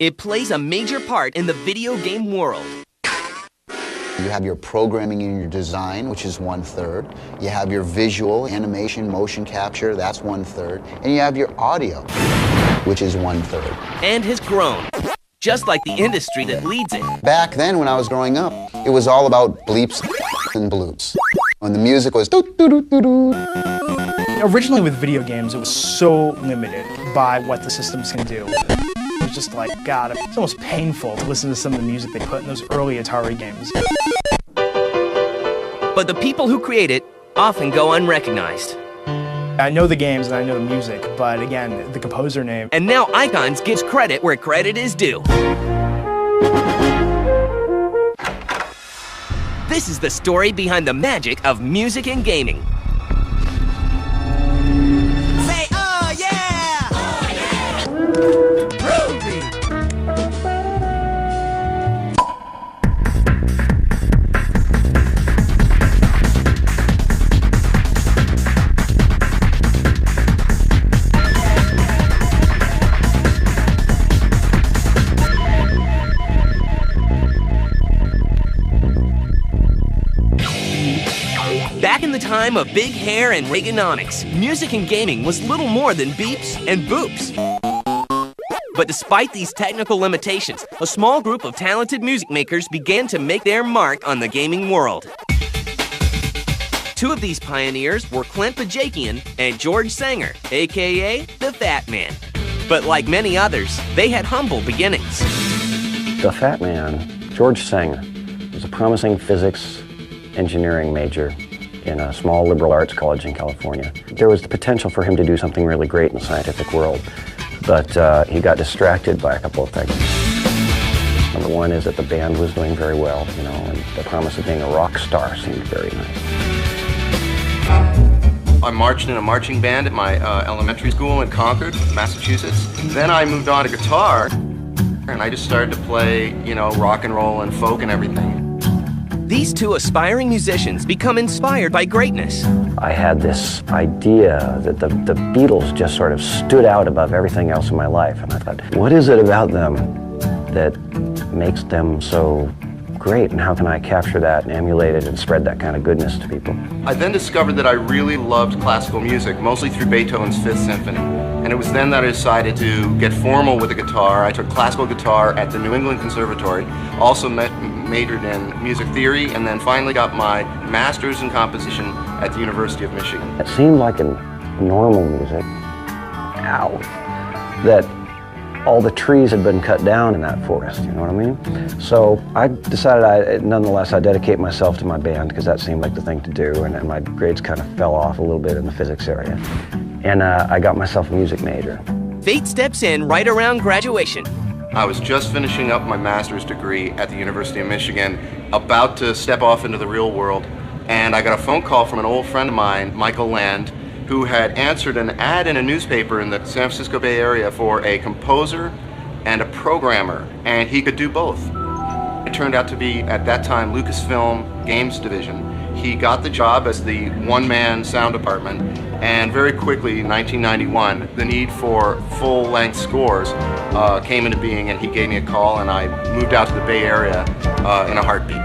It plays a major part in the video game world. You have your programming and your design, which is 1/3. You have your visual, animation, motion capture, that's 1/3. And you have your audio, which is 1/3. And has grown, just like the industry that leads it. Back then, when I was growing up, it was all about bleeps and bloops. And the music was doo-doo-doo-doo-doo. Originally with video games, it was so limited by what the systems can do. It was just like, God, it's almost painful to listen to some of the music they put in those early Atari games. But the people who create it often go unrecognized. I know the games and I know the music, but again, the composer name. And now Icons gives credit where credit is due. This is the story behind the magic of music and gaming. Say, oh yeah! Oh yeah! Groovy! Back in the time of big hair and Reaganomics, music and gaming was little more than beeps and boops. But despite these technical limitations, a small group of talented music makers began to make their mark on the gaming world. Two of these pioneers were Clint Bajakian and George Sanger, aka the Fat Man. But like many others, they had humble beginnings. The Fat Man, George Sanger, was a promising physics engineering major in a small liberal arts college in California. There was the potential for him to do something really great in the scientific world, but he got distracted by a couple of things. Number one is that the band was doing very well, you know, and the promise of being a rock star seemed very nice. I marched in a marching band at my elementary school in Concord, Massachusetts. Then I moved on to guitar, and I just started to play, you know, rock and roll and folk and everything. These two aspiring musicians become inspired by greatness. I had this idea that the Beatles just sort of stood out above everything else in my life, and I thought, what is it about them that makes them so great, and how can I capture that and emulate it and spread that kind of goodness to people? I then discovered that I really loved classical music, mostly through Beethoven's Fifth Symphony. And it was then that I decided to get formal with the guitar. I took classical guitar at the New England Conservatory, also majored in music theory, and then finally got my master's in composition at the University of Michigan. It seemed like in normal music, that all the trees had been cut down in that forest, you know what I mean? So I decided nonetheless I'd dedicate myself to my band because that seemed like the thing to do, and my grades kind of fell off a little bit in the physics area. And I got myself a music major. Fate steps in right around graduation. I was just finishing up my master's degree at the University of Michigan, about to step off into the real world, and I got a phone call from an old friend of mine, Michael Land, who had answered an ad in a newspaper in the San Francisco Bay Area for a composer and a programmer, and he could do both. It turned out to be, at that time, Lucasfilm Games Division. He got the job as the one-man sound department, and very quickly, in 1991, the need for full-length scores came into being, and he gave me a call, and I moved out to the Bay Area in a heartbeat.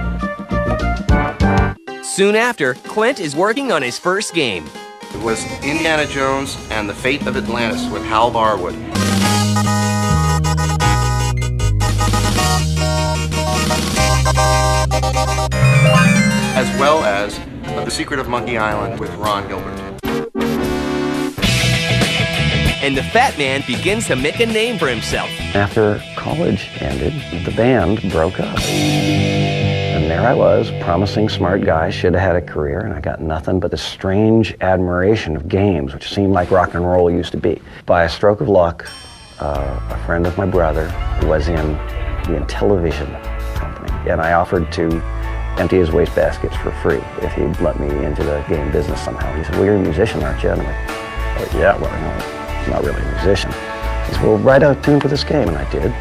Soon after, Clint is working on his first game. It was Indiana Jones and the Fate of Atlantis with Hal Barwood. As well as The Secret of Monkey Island with Ron Gilbert. And the Fat Man begins to make a name for himself. After college ended, the band broke up. And there I was, promising smart guy, should have had a career, and I got nothing but this strange admiration of games, which seemed like rock and roll used to be. By a stroke of luck, a friend of my brother was in the Intellivision company, and I offered to empty his wastebaskets for free if he'd let me into the game business somehow. He said, well, you're a musician, aren't you? And I'm like, oh, yeah, well, no, I'm not really a musician. He said, well, write a tune for this game, and I did.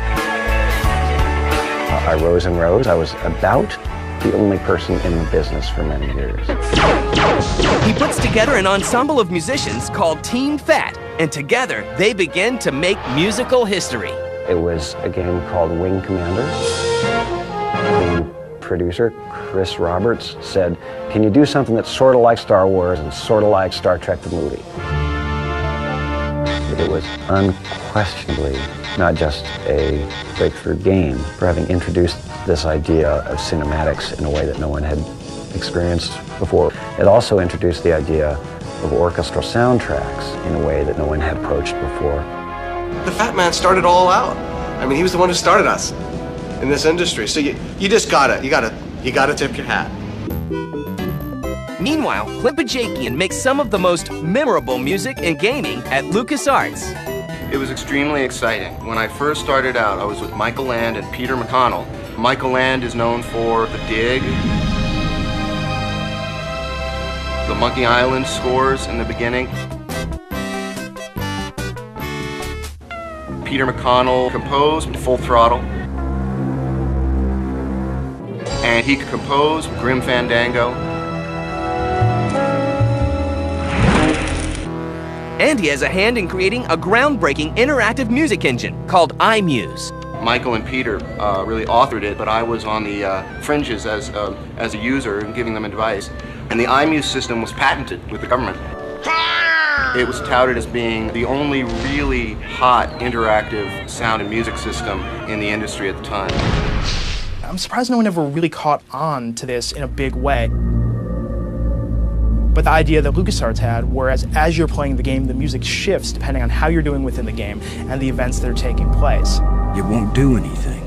I rose and rose. I was about the only person in the business for many years. He puts together an ensemble of musicians called Team Fat, and together they begin to make musical history. It was a game called Wing Commander. The producer, Chris Roberts, said, "Can you do something that's sort of like Star Wars and sort of like Star Trek the movie?" It was unquestionably not just a breakthrough game for having introduced this idea of cinematics in a way that no one had experienced before. It also introduced the idea of orchestral soundtracks in a way that no one had approached before. The Fat Man started all out. I mean, he was the one who started us in this industry. So you just gotta tip your hat. Meanwhile, Clint Bajakian makes some of the most memorable music in gaming at LucasArts. It was extremely exciting. When I first started out, I was with Michael Land and Peter McConnell. Michael Land is known for The Dig, the Monkey Island scores in the beginning. Peter McConnell composed Full Throttle. And he composed Grim Fandango. And he has a hand in creating a groundbreaking interactive music engine called iMuse. Michael and Peter really authored it, but I was on the fringes as a user and giving them advice. And the iMuse system was patented with the government. It was touted as being the only really hot interactive sound and music system in the industry at the time. I'm surprised no one ever really caught on to this in a big way. But the idea that LucasArts had, whereas as you're playing the game, the music shifts depending on how you're doing within the game and the events that are taking place. It won't do anything.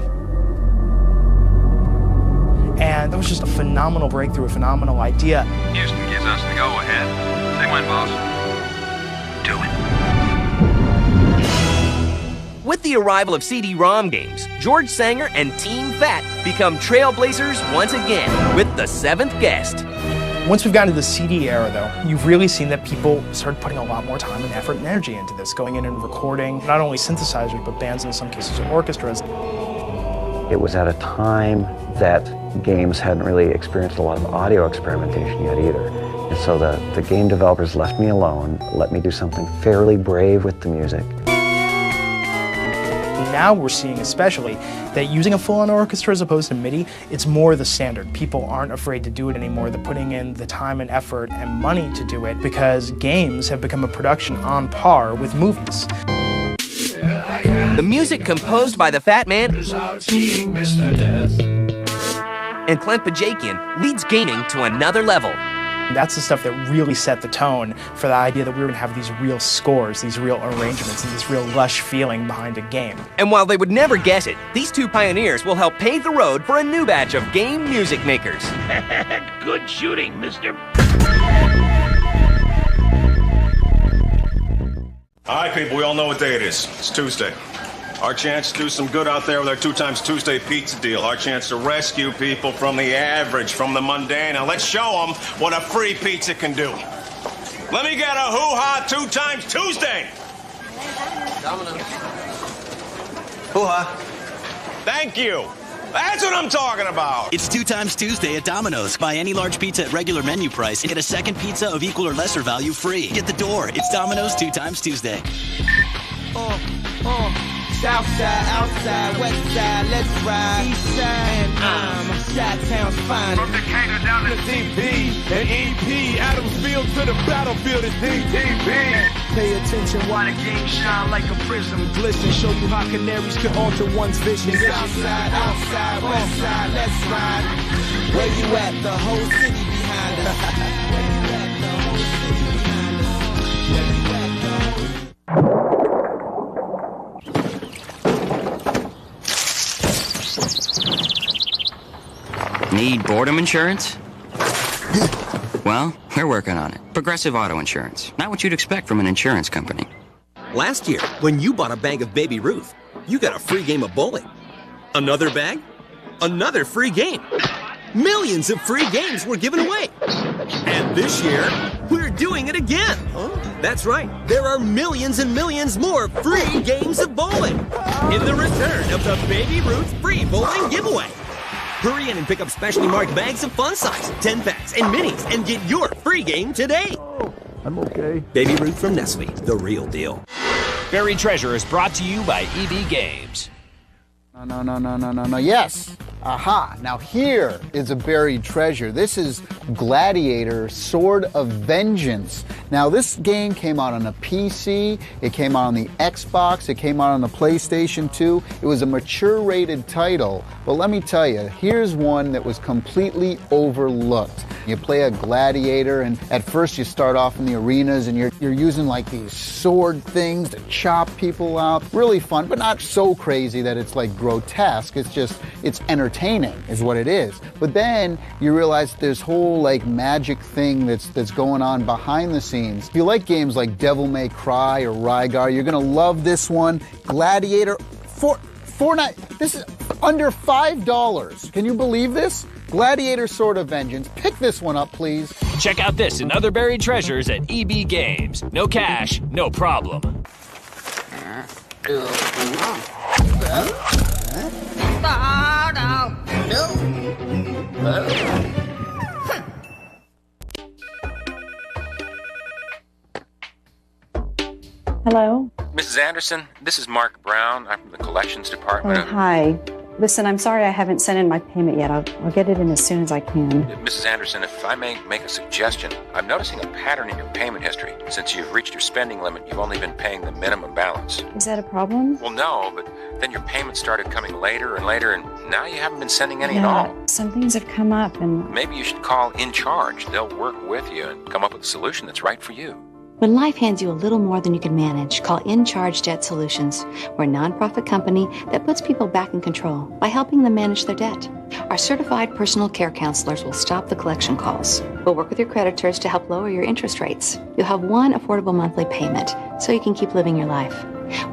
And that was just a phenomenal breakthrough, a phenomenal idea. Houston gives us the go-ahead. Say when, boss. Do it. With the arrival of CD-ROM games, George Sanger and Team Fat become trailblazers once again with The Seventh Guest. Once we've gotten to the CD era, though, you've really seen that people started putting a lot more time and effort and energy into this, going in and recording not only synthesizers, but bands, in some cases, orchestras. It was at a time that games hadn't really experienced a lot of audio experimentation yet either. And so the game developers left me alone, let me do something fairly brave with the music. Now we're seeing especially that using a full-on orchestra as opposed to MIDI, it's more the standard. People aren't afraid to do it anymore. They're putting in the time and effort and money to do it because games have become a production on par with movies. The music composed by the Fat Man and Clint Bajakian leads gaming to another level. That's the stuff that really set the tone for the idea that we were going to have these real scores, these real arrangements, and this real lush feeling behind a game. And while they would never guess it, these two pioneers will help pave the road for a new batch of game music makers. Good shooting, mister. All right, people, we all know what day it is. It's Tuesday. Our chance to do some good out there with our 2x Tuesday pizza deal. Our chance to rescue people from the average, from the mundane. Now let's show them what a free pizza can do. Let me get a hoo-ha 2x Tuesday. Domino's. Hoo-ha. Thank you. That's what I'm talking about. It's 2x Tuesday at Domino's. Buy any large pizza at regular menu price and get a second pizza of equal or lesser value free. Get the door. It's Domino's 2x Tuesday. South side, outside, west side, let's ride. East side, and I'm Chi-Town's finest. From Decatur down to DP and EP, Adamsfield to the battlefield is DTP. Pay attention while the game shine like a prism. Glisten, show you how canaries can alter one's vision. South side, outside, west side, let's ride. Where you at? The whole city behind us. Where you at? The whole city behind us. Where you at? The whole city. Need boredom insurance? Well, we're working on it. Progressive Auto Insurance. Not what you'd expect from an insurance company. Last year, when you bought a bag of Baby Ruth, you got a free game of bowling. Another bag? Another free game. Millions of free games were given away. And this year, we're doing it again. That's right. There are millions and millions more free games of bowling in the return of the Baby Ruth free bowling giveaway. Hurry in and pick up specially marked bags of fun size, 10 packs, and minis, and get your free game today. I'm okay. Baby Ruth from Nestle, the real deal. Buried Treasure is brought to you by EB Games. No. Yes. Aha. Now here is a buried treasure. This is Gladiator Sword of Vengeance. Now this game came out on a PC, it came out on the Xbox, it came out on the PlayStation 2. It was a mature rated title, but let me tell you, here's one that was completely overlooked. You play a gladiator, and at first you start off in the arenas and you're using like these sword things to chop people out. Really fun, but not so crazy that it's like grotesque. It's entertaining is what it is. But then you realize there's whole like magic thing that's going on behind the scenes. If you like games like Devil May Cry or Rygar, you're gonna love this one. Gladiator, this is under $5. Can you believe this? Gladiator Sword of Vengeance. Pick this one up, please. Check out this and other buried treasures at EB Games. No cash, no problem. Hello? Mrs. Anderson, this is Mark Brown. I'm from the collections department. Oh, hi. Listen, I'm sorry I haven't sent in my payment yet. I'll get it in as soon as I can. Mrs. Anderson, if I may make a suggestion, I'm noticing a pattern in your payment history. Since you've reached your spending limit, you've only been paying the minimum balance. Is that a problem? Well, no, but then your payments started coming later and later, and now you haven't been sending any at all. Some things have come up, and Maybe you should call In Charge. They'll work with you and come up with a solution that's right for you. When life hands you a little more than you can manage, call In Charge Debt Solutions. We're a nonprofit company that puts people back in control by helping them manage their debt. Our certified personal care counselors will stop the collection calls. We'll work with your creditors to help lower your interest rates. You'll have one affordable monthly payment so you can keep living your life.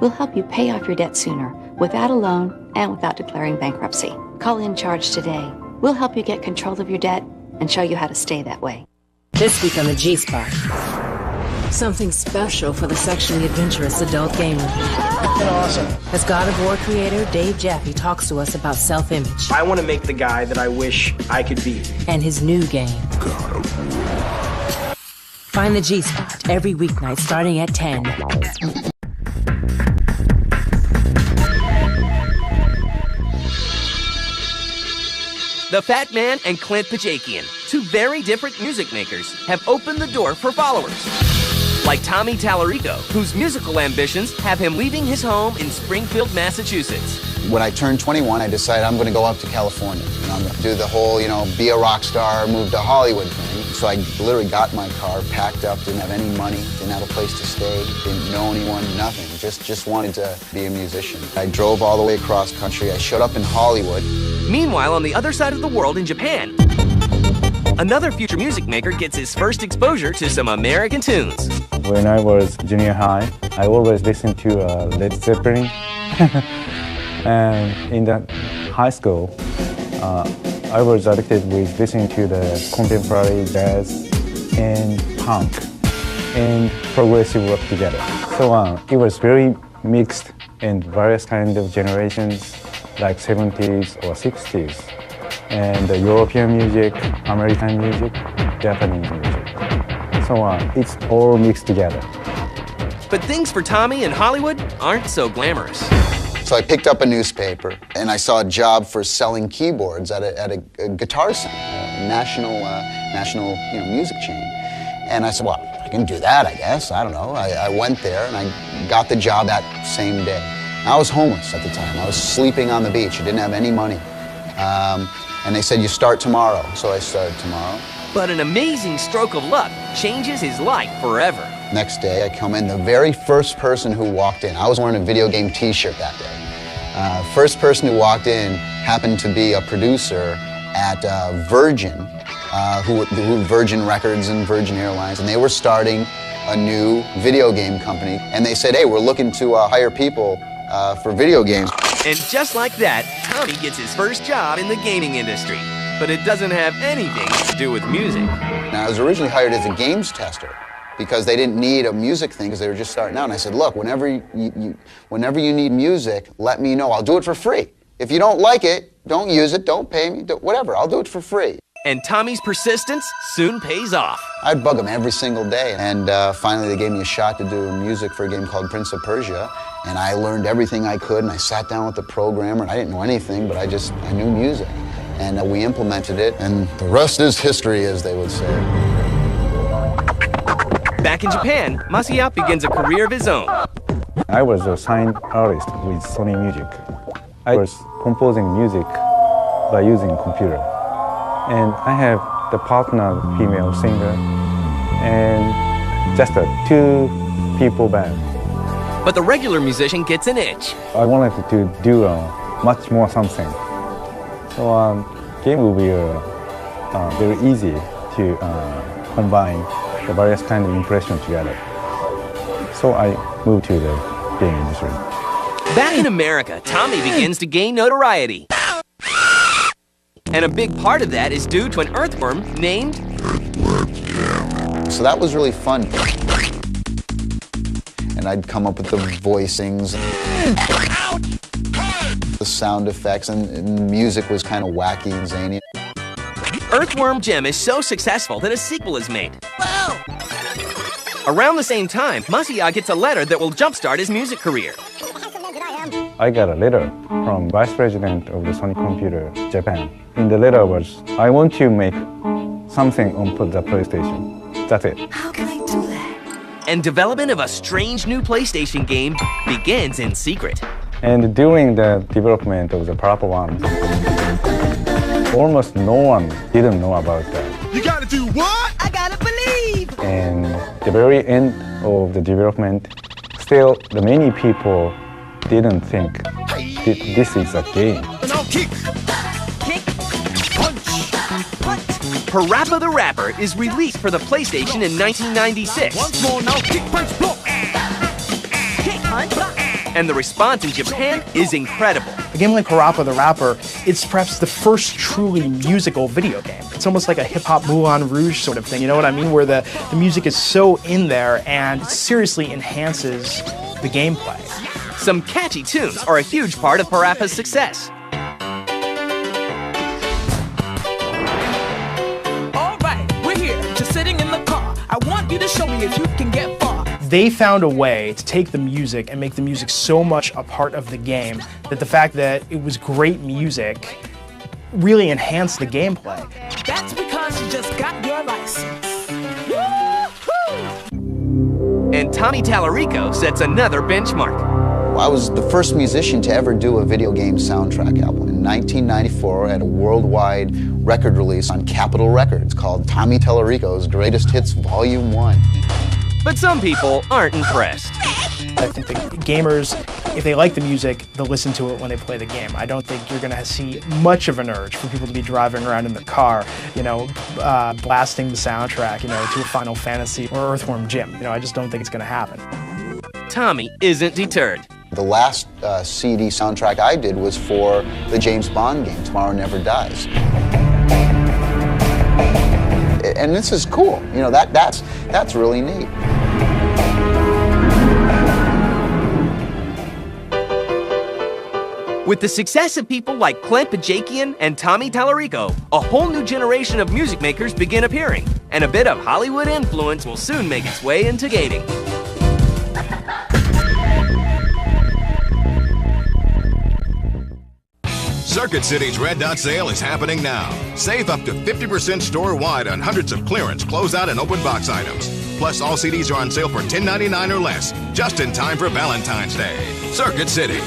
We'll help you pay off your debt sooner, without a loan and without declaring bankruptcy. Call In Charge today. We'll help you get control of your debt and show you how to stay that way. This week on the G-Spot. Something special for the sexually adventurous adult gamer. Awesome. As God of War creator Dave Jaffe talks to us about self-image. I want to make the guy that I wish I could be. And his new game. God of War. Find the G-Spot every weeknight starting at 10. The Fat Man and Clint Pajakian, two very different music makers, have opened the door for followers. Like Tommy Tallarico, whose musical ambitions have him leaving his home in Springfield, Massachusetts. When I turned 21, I decided I'm going to go up to California. And I'm going to do the whole, be a rock star, move to Hollywood thing. So I literally got my car, packed up, didn't have any money, didn't have a place to stay, didn't know anyone, nothing. Just wanted to be a musician. I drove all the way across country. I showed up in Hollywood. Meanwhile, on the other side of the world in Japan, another future music maker gets his first exposure to some American tunes. When I was junior high, I always listened to Led Zeppelin. And in the high school, I was addicted with listening to the contemporary jazz and punk and progressive rock together. So it was very mixed in various kinds of generations, like 70s or 60s. And European music, American music, Japanese music. So it's all mixed together. But things for Tommy in Hollywood aren't so glamorous. So I picked up a newspaper and I saw a job for selling keyboards at a guitar center, a national music chain. And I said, well, I can do that, I guess. I don't know. I went there and I got the job that same day. I was homeless at the time. I was sleeping on the beach. I didn't have any money. And they said, you start tomorrow. So I started tomorrow. But an amazing stroke of luck changes his life forever. Next day, I come in, the very first person who walked in, I was wearing a video game t-shirt that day. First person who walked in happened to be a producer at Virgin, who Virgin Records and Virgin Airlines, and they were starting a new video game company. And they said, hey, we're looking to hire people for video games. And just like that, Tommy gets his first job in the gaming industry. But it doesn't have anything to do with music. Now, I was originally hired as a games tester because they didn't need a music thing because they were just starting out. And I said, look, whenever you need music, let me know. I'll do it for free. If you don't like it, don't use it, don't pay me, whatever. I'll do it for free. And Tommy's persistence soon pays off. I'd bug them every single day, and finally they gave me a shot to do music for a game called Prince of Persia, and I learned everything I could, and I sat down with the programmer. I didn't know anything, but I knew music. And we implemented it, and the rest is history, as they would say. Back in Japan, Masaya begins a career of his own. I was a signed artist with Sony Music. I was composing music by using a computer. And I have the partner, female singer, and just a two-people band. But the regular musician gets an itch. I wanted to do much more something. So game will be very easy to combine the various kind of impressions together. So I moved to the game industry. Back in America, Tommy begins to gain notoriety. And a big part of that is due to an earthworm named... So that was really fun. And I'd come up with the voicings, the sound effects, and music was kind of wacky and zany. Earthworm Jim is so successful that a sequel is made. Wow! Around the same time, Masaya gets a letter that will jumpstart his music career. I got a letter from Vice President of the Sony Computer Japan. In the letter was, I want to make something on the PlayStation. That's it. How can I do that? And development of a strange new PlayStation game begins in secret. And during the development of the Proper One, almost no one didn't know about that. You gotta do what? I gotta believe! And the very end of the development, still the many people didn't think this is a game. Now kick! Kick! Punch! Punch! Parappa the Rapper is released for the PlayStation in 1996. Once more, now kick, punch, block! Kick, punch, block! And the response in Japan is incredible. A game like Parappa the Rapper, it's perhaps the first truly musical video game. It's almost like a hip-hop Moulin Rouge sort of thing, you know what I mean? Where the music is so in there and it seriously enhances the gameplay. Some catchy tunes are a huge part of Parappa's success. All right, we're here, just sitting in the car. I want you to show me if you can get far. They found a way to take the music and make the music so much a part of the game that the fact that it was great music really enhanced the gameplay. That's because you just got your license. Woo-hoo! And Tommy Tallarico sets another benchmark. I was the first musician to ever do a video game soundtrack album. In 1994, I had a worldwide record release on Capitol Records called Tommy Tallarico's Greatest Hits Volume 1. But some people aren't impressed. I think that gamers, if they like the music, they'll listen to it when they play the game. I don't think you're going to see much of an urge for people to be driving around in the car, blasting the soundtrack, to a Final Fantasy or Earthworm Jim. I just don't think it's going to happen. Tommy isn't deterred. The last CD soundtrack I did was for the James Bond game, Tomorrow Never Dies. And this is cool. That's really neat. With the success of people like Clint Pajakian and Tommy Tallarico, a whole new generation of music makers begin appearing, and a bit of Hollywood influence will soon make its way into gaming. Circuit City's Red Dot Sale is happening now. Save up to 50% store-wide on hundreds of clearance, closeout, and open box items. Plus, all CDs are on sale for $10.99 or less, just in time for Valentine's Day. Circuit City.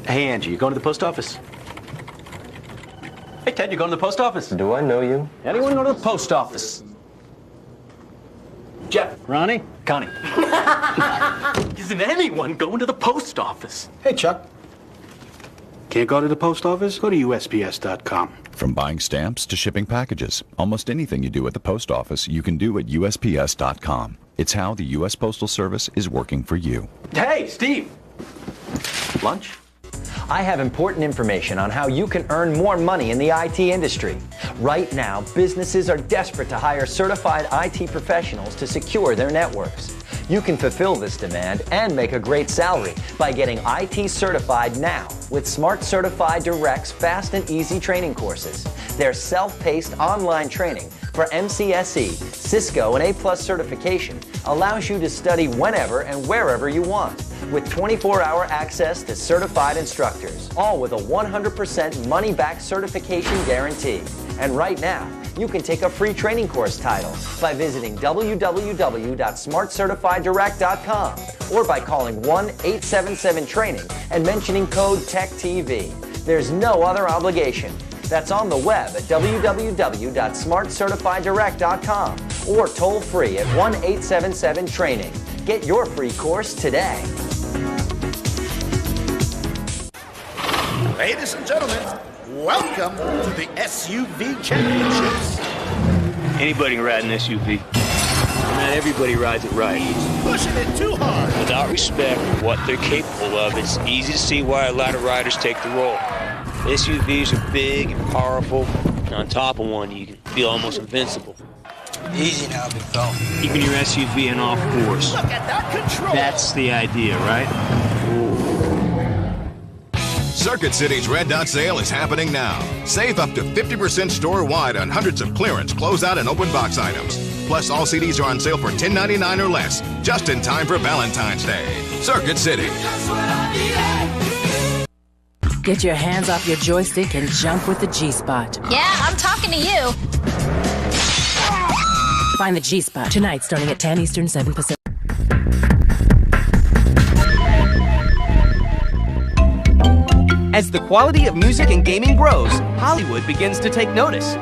Hey, Angie, you going to the post office? Hey, Ted, you going to the post office? Do I know you? Anyone go to the post office? Jeff. Ronnie? Connie. Isn't anyone going to the post office? Hey, Chuck. Can't go to the post office? Go to USPS.com. From buying stamps to shipping packages, almost anything you do at the post office, you can do at USPS.com. It's how the U.S. Postal Service is working for you. Hey, Steve. Lunch? I have important information on how you can earn more money in the IT industry. Right now, businesses are desperate to hire certified IT professionals to secure their networks. You can fulfill this demand and make a great salary by getting IT certified now with Smart Certified Direct's fast and easy training courses. Their self-paced online training for MCSE, Cisco, and A+ certification allows you to study whenever and wherever you want, with 24-hour access to certified instructors, all with a 100% money-back certification guarantee. And right now, you can take a free training course title by visiting www.smartcertifieddirect.com or by calling 1-877-TRAINING and mentioning code TECHTV. There's no other obligation. That's on the web at www.smartcertifieddirect.com or toll free at 1-877-TRAINING. Get your free course today. Ladies and gentlemen, welcome to the SUV Championships. Anybody can ride an SUV. Not everybody rides it right. Pushing it too hard. Without respect for what they're capable of, it's easy to see why a lot of riders take the role. SUVs are big and powerful, and on top of one, you can feel almost invincible. Easy now, big fella. Keeping your SUV in off course. Look at that control. That's the idea, right? Circuit City's Red Dot Sale is happening now. Save up to 50% store-wide on hundreds of clearance, closeout, and open box items. Plus, all CDs are on sale for $10.99 or less, just in time for Valentine's Day. Circuit City. Get your hands off your joystick and jump with the G-Spot. Yeah, I'm talking to you. Find the G-Spot tonight starting at 10 Eastern, 7 Pacific. As the quality of music and gaming grows, Hollywood begins to take notice.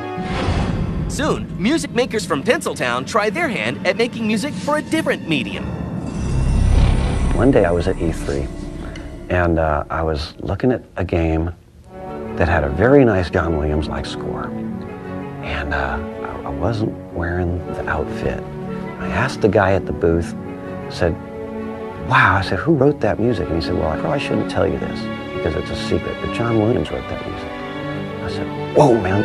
Soon, music makers from Tinseltown try their hand at making music for a different medium. One day I was at E3, and I was looking at a game that had a very nice John Williams-like score. And I wasn't wearing the outfit. I asked the guy at the booth, said, wow, I said, who wrote that music? And he said, well, I probably shouldn't tell you this because it's a secret, but John Williams wrote that music. I said, whoa, man.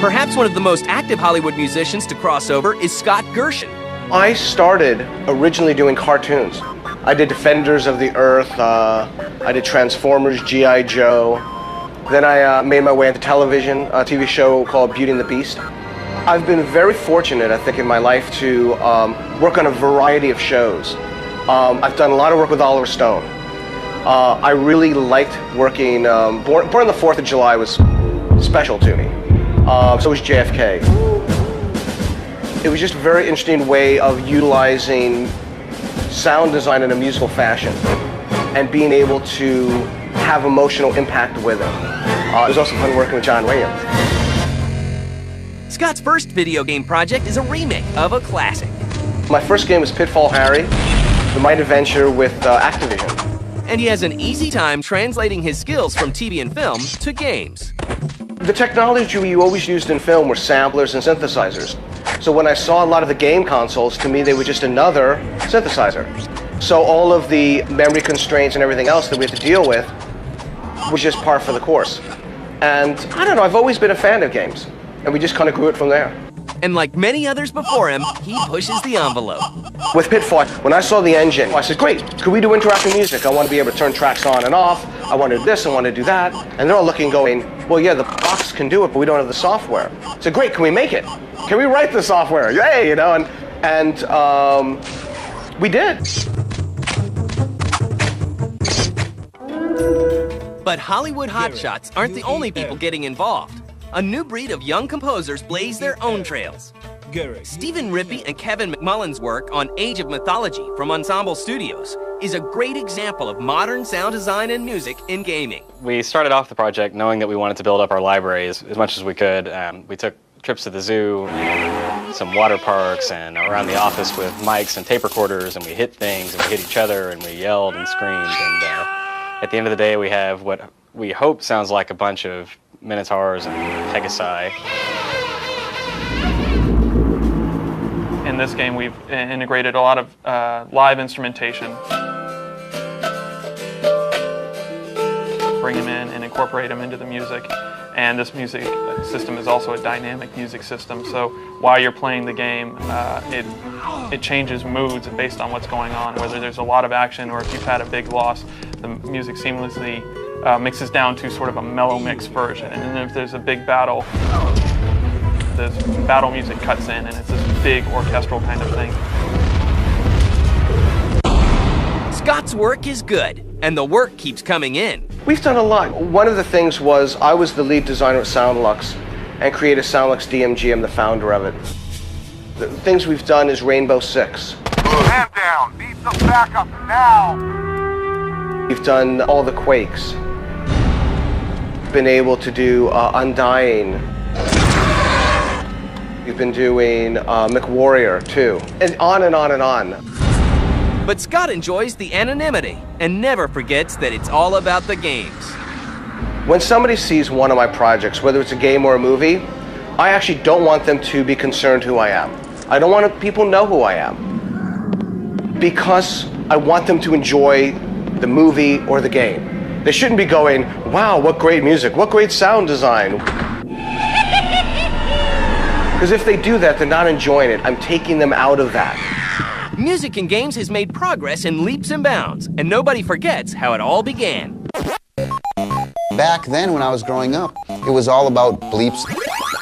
Perhaps one of the most active Hollywood musicians to cross over is Scott Gershon. I started originally doing cartoons. I did Defenders of the Earth, I did Transformers, G.I. Joe. Then I made my way into television, a TV show called Beauty and the Beast. I've been very fortunate, I think, in my life to work on a variety of shows. I've done a lot of work with Oliver Stone. I really liked working, Born on the 4th of July was special to me. So was JFK. It was just a very interesting way of utilizing sound design in a musical fashion and being able to have emotional impact with it. It was also fun working with John Williams. Scott's first video game project is a remake of a classic. My first game was Pitfall Harry, the Might Adventure with Activision. And he has an easy time translating his skills from TV and film to games. The technology we always used in film were samplers and synthesizers. So when I saw a lot of the game consoles, to me they were just another synthesizer. So all of the memory constraints and everything else that we had to deal with was just par for the course. And I don't know, I've always been a fan of games. And we just kind of grew it from there. And like many others before him, he pushes the envelope. With Pitfall, when I saw the engine, I said, great, could we do interactive music? I want to be able to turn tracks on and off. I want to do this, I want to do that. And they're all looking, going, well, yeah, the box can do it, but we don't have the software. I said, great, can we make it? Can we write the software? Yay, you know, and we did. But Hollywood hotshots aren't the only people getting involved. A new breed of young composers blaze their own trails. Stephen Rippey and Kevin McMullen's work on Age of Mythology from Ensemble Studios is a great example of modern sound design and music in gaming. We started off the project knowing that we wanted to build up our libraries as much as we could. We took trips to the zoo, some water parks, and around the office with mics and tape recorders, and we hit things, and we hit each other, and we yelled and screamed. And at the end of the day, we have what we hope sounds like a bunch of Minotaurs and Pegasi. In this game, we've integrated a lot of live instrumentation. Bring them in and incorporate them into the music. And this music system is also a dynamic music system, so while you're playing the game, it changes moods based on what's going on, whether there's a lot of action or if you've had a big loss, the music seamlessly mixes down to sort of a mellow mix version. And then if there's a big battle, the battle music cuts in and it's this big orchestral kind of thing. Scott's work is good, and the work keeps coming in. We've done a lot. One of the things was I was the lead designer at SoundLux and created SoundLux DMG. I'm the founder of it. The things we've done is Rainbow Six. Man down. Need some backup now. We've done all the Quakes. Been able to do Undying. We've been doing McWarrior too, and on and on and on. But Scott enjoys the anonymity and never forgets that it's all about the games. When somebody sees one of my projects, whether it's a game or a movie, I actually don't want them to be concerned who I am. I don't want people to know who I am, because I want them to enjoy the movie or the game. They shouldn't be going, wow, what great music, what great sound design. Because if they do that, they're not enjoying it. I'm taking them out of that. Music and games has made progress in leaps and bounds, and nobody forgets how it all began. Back then, when I was growing up, it was all about bleeps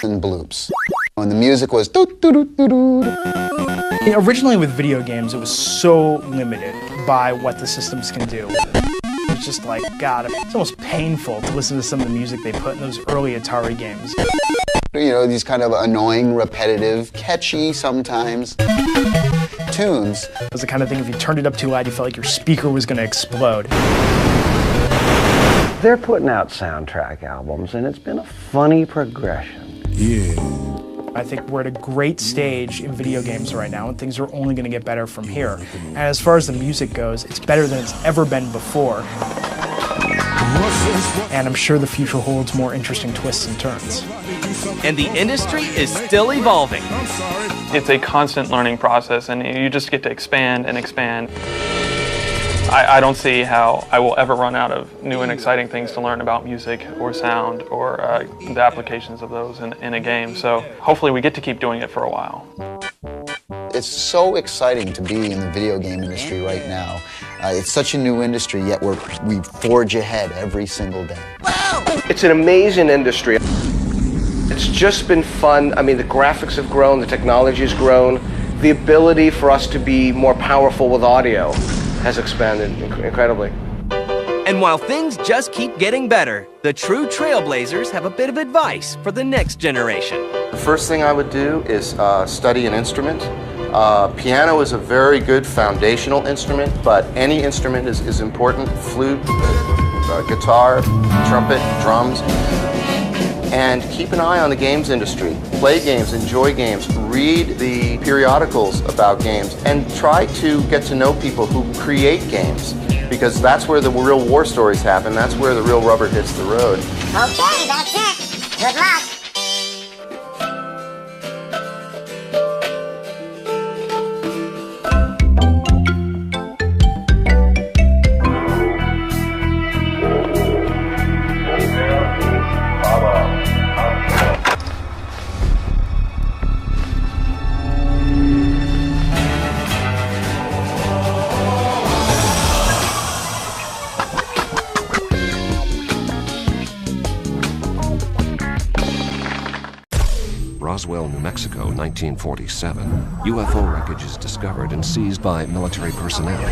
and bloops. And the music was doo-doo-doo-doo. Originally with video games, it was so limited by what the systems can do. It's just like, God, it's almost painful to listen to some of the music they put in those early Atari games. You know, these kind of annoying, repetitive, catchy sometimes tunes. It was the kind of thing, if you turned it up too loud, you felt like your speaker was going to explode. They're putting out soundtrack albums, and it's been a funny progression. Yeah. I think we're at a great stage in video games right now, and things are only going to get better from here. And as far as the music goes, it's better than it's ever been before. And I'm sure the future holds more interesting twists and turns. And the industry is still evolving. It's a constant learning process, and you just get to expand and expand. I don't see how I will ever run out of new and exciting things to learn about music or sound or the applications of those in a game. So hopefully we get to keep doing it for a while. It's so exciting to be in the video game industry right now. It's such a new industry, yet we forge ahead every single day. It's an amazing industry. It's just been fun. I mean, the graphics have grown, the technology has grown. The ability for us to be more powerful with audio has expanded incredibly. And while things just keep getting better, the true trailblazers have a bit of advice for the next generation. The first thing I would do is study an instrument. Piano is a very good foundational instrument, but any instrument is important. Flute, guitar, trumpet, drums. And keep an eye on the games industry. Play games, enjoy games, read the periodicals about games, and try to get to know people who create games, because that's where the real war stories happen. That's where the real rubber hits the road. Okay, that's it. Good luck. Roswell, New Mexico, 1947. UFO wreckage is discovered and seized by military personnel.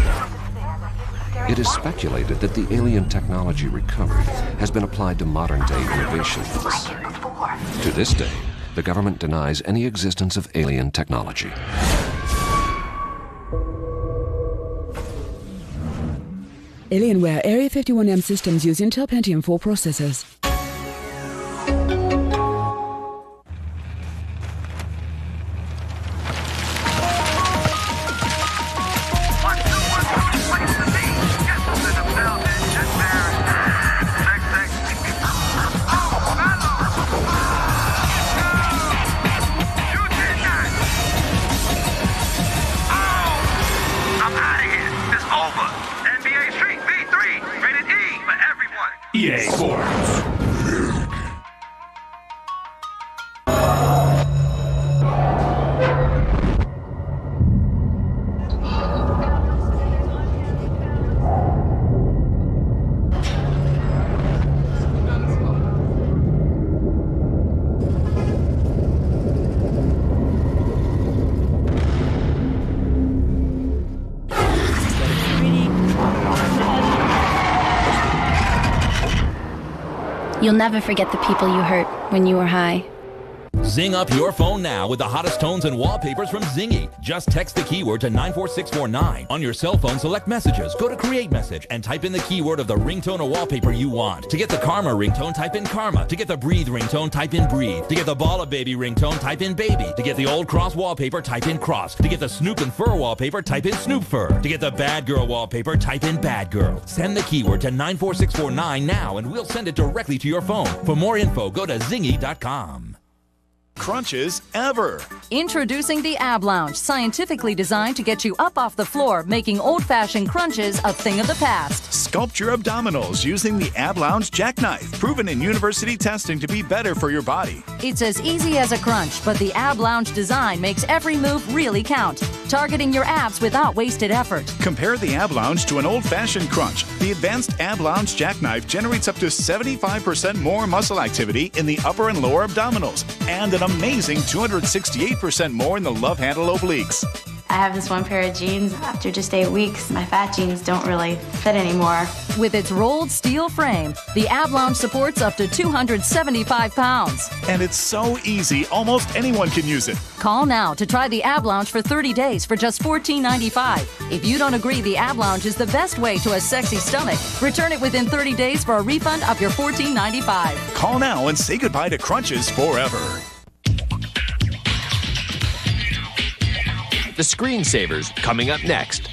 It is speculated that the alien technology recovered has been applied to modern-day innovations. To this day, the government denies any existence of alien technology. Alienware Area 51M systems use Intel Pentium 4 processors. EA Sports. You'll never forget the people you hurt when you were high. Zing up your phone now with the hottest tones and wallpapers from Zingy. Just text the keyword to 94649. On your cell phone, select Messages, go to Create Message, and type in the keyword of the ringtone or wallpaper you want. To get the Karma ringtone, type in Karma. To get the Breathe ringtone, type in Breathe. To get the Balla Baby ringtone, type in Baby. To get the Old Cross wallpaper, type in Cross. To get the Snoop and Fur wallpaper, type in Snoop Fur. To get the Bad Girl wallpaper, type in Bad Girl. Send the keyword to 94649 now, and we'll send it directly to your phone. For more info, go to zingy.com. Crunches ever. Introducing the Ab Lounge, scientifically designed to get you up off the floor, making old-fashioned crunches a thing of the past. Sculpt your abdominals using the Ab Lounge jackknife, proven in university testing to be better for your body. It's as easy as a crunch, but the Ab Lounge design makes every move really count, targeting your abs without wasted effort. Compare the Ab Lounge to an old-fashioned crunch. The advanced Ab Lounge jackknife generates up to 75% more muscle activity in the upper and lower abdominals, and an amazing 268% more in the love handle obliques. I have this one pair of jeans. After just 8 weeks, my fat jeans don't really fit anymore. With its rolled steel frame, the Ab Lounge supports up to 275 pounds. And it's so easy, almost anyone can use it. Call now to try the Ab Lounge for 30 days for just $14.95. If you don't agree the Ab Lounge is the best way to a sexy stomach, return it within 30 days for a refund of your $14.95. Call now and say goodbye to crunches forever. The Screensavers, coming up next.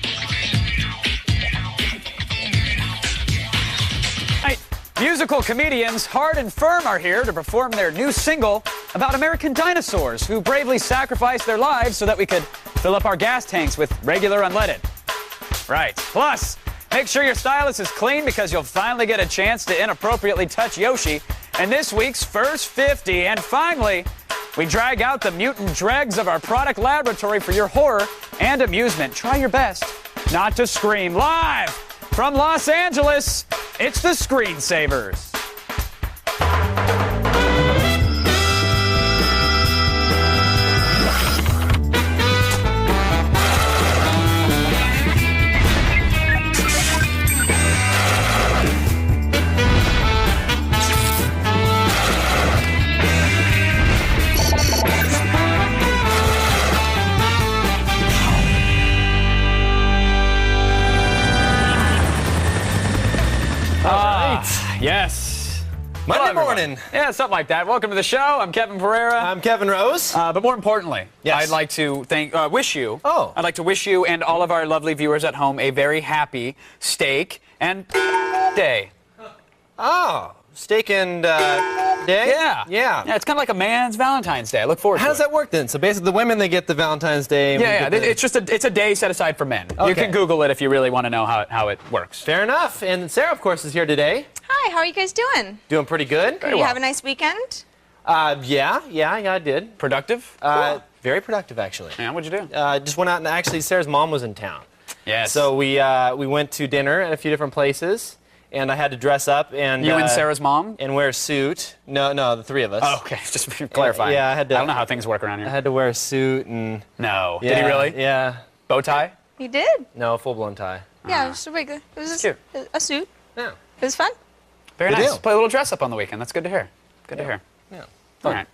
Musical comedians Hard and Firm are here to perform their new single about American dinosaurs who bravely sacrificed their lives so that we could fill up our gas tanks with regular unleaded. Right. Plus, make sure your stylus is clean because you'll finally get a chance to inappropriately touch Yoshi in this week's First 50. And finally, we drag out the mutant dregs of our product laboratory for your horror and amusement. Try your best not to scream. Live from Los Angeles, it's the Screensavers. Yes. Monday morning. Yeah, something like that. Welcome to the show. I'm Kevin Pereira. I'm Kevin Rose. But more importantly, yes. I'd like to wish you and all of our lovely viewers at home a very happy steak and day. Oh, steak and day? Yeah. Yeah. It's kind of like a man's Valentine's Day. I look forward to it. How does that work then? So basically the women, they get the Valentine's Day. Yeah. It's a day set aside for men. Okay. You can Google it if you really want to know how it works. Fair enough. And Sarah, of course, is here today. Hi, how are you guys doing? Doing pretty good. Did you have a nice weekend? Yeah, I did. Productive? Cool. Very productive, actually. Yeah, what'd you do? Just went out and actually Sarah's mom was in town. Yes. So we went to dinner at a few different places, and I had to dress up and you and Sarah's mom and wear a suit. No, the three of us. Oh, okay, just clarifying. Yeah, I had to. I don't know how things work around here. I had to wear a suit and. No. Yeah, Did he really? Yeah. Bow tie? You did? No, full-blown tie. Yeah, it was a regular. It was cute. A suit. Yeah. It was fun. Very Good nice. deal. Play a little dress up on the weekend. That's good to hear. Good to hear. Yeah. All right.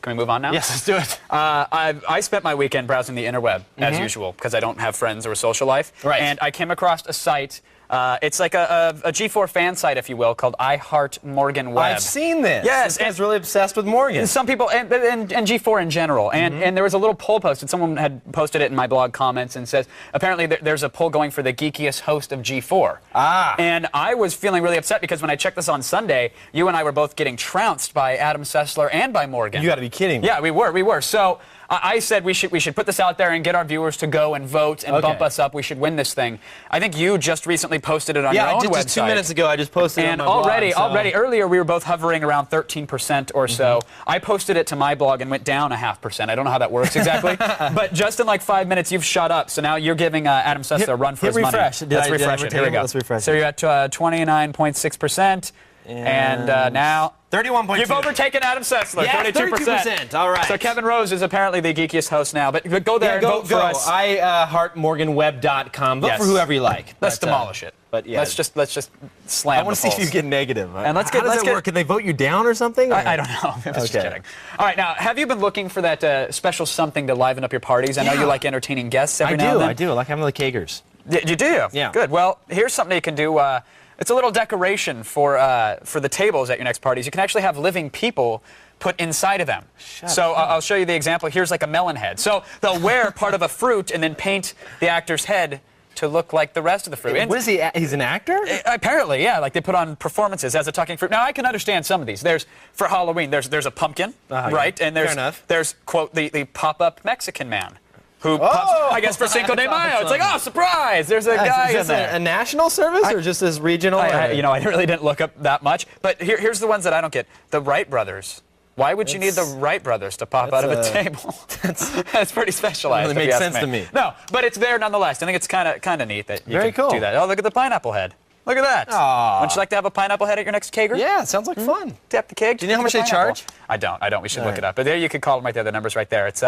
Can we move on now? Yes, let's do it. I spent my weekend browsing the interweb, as usual, because I don't have friends or a social life. Right. And I came across a site. It's like a G4 fan site, if you will, called I Heart Morgan Web. I've seen this. Yes. This guy's really obsessed with Morgan. And some people, and G4 in general. And there was a little poll posted. Someone had posted it in my blog comments and says, apparently there's a poll going for the geekiest host of G4. Ah. And I was feeling really upset because when I checked this on Sunday, you and I were both getting trounced by Adam Sessler and by Morgan. You got to be kidding me. Yeah, we were. So I said we should put this out there and get our viewers to go and vote and bump us up. We should win this thing. I think you just recently posted it on your own website. Just 2 minutes ago I just posted it on my blog. And already, earlier we were both hovering around 13% or so. I posted it to my blog and went down 0.5%. I don't know how that works exactly. But just in like 5 minutes you've shot up. So now you're giving Adam Sessler a run for his refresh. money. Let's refresh it. Here we go. Let's refresh So you're at 29.6%. And now 31.2. You've overtaken Adam Sessler, Yes, 32%. All right. So Kevin Rose is apparently the geekiest host now, but go there and vote for us. I heartmorganweb.com. Vote for whoever you like. Let's demolish it. But yeah, let's just slam. I want to see if you get negative. And let's How does that work? Can they vote you down or something? I don't know. I'm just kidding. All right, now have you been looking for that special something to liven up your parties? I know you like entertaining guests every now and then. I do. I like having the kegers. You do? Yeah. Good. Well, here's something you can do. It's a little decoration for the tables at your next parties. You can actually have living people put inside of them. I'll show you the example. Here's like a melon head. So they'll wear part of a fruit and then paint the actor's head to look like the rest of the fruit. What is he? He's an actor? Apparently, yeah. Like they put on performances as a talking fruit. Now I can understand some of these. There's for Halloween. There's a pumpkin, right? Yeah. And Fair enough. there's quote the pop-up Mexican man. Who pops, I guess for Cinco de Mayo. It's like, oh, surprise! There's a guy in there. A national service or just this regional? I really didn't look up that much. But here's the ones that I don't get. The Wright brothers. Why would you need the Wright brothers to pop out of a table? That's pretty specialized. It makes sense to me. No, but it's there nonetheless. I think it's kind of neat that you Very can cool. do that. Oh, look at the pineapple head. Look at that. Aww. Wouldn't you like to have a pineapple head at your next keger? Yeah, it sounds like fun. Tap the keg. Do you know how much they charge? I don't. We should look it up. But there you could call them right there. The number's right there. It's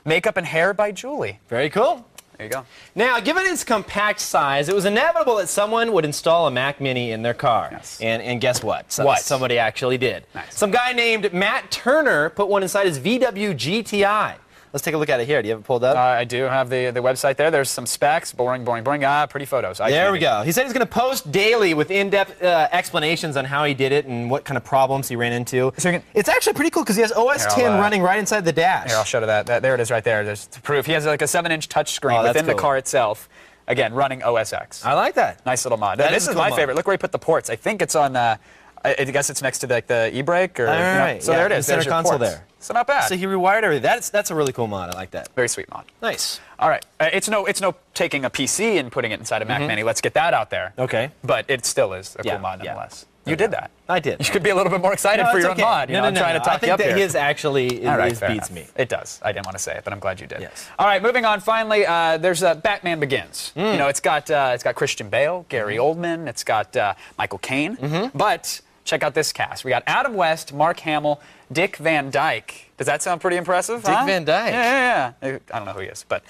Makeup and Hair by Julie. Very cool. There you go. Now, given its compact size, it was inevitable that someone would install a Mac Mini in their car. Yes. And guess what? What? Somebody actually did. Nice. Some guy named Matt Turner put one inside his VW GTI. Let's take a look at it here. Do you have it pulled up? I do have the website there. There's some specs. Boring. Pretty photos. There we go. He said he's going to post daily with in-depth explanations on how he did it and what kind of problems he ran into. It's actually pretty cool because he has OS 10 running right inside the dash. Here, I'll show you that. There it is right there. There's proof. He has like a 7-inch touchscreen within the car itself. Again, running OS X. I like that. Nice little mod. That This is a is cool my mod. favorite. Look where he put the ports. I think it's on, I guess it's next to like the e-brake. Or, right. So there it is. The center There's your console ports. there. So not bad. So he rewired everything. That's a really cool mod. I like that. Very sweet mod. Nice. All right. It's no taking a PC and putting it inside a Mac Mini. Let's get that out there. Okay. But it still is a cool mod nonetheless. You did that. I did. You could be a little bit more excited for your own mod. No, I'm trying to talk I think you up that here. his actually fair beats enough. me. It does. I didn't want to say it, but I'm glad you did. Yes. All right, moving on. Finally, there's Batman Begins. You know, it's got Christian Bale, Gary Oldman. It's got Michael Caine. But check out this cast. We got Adam West, Mark Hamill, Dick Van Dyke. Does that sound pretty impressive? Dick Van Dyke. Yeah. I don't know who he is, but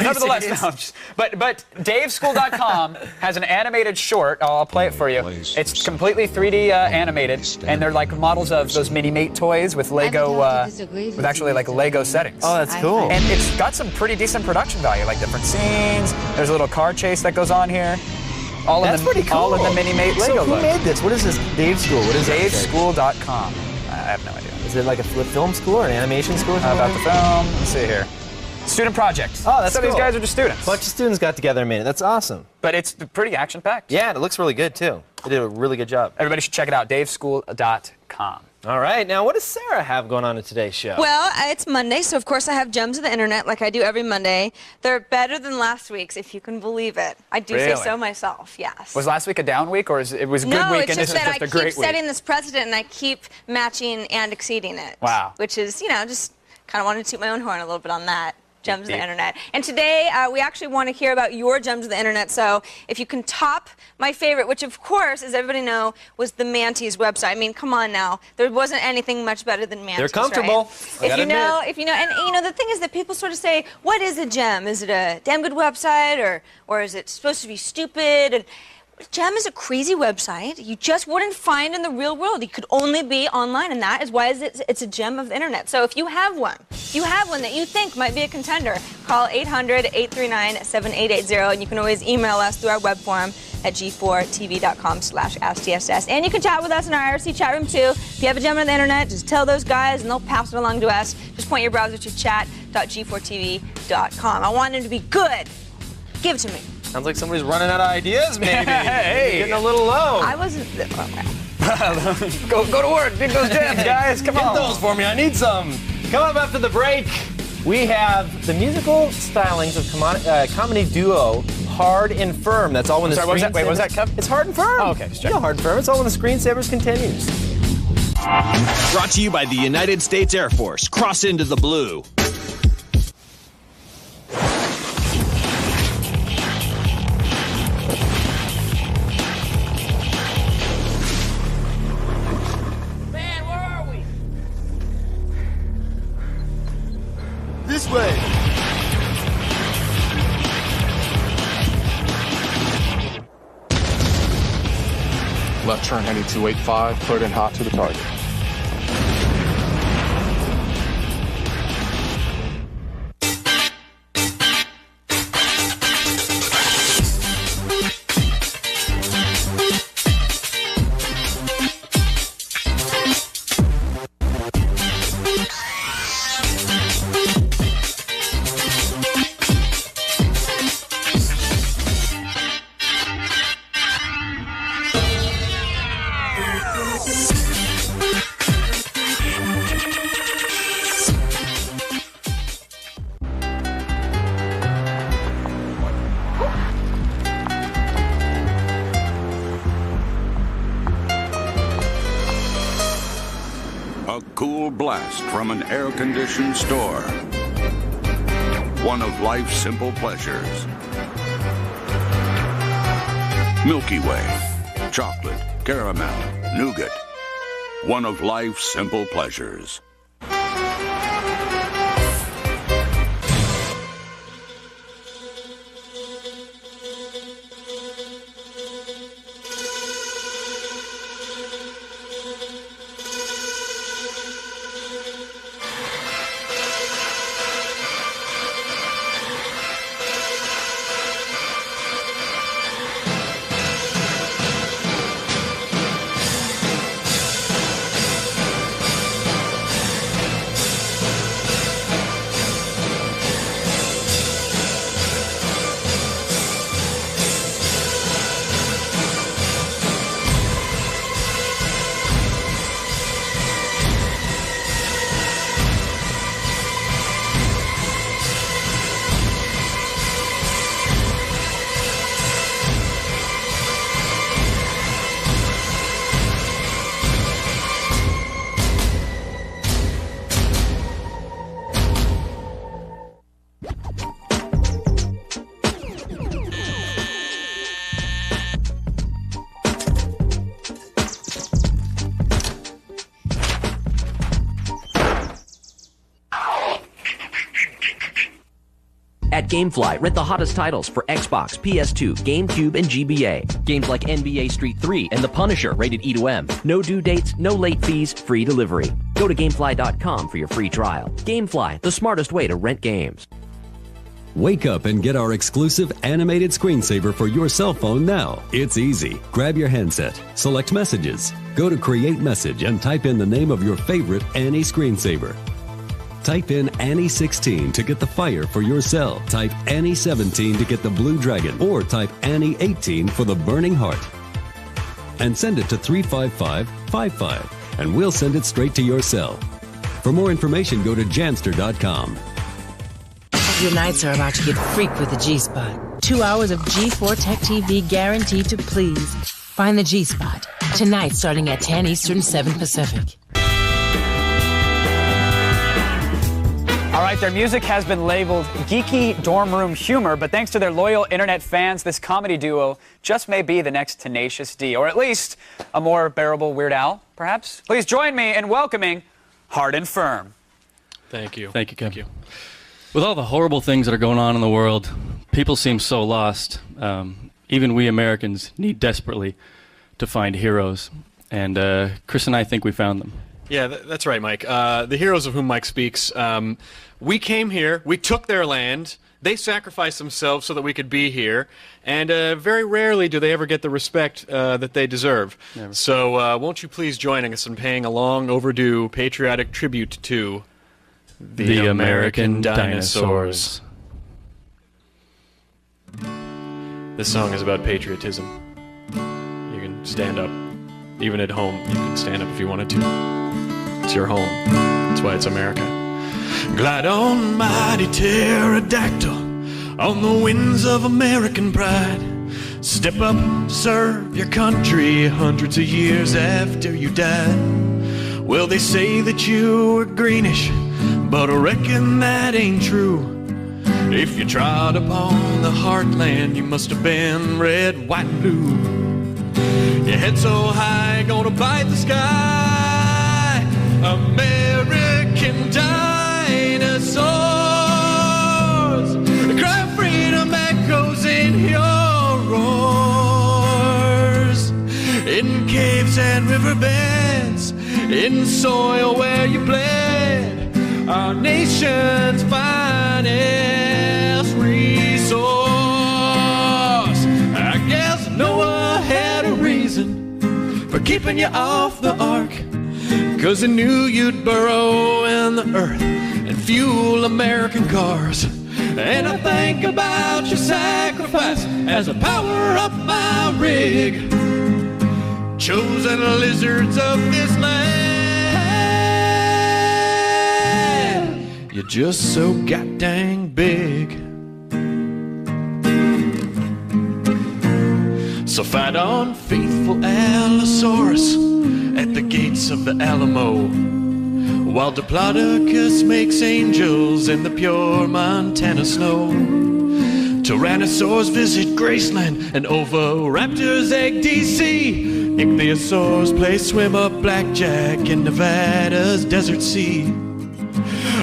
nevertheless, but DaveSchool.com has an animated short. I'll play it for you. It's completely 3D animated, and they're like models of those Mini-Mate toys with Lego, with actually like Lego settings. Oh, that's cool. And it's got some pretty decent production value, like different scenes. There's a little car chase that goes on here. That's pretty cool. All in the Mini-Mate Lego So who look. made this? What is this? Dave School. What is DaveSchool.com. I have no idea. Is it like a film school or an animation school or something? About the film. Let's see here. Student project. Oh, that's so cool. these guys are just students. A bunch of students got together and made it. That's awesome. But it's pretty action-packed. Yeah, and it looks really good, too. They did a really good job. Everybody should check it out, daveschool.com. All right, now what does Sarah have going on in today's show? Well, it's Monday, so of course I have Gems of the Internet like I do every Monday. They're better than last week's, if you can believe it. I do say Really? so myself, yes. Was last week a down week, or it was a good No, week it's and this just is that just I a great keep week? setting this precedent and I keep matching and exceeding it. Wow. Which is, you know, just kind of wanted to toot my own horn a little bit on that. Gems of the Indeed. Internet. And today, we actually want to hear about your Gems of the Internet. So if you can top my favorite, which of course, as everybody know, was the Mantis website. I mean, come on now. There wasn't anything much better than Mantis. They're comfortable. Right? If you know, and you know, the thing is that people sort of say, what is a gem? Is it a damn good website or is it supposed to be stupid? And Gem is a crazy website you just wouldn't find in the real world. It could only be online, and that is why it's a gem of the internet. So if you have one that you think might be a contender, call 800-839-7880, and you can always email us through our web forum at g4tv.com/AskTSS. And you can chat with us in our IRC chat room too. If you have a gem on the internet, just tell those guys and they'll pass it along to us. Just point your browser to chat.g4tv.com. I want it to be good. Give it to me. Sounds like somebody's running out of ideas, maybe. Hey. Getting a little low. I wasn't. go to work. Dig those gems, guys. Come on. Get those for me. I need some. Come up after the break. We have the musical stylings of comedy duo Hard and Firm. That's all when the Sorry, what was that? Wait, what was that, Kev? It's Hard and Firm. Oh, okay. Just You know Hard and Firm. It's all when the screensavers continues. Brought to you by the United States Air Force. Cross into the blue. Man, Left turn heading 285, cleared in hot to the target. A cool blast from an air-conditioned store. One of life's simple pleasures. Milky Way. Chocolate, caramel, nougat. One of life's simple pleasures. At GameFly, rent the hottest titles for Xbox, PS2, GameCube, and GBA. Games like NBA Street 3 and The Punisher, rated E to M. No due dates, no late fees, free delivery. Go to GameFly.com for your free trial. GameFly, the smartest way to rent games. Wake up and get our exclusive animated screensaver for your cell phone now. It's easy. Grab your handset, select Messages, go to Create Message and type in the name of your favorite Annie screensaver. Type in Annie 16 to get the fire for your cell. Type Annie 17 to get the blue dragon. Or type Annie 18 for the burning heart. And send it to 35555 and we'll send it straight to your cell. For more information, go to janster.com. Your nights are about to get freaked with the G-Spot. 2 hours of G4 Tech TV guaranteed to please. Find the G-Spot. Tonight starting at 10 Eastern, 7 Pacific. All right, their music has been labeled geeky dorm room humor, but thanks to their loyal internet fans, this comedy duo just may be the next Tenacious D, or at least a more bearable Weird Al, perhaps? Please join me in welcoming Hard and Firm. Thank you. Thank you, Kim. With all the horrible things that are going on in the world, people seem so lost. Even we Americans need desperately to find heroes, and Chris and I think we found them. Yeah, that's right, Mike. The heroes of whom Mike speaks, we came here, we took their land, they sacrificed themselves so that we could be here, and very rarely do they ever get the respect that they deserve. Never. So won't you please join us in paying a long overdue patriotic tribute to the American dinosaurs. This song is about patriotism. You can stand up. Even at home, you can stand up if you wanted to. It's your home. That's why it's America. Glide on, mighty pterodactyl, on the wings of American pride. Step up, serve your country hundreds of years after you died. Well, they say that you were greenish, but I reckon that ain't true. If you trod upon the heartland, you must have been red, white, and blue. Your head so high, gonna bite the sky. American dinosaurs, the cry of freedom echoes in your roars. In case lakes and riverbeds, in the soil where you bled, our nation's finest resource. I guess Noah had a reason for keeping you off the ark, 'cause he knew you'd burrow in the earth and fuel American cars. And I think about your sacrifice as I power up my rig. Chosen lizards of this land, you're just so goddamn big. So fight on, faithful Allosaurus, at the gates of the Alamo, while Diplodocus makes angels in the pure Montana snow. Tyrannosaurs visit Graceland and Oviraptors egg DC. Ichthyosaurs play swim-up blackjack in Nevada's desert sea.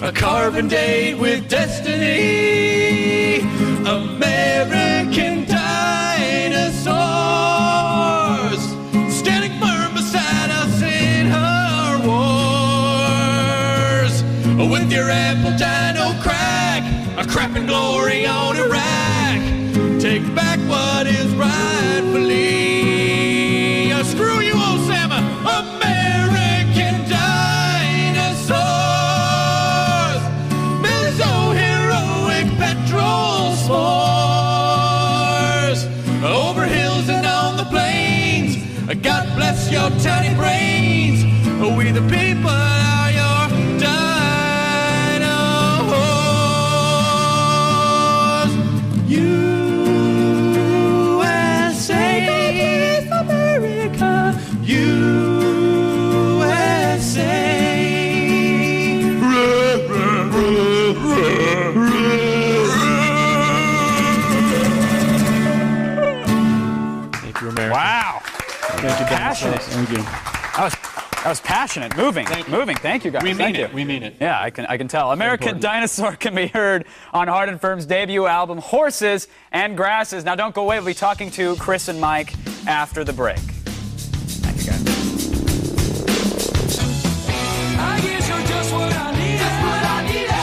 A carbon date with destiny, American dinosaurs, standing firm beside us in her wars. With your ample dino crack, a crapping glory on Iraq, take back what is rightfully. Screw you, Osama, American dinosaurs, meso-heroic petrol spores, over hills and on the plains. God bless your tiny brains. We the people are your dinos. USA, America, USA. Thank you, America. Wow. Thank you, passionate. Thank you. That was passionate, moving. Thank you, guys. We Thank mean it. you. We mean it. Yeah, I can tell. American Dinosaur can be heard on Hard and Firm's debut album, Horses and Grasses. Now, don't go away. We'll be talking to Chris and Mike after the break. Thank you, guys.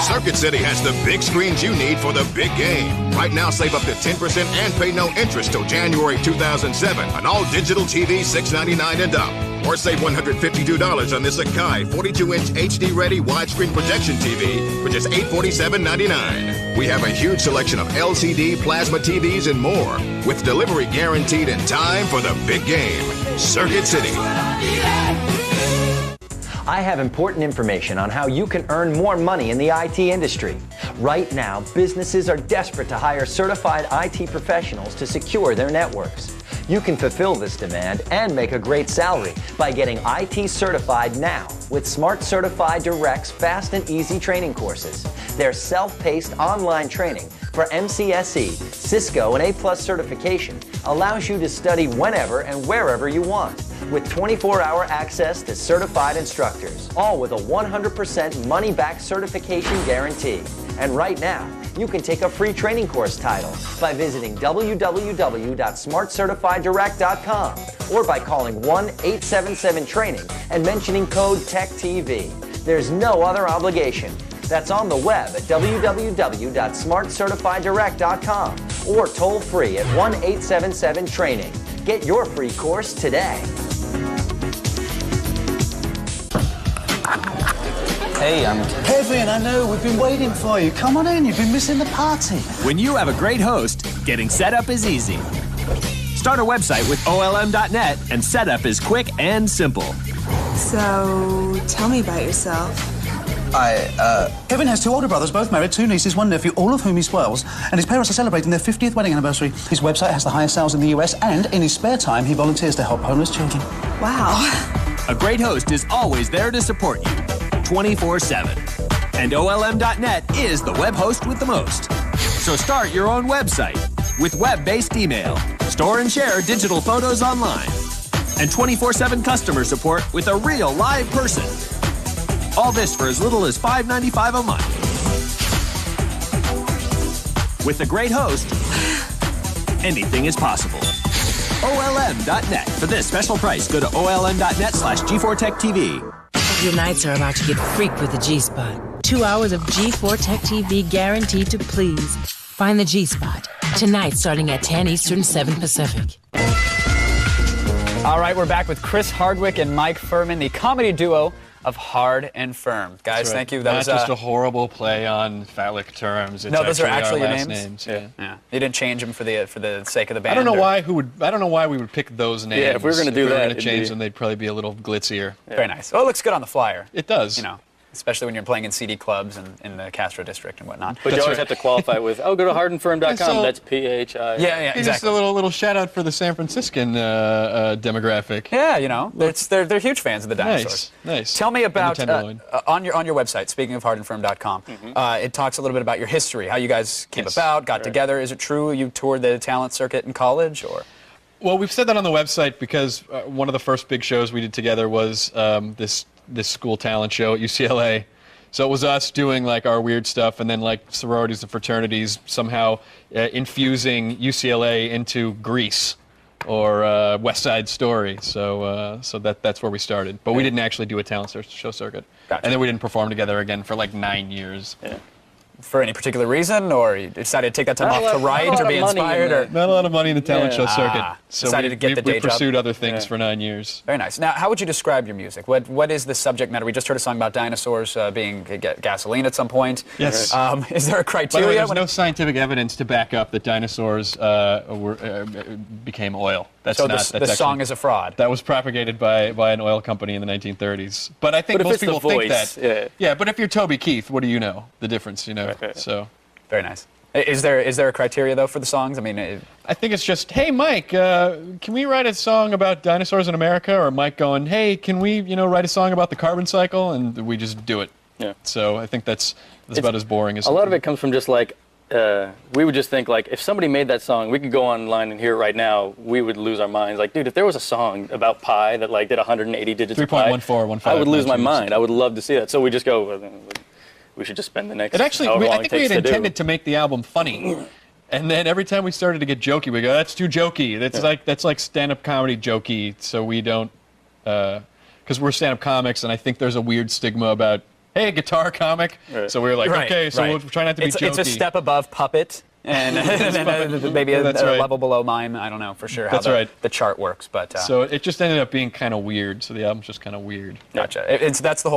Circuit City has the big screens you need for the big game. Right now, save up to 10% and pay no interest till January 2007 on all digital TVs $699 and up. Or save $152 on this Akai 42-inch HD-ready widescreen projection TV for just $847.99. We have a huge selection of LCD, plasma TVs, and more, with delivery guaranteed in time for the big game. Circuit City. I have important information on how you can earn more money in the IT industry. Right now, businesses are desperate to hire certified IT professionals to secure their networks. You can fulfill this demand and make a great salary by getting IT certified now with Smart Certified Direct's fast and easy training courses. Their self-paced online training for MCSE, Cisco, and A+ certification allows you to study whenever and wherever you want, with 24-hour access to certified instructors, all with a 100% money-back certification guarantee. And right now, you can take a free training course title by visiting www.smartcertifieddirect.com or by calling 1-877-TRAINING and mentioning code TECHTV. There's no other obligation. That's on the web at www.smartcertifieddirect.com or toll free at 1-877-TRAINING. Get your free course today. Hey, I'm Kevin. I know, we've been waiting for you. Come on in, you've been missing the party. When you have a great host, getting set up is easy. Start a website with OLM.net and setup is quick and simple. So, tell me about yourself. Kevin has two older brothers, both married, two nieces, one nephew, all of whom he spoils, and his parents are celebrating their 50th wedding anniversary. His website has the highest sales in the US, and in his spare time, he volunteers to help homeless children. Wow. A great host is always there to support you, 24/7. And OLM.net is the web host with the most. So start your own website with web-based email, store and share digital photos online, and 24/7 customer support with a real live person. All this for as little as $5.95 a month. With a great host, anything is possible. OLM.net. For this special price, go to OLM.net/G4TechTV. Your nights are about to get freak with the G-Spot. 2 hours of G4 Tech TV guaranteed to please. Find the G-Spot. Tonight starting at 10 Eastern, 7 Pacific. All right, we're back with Chris Hardwick and Mike Furman, the comedy duo of Hard and Firm. Guys, Right. thank you. That Not was just a horrible play on phallic terms. It's no, those are actually actually our your last names. Yeah. You didn't change them for the sake of the band. I don't know why we would pick those names. Yeah, if we were gonna do that, going to it'd change be- them, they'd probably be a little glitzier. Very nice. Oh, it looks good on the flyer. It does. You know, especially when you're playing in CD clubs and in the Castro district and whatnot. But you always have to qualify with, go to hardandfirm.com. So- That's PHI. Yeah, Just a exactly. little shout out for the San Franciscan demographic. Yeah, you know, they're huge fans of the Dinosaurs. Nice. Tell me about And the Tenderloin. on your website. Speaking of hardandfirm.com, it talks a little bit about your history, how you guys came about, got together. Is it true you toured the talent circuit in college, or? Well, we've said that on the website because one of the first big shows we did together was this school talent show at UCLA. So it was us doing like our weird stuff, and then like sororities and fraternities somehow infusing UCLA into Grease or West Side Story. So that's where we started. But we didn't actually do a talent show circuit. Gotcha. And then we didn't perform together again for like 9 years. Yeah. For any particular reason, or you decided to take that time off to write or be inspired, or not a lot of money in the talent show circuit. So decided to get the day we job. pursued other things for 9 years. Very nice. Now, how would you describe your music? What is the subject matter? We just heard a song about dinosaurs being gasoline at some point. Yes. Is there a By the way, criteria? there's no scientific evidence to back up that dinosaurs became oil. That's so not. the song is a fraud. That was propagated by an oil company in the 1930s. But I think But if most it's the people think voice, that. Yeah. But if you're Toby Keith, what do you know? The difference, you know. So. Very nice. Is there a criteria though for the songs? I mean, I think it's just, hey Mike, can we write a song about dinosaurs in America? Or Mike going, hey, can we write a song about the carbon cycle? And we just do it. Yeah. So I think that's about as boring as. A lot of it comes from just like, we would just think like, if somebody made that song, we could go online and hear it right now, we would lose our minds. Like, dude, if there was a song about pi that like did 180 digits of pi, 3.1415. I would lose my mind. I would love to see that. So we just go, we should just spend the next. It actually, however long I think it we takes had to do. intended to make the album funny, and then every time we started to get jokey, we go, "That's too jokey. That's like stand-up comedy jokey." So we don't, because we're stand-up comics, and I think there's a weird stigma about, "Hey, guitar comic." Right. So we were like, "Okay, so we'll try not to be jokey." It's a step above puppet. And maybe a level below mime. I don't know for sure how the chart works, but so it just ended up being kind of weird. So the album's just kind of weird. Gotcha. That's the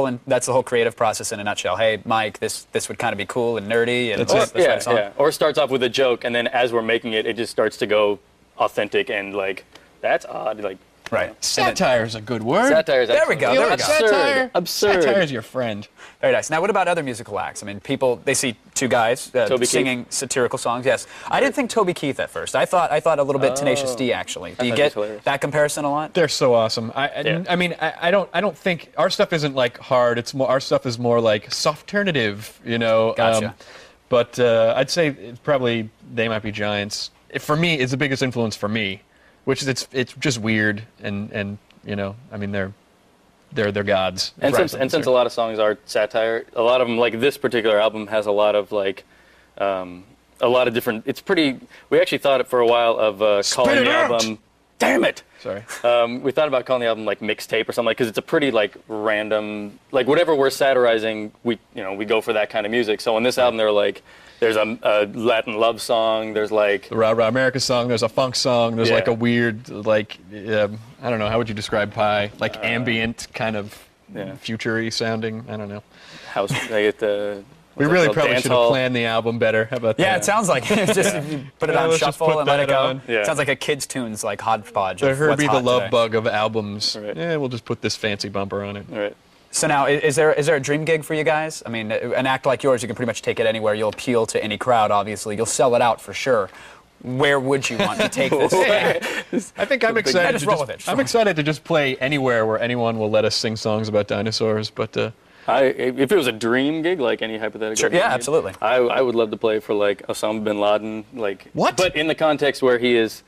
whole creative process in a nutshell. Hey, Mike, this would kind of be cool and nerdy, and let's write a song. Yeah. Or it starts off with a joke, and then as we're making it, it just starts to go authentic and like that's odd. Like right. Satire is a good word. Satire is there we go. You There we like go. satire? Absurd. Satire is your friend. Very nice. Now, what about other musical acts? I mean, people, they see two guys singing satirical songs. Yes. I didn't think Toby Keith at first. I thought a little bit Tenacious D, actually. Do you get that comparison a lot? They're so awesome. I mean, I don't think our stuff isn't like hard. It's more, our stuff is more like softernative, you know. Gotcha. But I'd say it's probably They Might Be Giants. For me, it's the biggest influence for me, which is it's just weird and you know, I mean they're gods. And since a lot of songs are satire, a lot of them, like this particular album, has a lot of like, a lot of different. It's pretty. We actually thought it for a while of calling the album. Damn it! Sorry. We thought about calling the album like mixtape or something, because it's a pretty like random, like whatever we're satirizing, we go for that kind of music. So on this album, they're like. There's a Latin love song. There's like the Rah Rah America song. There's a funk song. There's like a weird, like I don't know. How would you describe Pi? Like ambient, kind of future-y sounding. I don't know. House. We really probably should have planned the album better. How about that? Yeah, it sounds like it. Just put it on shuffle and let it go. Yeah. Sounds like a kids' tunes, like hodgepodge. The Herbie the Love today. Bug of albums. Right. Yeah, we'll just put this fancy bumper on it. All right. So now, is there a dream gig for you guys? I mean, an act like yours, you can pretty much take it anywhere. You'll appeal to any crowd, obviously. You'll sell it out for sure. Where would you want to take this? I think I'm excited. I'm excited to just play anywhere where anyone will let us sing songs about dinosaurs. But if it was a dream gig, like any hypothetical, sure, yeah, absolutely. I would love to play for like Osama bin Laden, like what? But in the context where he is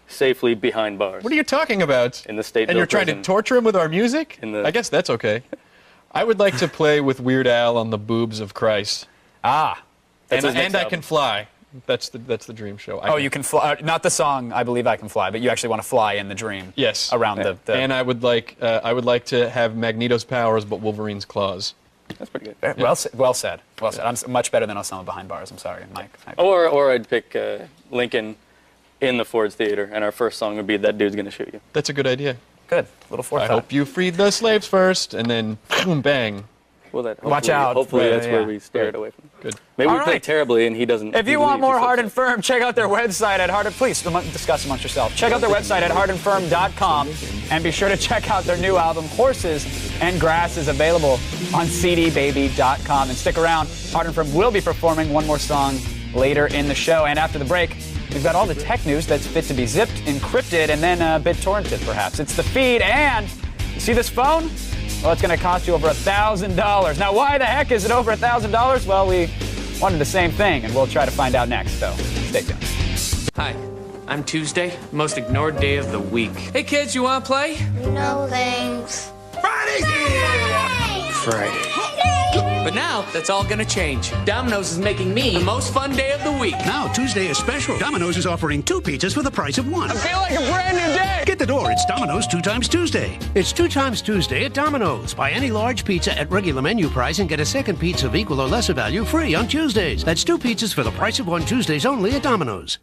safely behind bars. What are you talking about? In the state. And you're trying to torture him with our music? I guess that's okay. I would like to play with Weird Al on the Boobs of Christ. Ah. And I Can Fly. That's the dream show. You can fly. Not the song "I Believe I Can Fly," but you actually want to fly in the dream. Yes. Around the. And I would like to have Magneto's powers, but Wolverine's claws. That's pretty good. Well said. I'm much better than Osama behind bars. I'm sorry, Mike. Or I'd pick Lincoln in the Ford's Theater, and our first song would be "That Dude's Gonna Shoot You." That's a good idea. Good. Little forethought. I hope you freed the slaves first, and then boom, bang. Well, watch out. Hopefully that's where we steer it away from. Good. Maybe we play terribly, and he doesn't. If you want more Hard and Firm, check out their website at Please discuss amongst yourself. Check out their website at hardandfirm.com, and be sure to check out their new album, Horses and Grasses, available on cdbaby.com. And stick around. Hard and Firm will be performing one more song later in the show. And after the break, we've got all the tech news that's fit to be zipped, encrypted, and then a bit torrented, perhaps. It's the feed, and you see this phone? Well, it's going to cost you over $1,000. Now, why the heck is it over $1,000? Well, we wanted the same thing, and we'll try to find out next, so stay tuned. Hi, I'm Tuesday, most ignored day of the week. Hey, kids, you want to play? No thanks. Friday! But now, that's all gonna change. Domino's is making me the most fun day of the week. Now, Tuesday is special. Domino's is offering 2 pizzas for the price of 1. I feel like a brand new day! Get the door. It's Domino's 2 times Tuesday. It's 2 times Tuesday at Domino's. Buy any large pizza at regular menu price and get a second pizza of equal or lesser value free on Tuesdays. That's 2 pizzas for the price of 1 Tuesdays only at Domino's.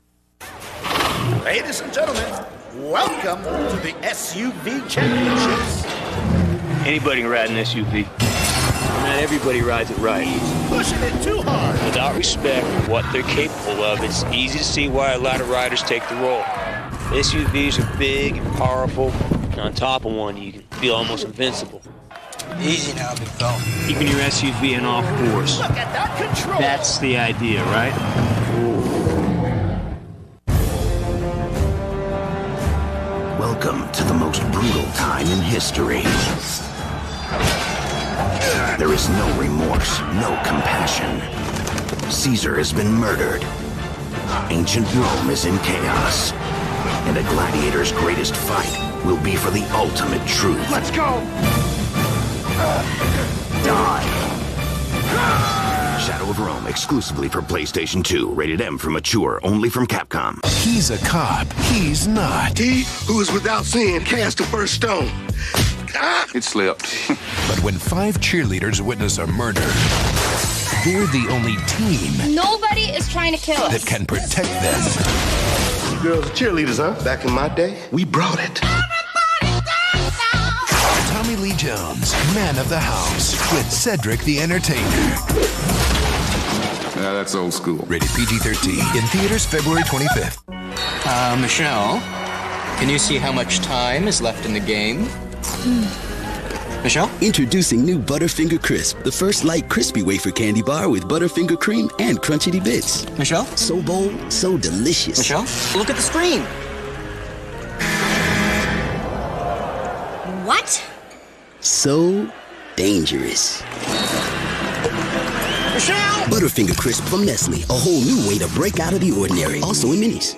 Ladies and gentlemen, welcome to the SUV Championships. Anybody can ride an SUV. Not everybody rides it right. Pushing it too hard. Without respect for what they're capable of, it's easy to see why a lot of riders take the role. SUVs are big and powerful, and on top of one, you can feel almost invincible. Easy now, big fella. Keeping your SUV in off course. Look at that control. That's the idea, right? Welcome to the most brutal time in history. There is no remorse, no compassion. Caesar has been murdered. Ancient Rome is in chaos. And a gladiator's greatest fight will be for the ultimate truth. Let's go! Die! Shadow of Rome, exclusively for PlayStation 2. Rated M for mature, only from Capcom. He's a cop. He's not. He who is without sin cast the first stone. It slipped. But when 5 cheerleaders witness a murder, they're the only team Nobody is trying to kill us. that can protect them. You girls are cheerleaders, huh? Back in my day, we brought it. Tommy Lee Jones, man of the house, with Cedric the Entertainer. Yeah, that's old school. Rated PG-13. In theaters February 25th. Michelle, can you see how much time is left in the game? Michelle? Introducing new Butterfinger Crisp, the first light crispy wafer candy bar with Butterfinger cream and crunchy bits. Michelle? So bold, so delicious. Michelle? Look at the screen. What? So dangerous. Michelle! Butterfinger Crisp from Nestle, a whole new way to break out of the ordinary. Also in minis.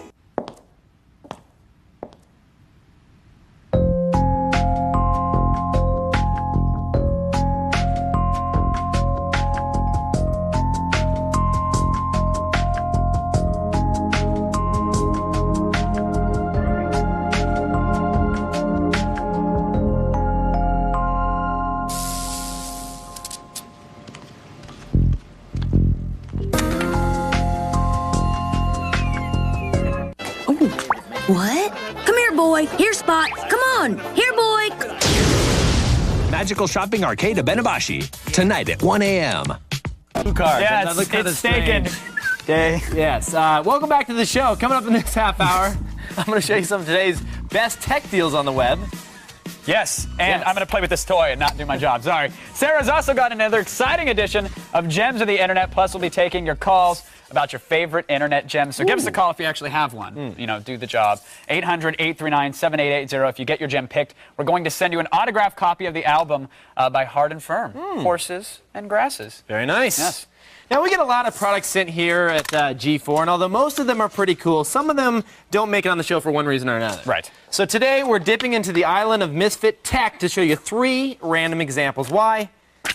What? Come here, boy. Here, Spot. Come on. Here, boy. Magical Shopping Arcade of Benabashi, tonight at 1 a.m. Two cards. Yeah, it's staking. Okay. Yes. Welcome back to the show. Coming up in this half hour, I'm going to show you some of today's best tech deals on the web. Yes, and I'm going to play with this toy and not do my job. Sorry. Sarah's also got another exciting edition of Gems of the Internet. Plus, we'll be taking your calls about your favorite internet gems. So give us a call if you actually have one. You know, do the job. 800-839-7880. If you get your gem picked, we're going to send you an autographed copy of the album by Hard and Firm, Horses and Grasses. Very nice. Yes. Now, we get a lot of products sent here at G4, and although most of them are pretty cool, some of them don't make it on the show for one reason or another. Right. So today, we're dipping into the island of misfit tech to show you 3 random examples. Why?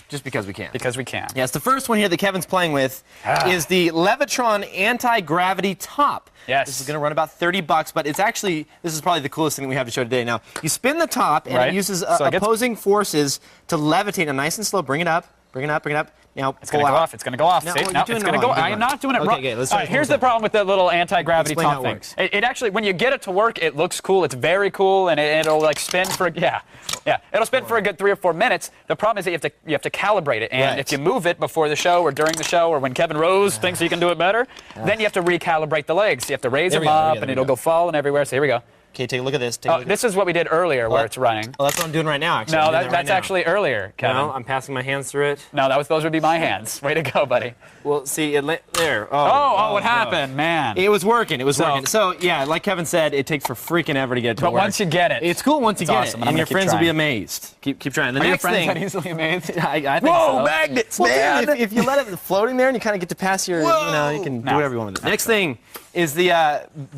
just because we can. Because we can. Yes, the first one here that Kevin's playing with is the Levitron anti-gravity top. Yes. This is going to run about $30, but it's actually, this is probably the coolest thing we have to show today. Now, you spin the top, and it uses opposing forces to levitate it nice and slow. Bring it up, bring it up, bring it up. Now, it's going to go off. It's going to go off. No, See? No, it's going to go. I am not doing it wrong. Okay, let's here's the problem with the little anti-gravity top thing. Works. It actually, when you get it to work, it looks cool. It's very cool, and it'll like spin for it'll spin for a good 3 or 4 minutes. The problem is that you have to calibrate it, and if you move it before the show or during the show or when Kevin Rose thinks he can do it better, then you have to recalibrate the legs. You have to raise them up, and it'll go falling everywhere. So here we go. Okay, take a look at this. This is what we did earlier, where it's running. Oh, that's what I'm doing right now, actually. No, that's actually earlier, Kevin. No, I'm passing my hands through it. No, those would be my hands. Way to go, buddy. Well, see, there. What happened, man? It was working. It was working. So, yeah, like Kevin said, it takes for freaking ever to get it to work. But once you get it. It's cool once you get awesome, it. And your friends will be amazed. Keep trying. Are your friends that easily amazed? I think Whoa, so. magnets, man! man! If you let it floating there and you kind of get to pass your, you can do whatever you want with it. Next thing is the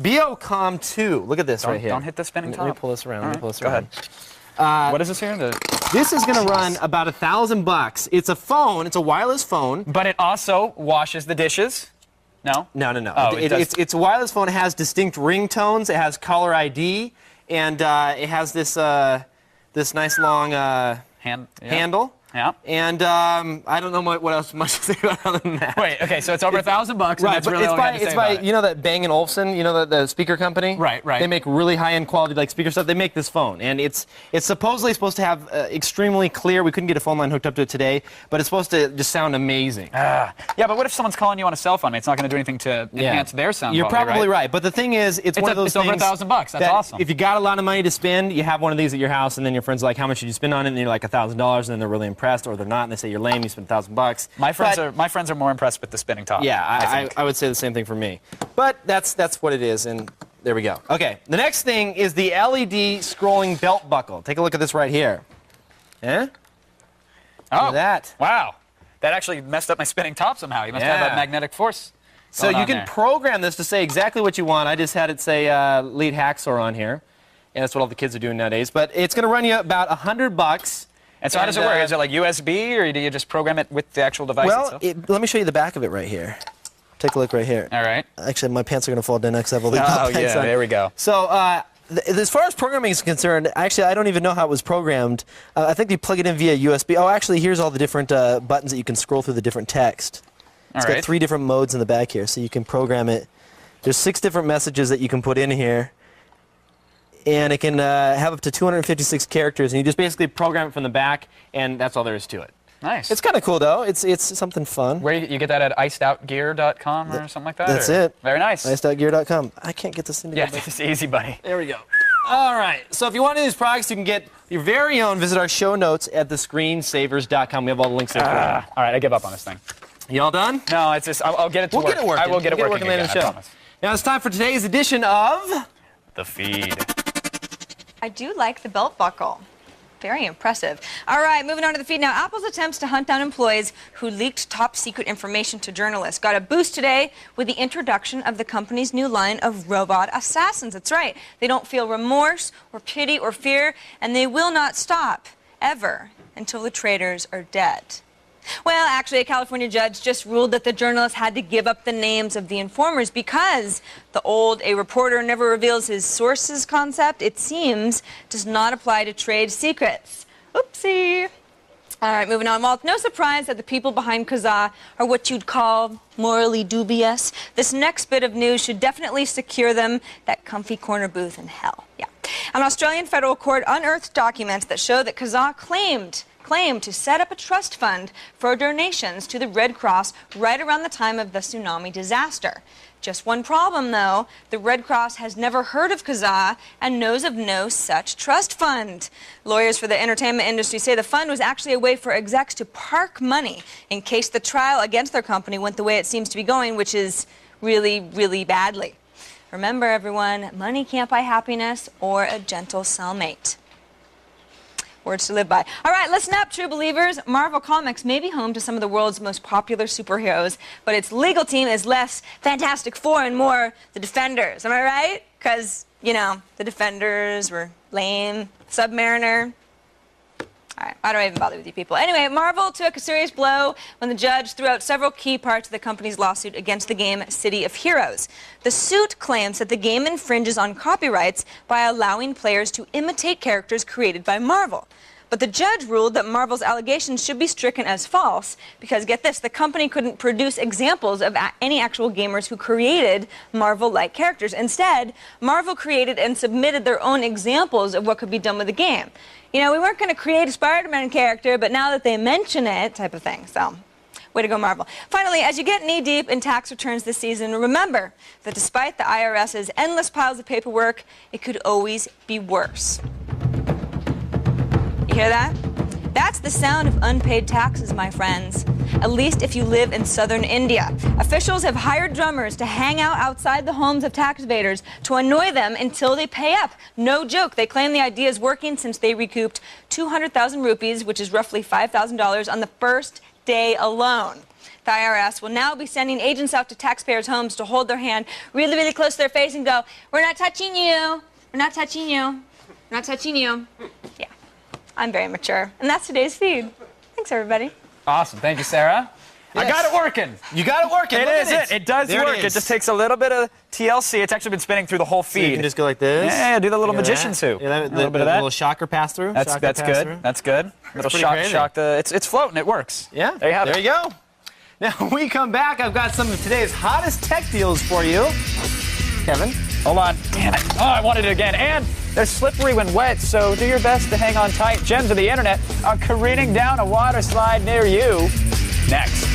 Biocom 2. Look at this right here. Don't hit the spinning top. Let me pull this around. Right. Pull this Go around. ahead. What is this here? This is going to run about $1,000. It's a phone. It's a wireless phone. But it also washes the dishes. No? No. Oh, it's a wireless phone. It has distinct ringtones. It has caller ID, and it has this this nice long handle. Yeah. And I don't know what else much to say about other than that. Wait, okay, so it's over $1,000, right, and that's really all I have to say about it. You know that Bang & Olufsen, you know the speaker company? Right. They make really high-end quality like speaker stuff. They make this phone, and it's supposedly supposed to have extremely clear. We couldn't get a phone line hooked up to it today, but it's supposed to just sound amazing. Yeah, but what if someone's calling you on a cell phone? It's not going to do anything to enhance their sound You're quality, probably right, but the thing is, it's one of those things. It's over $1,000. That's awesome. If you got a lot of money to spend, you have one of these at your house, and then your friends are like, "How much did you spend on it?" And you're like $1,000, and then they're really impressed, or they're not, and they say you're lame. You spent $1,000. My friends are more impressed with the spinning top. Yeah, I would say the same thing for me. But that's what it is, and there we go. Okay, the next thing is the LED scrolling belt buckle. Take a look at this right here. Eh? Oh, that. Wow. That actually messed up my spinning top somehow. You must have that magnetic force. So you can program this to say exactly what you want. I just had it say lead hacksaw on here. And that's what all the kids are doing nowadays. But it's going to run you about $100. And so how does it work? Is it like USB, or do you just program it with the actual device itself? Well, let me show you the back of it right here. Take a look right here. All right. Actually, my pants are going to fall down next level. Oh, yeah, there we go. So as far as programming is concerned, actually, I don't even know how it was programmed. I think you plug it in via USB. Oh, actually, here's all the different buttons that you can scroll through the different text. It's got 3 different modes in the back here, so you can program it. There's 6 different messages that you can put in here. And it can have up to 256 characters, and you just basically program it from the back, and that's all there is to it. Nice. It's kind of cool, though. It's something fun. Where you get that at icedoutgear.com or something like that? That's it. Very nice. Icedoutgear.com. I can't get this thing to Yeah, it's easy, buddy. There we go. All right. So if you want any of these products, you can get your very own. Visit our show notes at thescreensavers.com. We have all the links there for you. All right, I give up on this thing. You all done? No, it's just I'll get it to work. We'll get it working. I will get it working later in the show. Now it's time for today's edition of The Feed. I do like the belt buckle. Very impressive. All right, moving on to the feed now. Apple's attempts to hunt down employees who leaked top secret information to journalists got a boost today with the introduction of the company's new line of robot assassins. That's right. They don't feel remorse or pity or fear, and they will not stop, ever, until the traitors are dead. Well, actually, a California judge just ruled that the journalists had to give up the names of the informers because the old "a reporter never reveals his sources" concept, it seems, does not apply to trade secrets. Oopsie. All right, moving on. Well, it's no surprise that the people behind Kazaa are what you'd call morally dubious. This next bit of news should definitely secure them that comfy corner booth in hell. Yeah. An Australian federal court unearthed documents that show that Kazaa claimed to set up a trust fund for donations to the Red Cross right around the time of the tsunami disaster. Just one problem, though. The Red Cross has never heard of Kazaa and knows of no such trust fund. Lawyers for the entertainment industry say the fund was actually a way for execs to park money in case the trial against their company went the way it seems to be going, which is really, really badly. Remember, everyone, money can't buy happiness or a gentle cellmate. Words to live by. All right, listen up, true believers. Marvel Comics may be home to some of the world's most popular superheroes, but its legal team is less Fantastic Four and more the Defenders. Am I right? Because, you know, the Defenders were lame. Submariner. All right, why do I even bother with you people? Anyway, Marvel took a serious blow when the judge threw out several key parts of the company's lawsuit against the game City of Heroes. The suit claims that the game infringes on copyrights by allowing players to imitate characters created by Marvel. But the judge ruled that Marvel's allegations should be stricken as false because, get this, the company couldn't produce examples of any actual gamers who created Marvel-like characters. Instead, Marvel created and submitted their own examples of what could be done with the game. You know, we weren't going to create a Spider-Man character, but now that they mention it, type of thing. So, way to go, Marvel. Finally, as you get knee-deep in tax returns this season, remember that despite the IRS's endless piles of paperwork, it could always be worse. You hear that? That's the sound of unpaid taxes, my friends. At least if you live in southern India. Officials have hired drummers to hang out outside the homes of tax evaders to annoy them until they pay up. No joke. They claim the idea is working since they recouped 200,000 rupees, which is roughly $5,000 on the first day alone. The IRS will now be sending agents out to taxpayers' homes to hold their hand really, really close to their face and go, "We're not touching you. We're not touching you. We're not touching you." Yeah. I'm very mature. And that's today's feed. Thanks, everybody. Awesome. Thank you, Sarah. Yes. I got it working. You got it working. It Look is at it. It does there work. It just takes a little bit of TLC. It's actually been spinning through the whole feed. So you can just go like this. Yeah, do the little magician suit. Yeah, a little bit of that. little shocker pass through. That's good. That's good. Little shock. It's floating. It works. Yeah. There you have it. There you go. Now, when we come back, I've got some of today's hottest tech deals for you. Kevin. Hold on. Damn it. Oh, I wanted it again. And they're slippery when wet, so do your best to hang on tight. Gems of the internet are careening down a water slide near you. Next.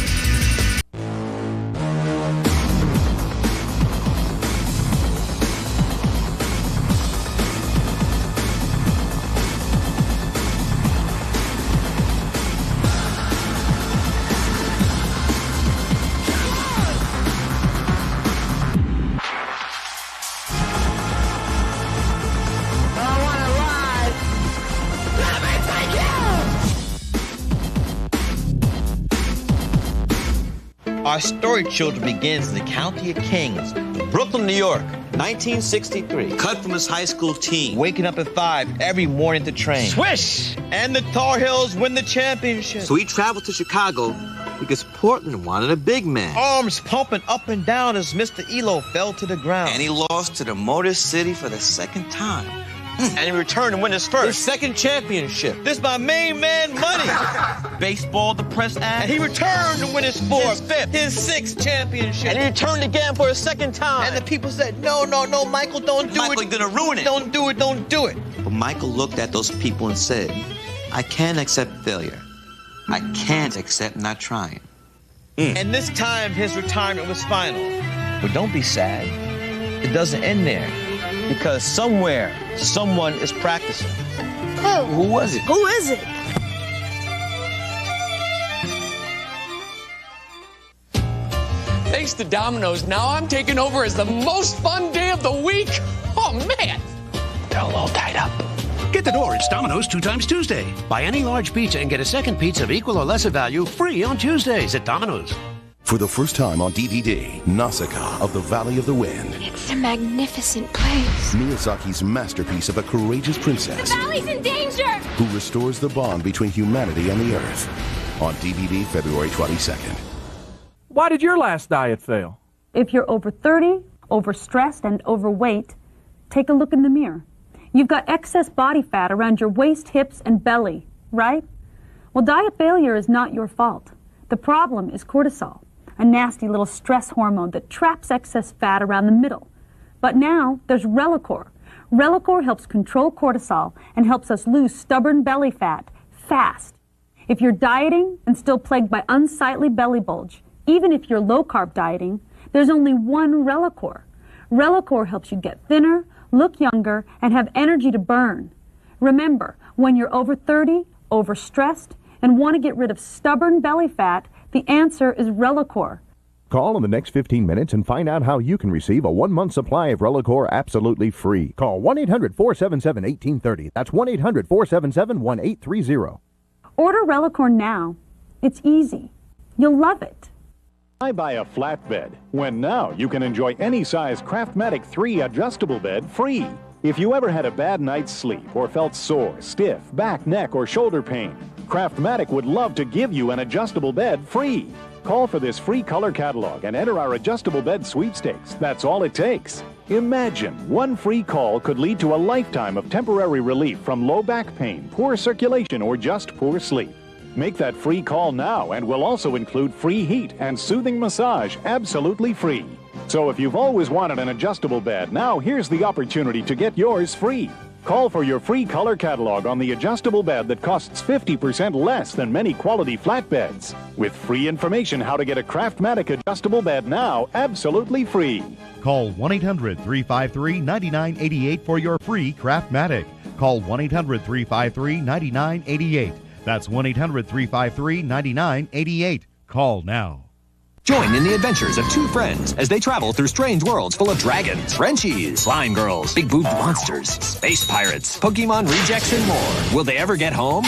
Our story, children, begins in the County of Kings, Brooklyn, New York, 1963. Cut from his high school team, waking up at 5 every morning to train. Swish! And the Tar Heels win the championship. So he traveled to Chicago because Portland wanted a big man. Arms pumping up and down as Mr. Elo fell to the ground. And he lost to the Motor City for the second time. And he returned to win his second championship. This is my main man, Money. Baseball, the press ad. And he returned to win his fifth, sixth championship. And he returned again for a second time. And the people said, no, Michael, don't do it. Michael, you're gonna ruin it. Don't do it. But Michael looked at those people and said, I can't accept failure. I can't accept not trying. And this time, his retirement was final. But don't be sad. It doesn't end there. Because somewhere, someone is practicing. Who was it? Who is it? Thanks to Domino's, now I'm taking over as the most fun day of the week. Oh, man. They're a little tied up. Get the door. It's Domino's 2 times Tuesday. Buy any large pizza and get a second pizza of equal or lesser value free on Tuesdays at Domino's. For the first time on DVD, Nausicaa of the Valley of the Wind. It's a magnificent place. Miyazaki's masterpiece of a courageous princess. The valley's in danger! Who restores the bond between humanity and the Earth. On DVD, February 22nd. Why did your last diet fail? If you're over 30, overstressed, and overweight, take a look in the mirror. You've got excess body fat around your waist, hips, and belly, right? Well, diet failure is not your fault. The problem is cortisol, a nasty little stress hormone that traps excess fat around the middle. But now there's Relacor. Relacor helps control cortisol and helps us lose stubborn belly fat fast. If you're dieting and still plagued by unsightly belly bulge, even if you're low-carb dieting, there's only one Relacor. Relacor helps you get thinner, look younger, and have energy to burn. Remember, when you're over 30, overstressed, and want to get rid of stubborn belly fat, the answer is Relacor. Call in the next 15 minutes and find out how you can receive a 1-month supply of Relacor absolutely free. Call 1-800-477-1830. That's 1-800-477-1830. Order Relacor now. It's easy. You'll love it. I buy a flat bed, when now you can enjoy any size Craftmatic 3 adjustable bed free. If you ever had a bad night's sleep or felt sore, stiff, back, neck, or shoulder pain, Craftmatic would love to give you an adjustable bed free. Call for this free color catalog and enter our adjustable bed sweepstakes. That's all it takes. Imagine one free call could lead to a lifetime of temporary relief from low back pain, poor circulation, or just poor sleep. Make that free call now, and we'll also include free heat and soothing massage absolutely free. So if you've always wanted an adjustable bed, now here's the opportunity to get yours free. Call for your free color catalog on the adjustable bed that costs 50% less than many quality flat beds. With free information how to get a Craftmatic adjustable bed now absolutely free. Call 1-800-353-9988 for your free Craftmatic. Call 1-800-353-9988. That's 1-800-353-9988. Call now. Join in the adventures of two friends as they travel through strange worlds full of dragons, Frenchies, slime girls, big-boobed monsters, space pirates, Pokemon rejects, and more. Will they ever get home?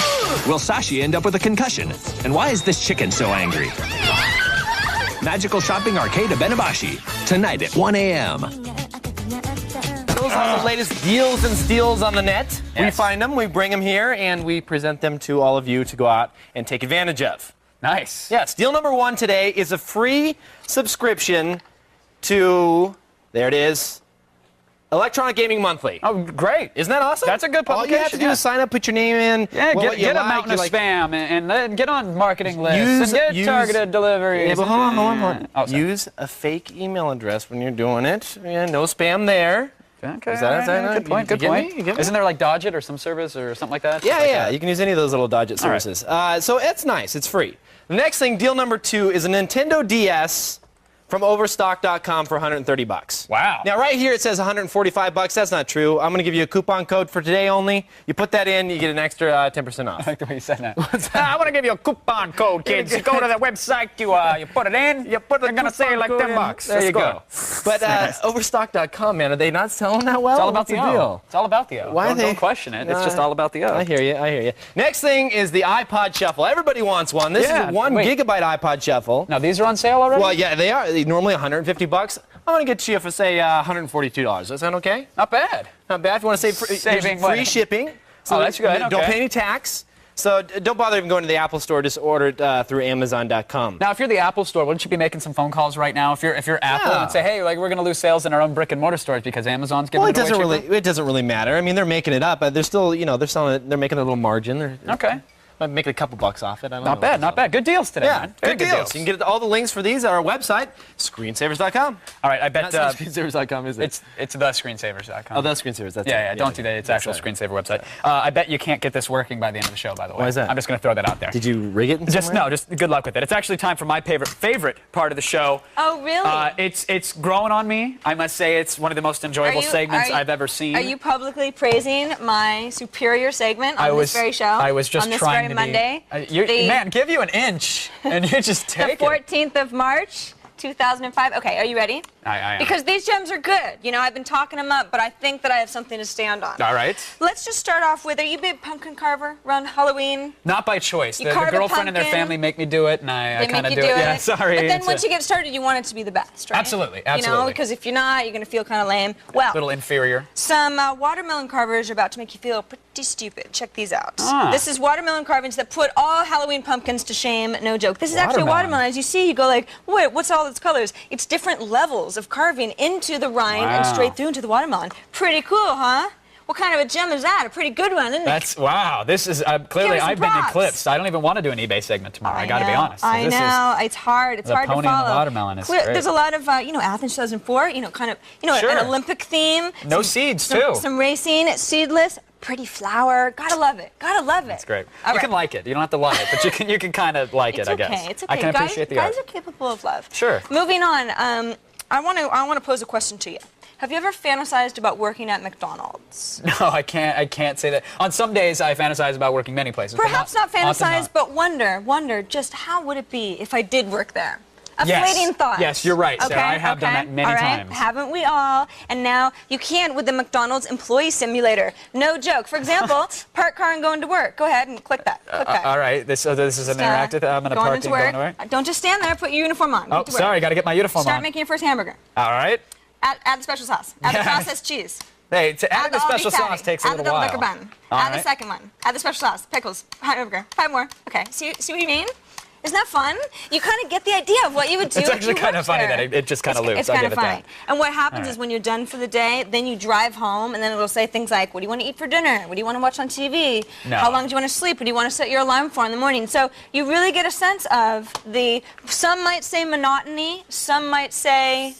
Will Sashi end up with a concussion? And why is this chicken so angry? Magical Shopping Arcade of Benabashi, tonight at 1 a.m. Those are the latest deals and steals on the net. Yes. We find them, we bring them here, and we present them to all of you to go out and take advantage of. Nice. Yes, deal number one today is a free subscription to, there it is, Electronic Gaming Monthly. Oh, great. Isn't that awesome? That's a good publication. All you have to do is sign up, put your name in. Yeah, get a mountain of spam and get on marketing lists and get targeted deliveries. Yeah, but hold on. Oh, use a fake email address when you're doing it. Yeah, no spam there. Okay, is that good point. Good point. Isn't there like Dodge It or some service or something like that? Yeah. You can use any of those little Dodge It services. Right. So it's nice. It's free. The next thing, deal number two, is a Nintendo DS from Overstock.com for $130. Wow. Now, right here it says $145. That's not true. I'm going to give you a coupon code for today only. You put that in, you get an extra 10% off. I like the way you said that. I want to give you a coupon code, kids. You go to the website, you put it in, they're going to say like $10. There you go. But Overstock.com, man, are they not selling that well? It's all about the deal? O. It's all about the O. Don't question it. It's just all about the O. I hear you. Next thing is the iPod Shuffle. Everybody wants one. This is a 1 gigabyte iPod Shuffle. Now, these are on sale already? Well, yeah, they are. Normally $150. I'm going to get you for, say, $142. Does that sound okay? Not bad. Not bad. If you want to save free shipping. So that's good. Don't pay any tax. So don't bother even going to the Apple Store. Just order it through Amazon.com. Now, if you're the Apple Store, wouldn't you be making some phone calls right now? If you're Apple and say, hey, like we're going to lose sales in our own brick and mortar stores because Amazon's giving it away cheaper? It doesn't really matter. I mean, they're making it up, but they're still, they're selling it. They're making a little margin. Okay. Might make a couple bucks off it. I don't know. Not bad. Good deals today, man. Very good deals. You can get all the links for these at our website, screensavers.com. All right, I bet... Not screensavers.com, is it? It's thescreensavers.com. Oh, thescreensavers. That's yeah, don't do that. It's actual screensaver website. I bet you can't get this working by the end of the show, by the way. Why is that? I'm just going to throw that out there. Did you rig it in some way? Just good luck with it. It's actually time for my favorite part of the show. Oh, really? It's growing on me. I must say it's one of the most enjoyable segments I've ever seen. Are you publicly praising my superior segment on this very show? I was just on this trying very Monday? Man, give you an inch, and you just take the 14th of March, 2005. Okay, are you ready? I am. Because these gems are good. I've been talking them up, but I think that I have something to stand on. All right. Let's just start off with, are you a big pumpkin carver around Halloween? Not by choice. The girlfriend and their family make me do it, and I kind of do it. Yeah, sorry. But then once you get started, you want it to be the best, right? Absolutely. Because if you're not, you're going to feel kind of lame. Well, a little inferior. Some watermelon carvers are about to make you feel pretty stupid. Check these out. This is watermelon carvings that put all Halloween pumpkins to shame. No joke. This is actually a watermelon. As you see, you go like, wait, what's all its colors? It's different levels of carving into the rind and straight through into the watermelon. Pretty cool, huh? What kind of a gem is that? A pretty good one, isn't it? Wow. This is clearly I've been eclipsed. I don't even want to do an eBay segment tomorrow. I got to be honest. I know. It's hard. It's hard to follow. The pony and the watermelon is great. There's a lot of Athens 2004. An Olympic theme. No seeds too. Some racing, seedless. Pretty flower. Gotta love it. That's great. You can like it. You don't have to love it, but you can kind of like it, I guess. It's okay. I can appreciate the art. Guys are capable of love. Sure. Moving on. I want to pose a question to you. Have you ever fantasized about working at McDonald's? No, I can't say that. On some days, I fantasize about working many places. Perhaps not fantasize, but wonder just how would it be if I did work there? A fleeting thought. Yes, you're right, Sarah. I have done that many times. Haven't we all? And now you can with the McDonald's Employee Simulator. No joke. For example, park car and going to work. Go ahead and click that. All right. This is an interactive. I'm going to park and going to work. Don't just stand there. Put your uniform on. Oh, sorry. Got to get my uniform on. Start making your first hamburger. All right. Add the special sauce. Add the processed cheese. Hey, to add the special sauce takes a little while. Add the double decker bun. Add the second one. Add the special sauce. Pickles. 5 more. Okay. See what I mean? Isn't that fun? You kind of get the idea of what you would do. It's actually kind of funny that it just kind of loops. It's kind of funny. And what happens is when you're done for the day, then you drive home, and then it'll say things like, what do you want to eat for dinner? What do you want to watch on TV? No. How long do you want to sleep? What do you want to set your alarm for in the morning? So you really get a sense of some might say monotony, some might say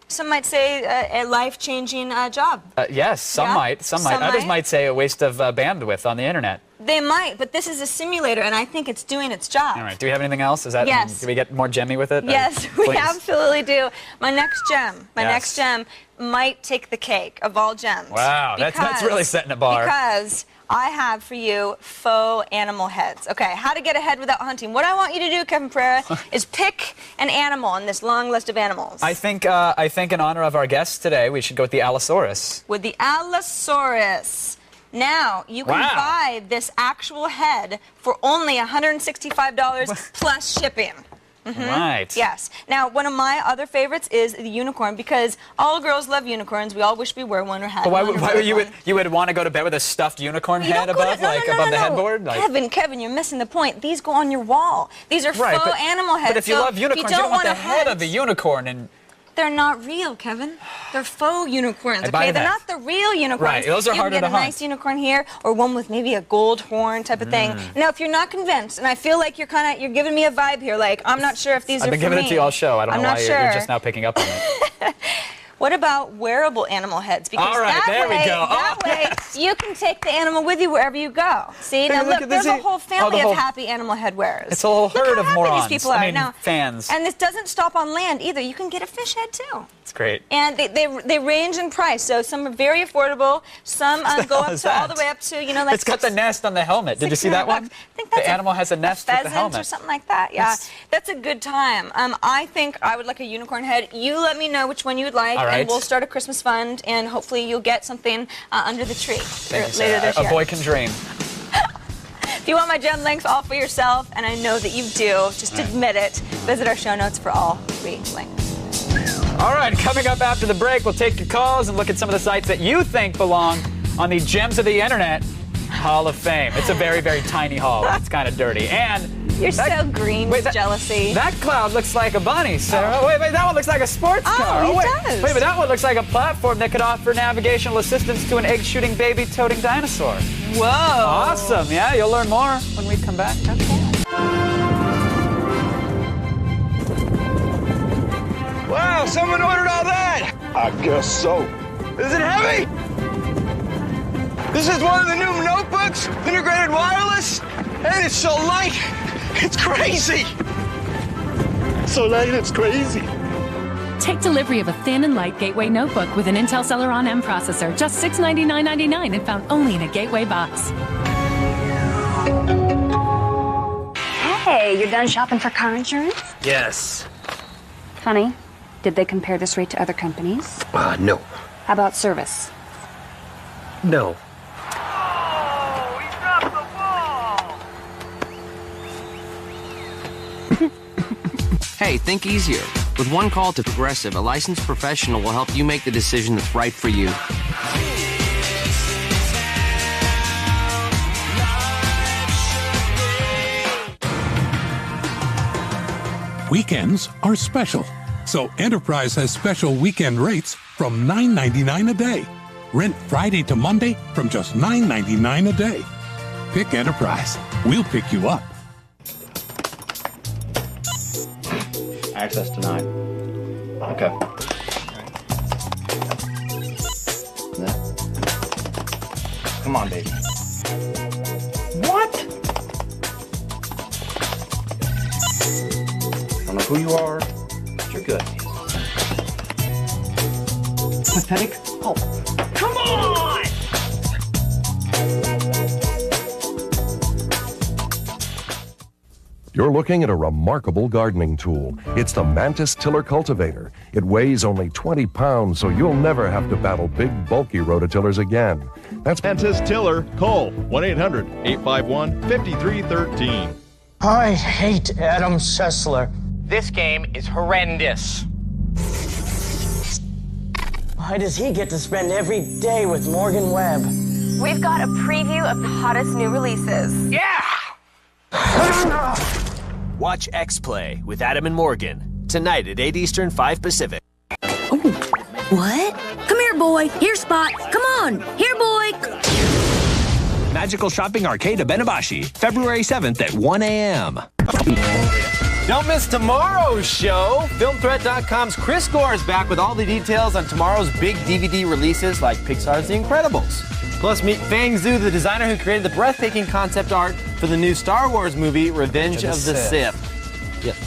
a life-changing job. Yes, some might. Others might say a waste of bandwidth on the internet. They might, but this is a simulator, and I think it's doing its job. All right. Do we have anything else? Yes. Do we get more gemmy with it? Yes, we absolutely do. My next gem might take the cake of all gems. Wow, that's really setting a bar. Because I have for you faux animal heads. Okay, how to get a head without hunting. What I want you to do, Kevin Pereira, is pick an animal on this long list of animals. I think in honor of our guests today, we should go with the Allosaurus. With the Allosaurus. Now, you can buy this actual head for only $165 plus shipping. Right. Yes. Now, one of my other favorites is the unicorn because all girls love unicorns. We all wish we were one or had one. But you would want to go to bed with a stuffed unicorn head above the headboard? Kevin, you're missing the point. These go on your wall. These are faux animal heads. But if you love unicorns, you don't want the head of the unicorn and... They're not real, Kevin. They're faux unicorns, okay? They're not the real unicorns. Right, those are harder to hunt. You can get a nice unicorn here, or one with maybe a gold horn type of thing. Now, if you're not convinced, and I feel like you're giving me a vibe here, like, I'm not sure if these are for me. I've been giving it to you all show. I don't know why you're just now picking up on it. What about wearable animal heads? Because all right, there we go. That way, you can take the animal with you wherever you go. See, now look, there's a whole family of happy animal head wearers. It's a whole herd of morons. These people are. Fans. And this doesn't stop on land either. You can get a fish head too. It's great. And they range in price. So some are very affordable. Some go up to all the way up to like. It's got the nest on the helmet. Did you see that one? I think that's the animal has a nest with the helmet or something like that. Yeah, that's a good time. I think I would like a unicorn head. You let me know which one you would like, and we'll start a Christmas fund, and hopefully you'll get something under the tree later this year. A boy can dream. If you want my gem links all for yourself, and I know that you do, just admit it, visit our show notes for all 3 links. All right, coming up after the break, we'll take your calls and look at some of the sites that you think belong on the Gems of the Internet Hall of Fame. It's a very, very tiny hall. It's kind of dirty. And you're so green with jealousy. That cloud looks like a bunny, Sarah. Oh. Wait, that one looks like a sports car. Oh, it does. Wait, but that one looks like a platform that could offer navigational assistance to an egg-shooting, baby-toting dinosaur. Whoa. Awesome. Yeah, you'll learn more when we come back. Okay. Wow, someone ordered all that! I guess so. Is it heavy? This is one of the new notebooks, integrated wireless, and it's so light, it's crazy! So light, it's crazy. Take delivery of a thin and light Gateway notebook with an Intel Celeron M processor, just $699.99 and found only in a Gateway box. Hey, you're done shopping for car insurance? Yes. Honey, did they compare this rate to other companies? No. How about service? No. Oh, he dropped the ball! Hey, think easier. With one call to Progressive, a licensed professional will help you make the decision that's right for you. Weekends are special, so Enterprise has special weekend rates from $9.99 a day. Rent Friday to Monday from just $9.99 a day. Pick Enterprise. We'll pick you up. Access denied. Okay. Come on, baby. What? I don't know who you are, but you're good. Pathetic? Oh, come on! You're looking at a remarkable gardening tool. It's the Mantis Tiller Cultivator. It weighs only 20 pounds, so you'll never have to battle big, bulky rototillers again. That's Mantis Tiller. Call 1-800-851-5313. I hate Adam Sessler. This game is horrendous. Why does he get to spend every day with Morgan Webb? We've got a preview of the hottest new releases. Yeah! Watch X-Play with Adam and Morgan tonight at 8 Eastern, 5 Pacific. What? Come here, boy. Here, Spot. Come on. Here, boy. Magical Shopping Arcade of Benabashi, February 7th at 1 a.m. Don't miss tomorrow's show. FilmThreat.com's Chris Gore is back with all the details on tomorrow's big DVD releases like Pixar's The Incredibles. Plus, meet Fang Zhu, the designer who created the breathtaking concept art for the new Star Wars movie, Revenge of the Sith.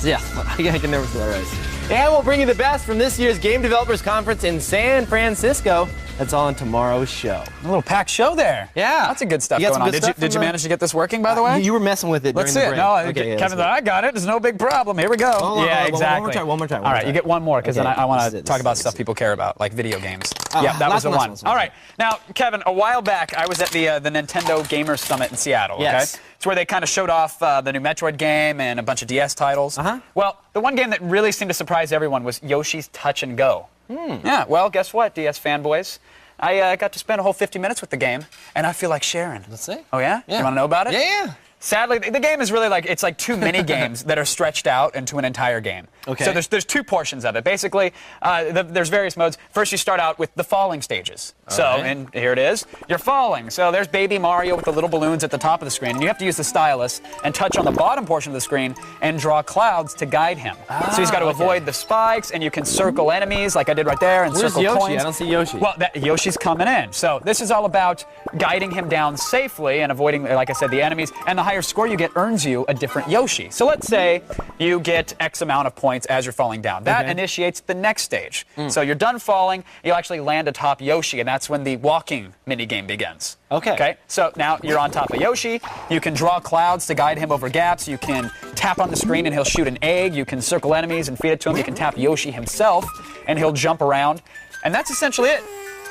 Yes, I can never say that right. And we'll bring you the best from this year's Game Developers Conference in San Francisco. That's all on tomorrow's show. A little packed show there. Yeah. That's a good stuff going on. Did you manage to get this working, by the way? You were messing with it during the break. No, Kevin, I got it. There's no big problem. Here we go. Exactly. One more try. All right, you get one more, because then I want to talk about stuff people care about, like video games. Yeah, that was the one. All right. Now, Kevin, a while back, I was at the Nintendo Gamers Summit in Seattle, okay? It's where they kind of showed off the new Metroid game and a bunch of DS titles. Well, the one game that really seemed to surprise everyone was Yoshi's Touch and Go. Yeah, well, guess what, DS fanboys? I got to spend a whole 50 minutes with the game, and I feel like sharing. Let's see. Oh, yeah? You want to know about it? Yeah. Sadly, the game is really it's like two mini games that are stretched out into an entire game. Okay. So there's two portions of it. Basically, there's various modes. First, you start out with the falling stages. And here it is. You're falling. So there's Baby Mario with the little balloons at the top of the screen, and you have to use the stylus and touch on the bottom portion of the screen and draw clouds to guide him. So he's got to avoid the spikes, and you can circle enemies like I did right there, and Where's circle Yoshi? coins. I don't see Yoshi. Well, Yoshi's coming in. So this is all about guiding him down safely and avoiding, like I said, the enemies. And the higher score you get earns you a different Yoshi. So let's say you get X amount of points as you're falling down. That initiates the next stage. So you're done falling, you'll actually land atop Yoshi, and that's when the walking minigame begins. Okay, so now you're on top of Yoshi. You can draw clouds to guide him over gaps. You can tap on the screen and he'll shoot an egg. You can circle enemies and feed it to him. You can tap Yoshi himself and he'll jump around. And that's essentially it.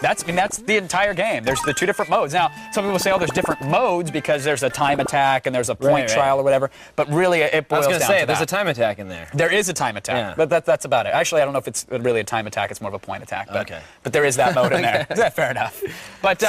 That's the entire game. There's the two different modes. Now, some people say, oh, there's different modes because there's a time attack and there's a point trial or whatever. But really, it boils down to that. I was going to say, there's a time attack in there. There is a time attack, but that's about it. Actually, I don't know if it's really a time attack. It's more of a point attack. But there is that mode in there. Fair enough. But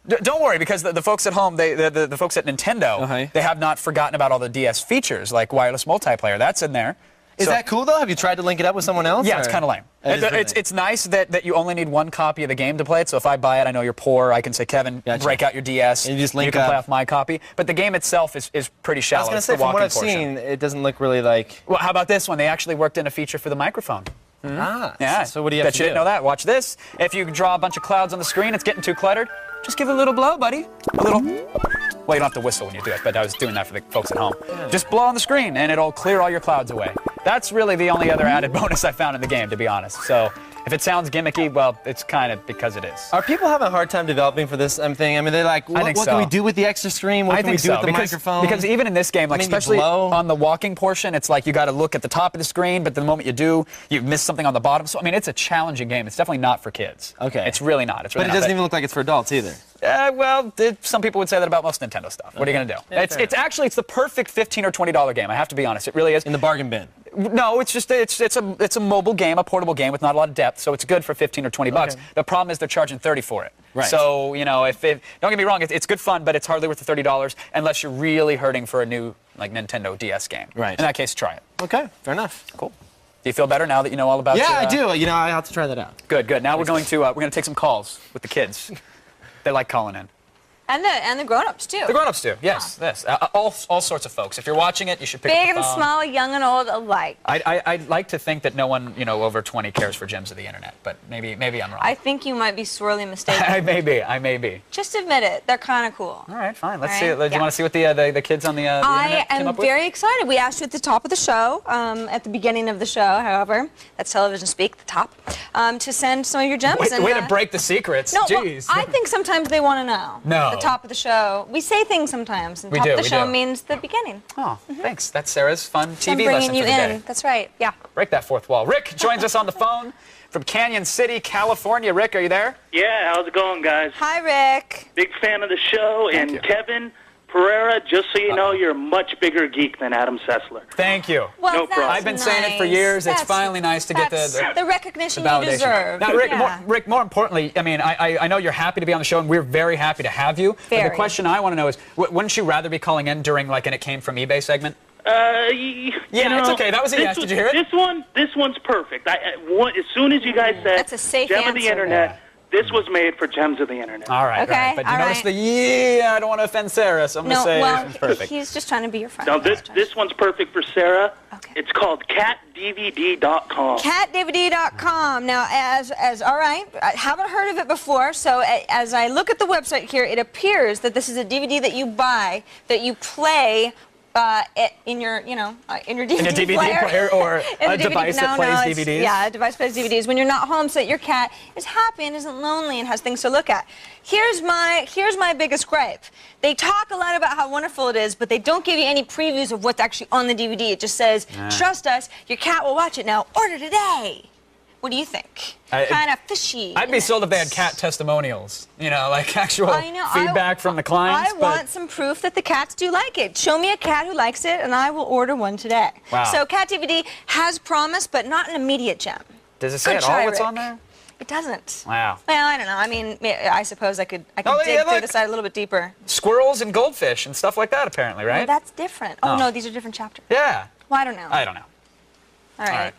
don't worry, because the folks at home, the folks at Nintendo, they have not forgotten about all the DS features, like wireless multiplayer. That's in there. Is that cool, though? Have you tried to link it up with someone else? Yeah, it's kind of lame. It's nice that you only need one copy of the game to play it. So if I buy it, I know you're poor. I can say, Kevin, break out your DS. And you just link you can play off my copy. But the game itself is pretty shallow. I was going to say, from what I've seen, it doesn't look really like... Well, how about this one? They actually worked in a feature for the microphone. Yeah. So what do you have to do? Bet you didn't know that. Watch this. If you draw a bunch of clouds on the screen, it's getting too cluttered. Just give it a little blow, buddy. A little... Well, you don't have to whistle when you do it, but I was doing that for the folks at home. Just blow on the screen, and it'll clear all your clouds away. That's really the only other added bonus I found in the game, to be honest. So if it sounds gimmicky, well, it's kind of because it is. Are people having a hard time developing for this thing? I mean, they're like, what can we do with the extra stream? What can we do with the microphone? Because even in this game, like especially on the walking portion, it's like you got to look at the top of the screen, but the moment you do, you miss something on the bottom. So, I mean, it's a challenging game. It's definitely not for kids. Okay. It's really not. It's really but it doesn't even look like it's for adults either. Well, some people would say that about most Nintendo stuff. What are you going to do? Yeah, it's the perfect $15 or $20 game. I have to be honest. It really is. In the bargain bin. No, it's just it's a mobile game, a portable game with not a lot of depth, so it's good for 15 or 20 bucks. The problem is they're charging 30 for it. Right. So, you know, don't get me wrong, it's good fun, but it's hardly worth the $30 unless you're really hurting for a new like Nintendo DS game. Right. In that case, try it. Okay, fair enough. Cool. Do you feel better now that you know all about it? Yeah, I do. You know, I have to try that out. Good. Now we're going to take some calls with the kids. They like calling in. And the grown-ups, too. The grown-ups, too. Yes. All sorts of folks. If you're watching it, you should pick up Big the and phone. small, young and old alike. I'd like to think that no one, over 20 cares for gems of the internet, but maybe I'm wrong. I think you might be sorely mistaken. I may be. Just admit it. They're kind of cool. All right, fine. Let's see. Do you want to see what the kids on the internet came up with? I am very excited. We asked you at the top of the show, at the beginning of the show, however, that's television speak, the top, to send some of your gems. Way to break the secrets. No, Jeez. well, I think sometimes they want to know. No. The top of the show. We say things sometimes. And We top do, of the we show do. means the beginning. Oh, thanks. That's Sarah's fun So I'm TV bringing lesson you for the day. in. That's right. Yeah. Break that fourth wall. Rick joins us on the phone from Canyon City, California. Rick, are you there? Yeah, how's it going, guys? Hi, Rick. Big fan of the show. And Kevin, Pereira, just so you know, you're a much bigger geek than Adam Sessler. Thank you. Well, no problem. I've been saying it for years. It's finally nice to get the recognition the validation. you deserve. Now, Rick, Yeah. Rick, more importantly, I mean, I know you're happy to be on the show, and we're very happy to have you. But the question I want to know is, wouldn't you rather be calling in during like an It Came From eBay segment? Yeah, it's okay. That was a yes. Did you hear it? This one's perfect. As soon as you guys said That's a safe Gem of the answer. Internet, this was made for Gems of the Internet. All right, Okay, right. But you all notice right. I don't want to offend Sarah, so I'm going to say it's perfect. He's just trying to be your friend. Now, this one's perfect for Sarah. Okay. It's called catdvd.com. Catdvd.com. Now, all right, I haven't heard of it before, so as I look at the website here, it appears that this is a DVD that you buy, that you play in your DVD player or a DVD device that plays DVDs? Yeah, a device plays DVDs. When you're not home, so that your cat is happy and isn't lonely and has things to look at. Here's my biggest gripe. They talk a lot about how wonderful it is, but they don't give you any previews of what's actually on the DVD. It just says, trust us, your cat will watch it now. Order today. What do you think? Kind of fishy. I'd be sold if they had cat testimonials, like actual feedback from the clients. I want some proof that the cats do like it. Show me a cat who likes it, and I will order one today. Wow. So Cat DVD has promise, but not an immediate gem. Does it say at all what's on there? It doesn't. Wow. Well, I don't know. I mean, I suppose I could dig through the side a little bit deeper. Squirrels and goldfish and stuff like that, apparently, right? Well, that's different. Oh, no, these are different chapters. Yeah. Well, I don't know. I don't know. All right.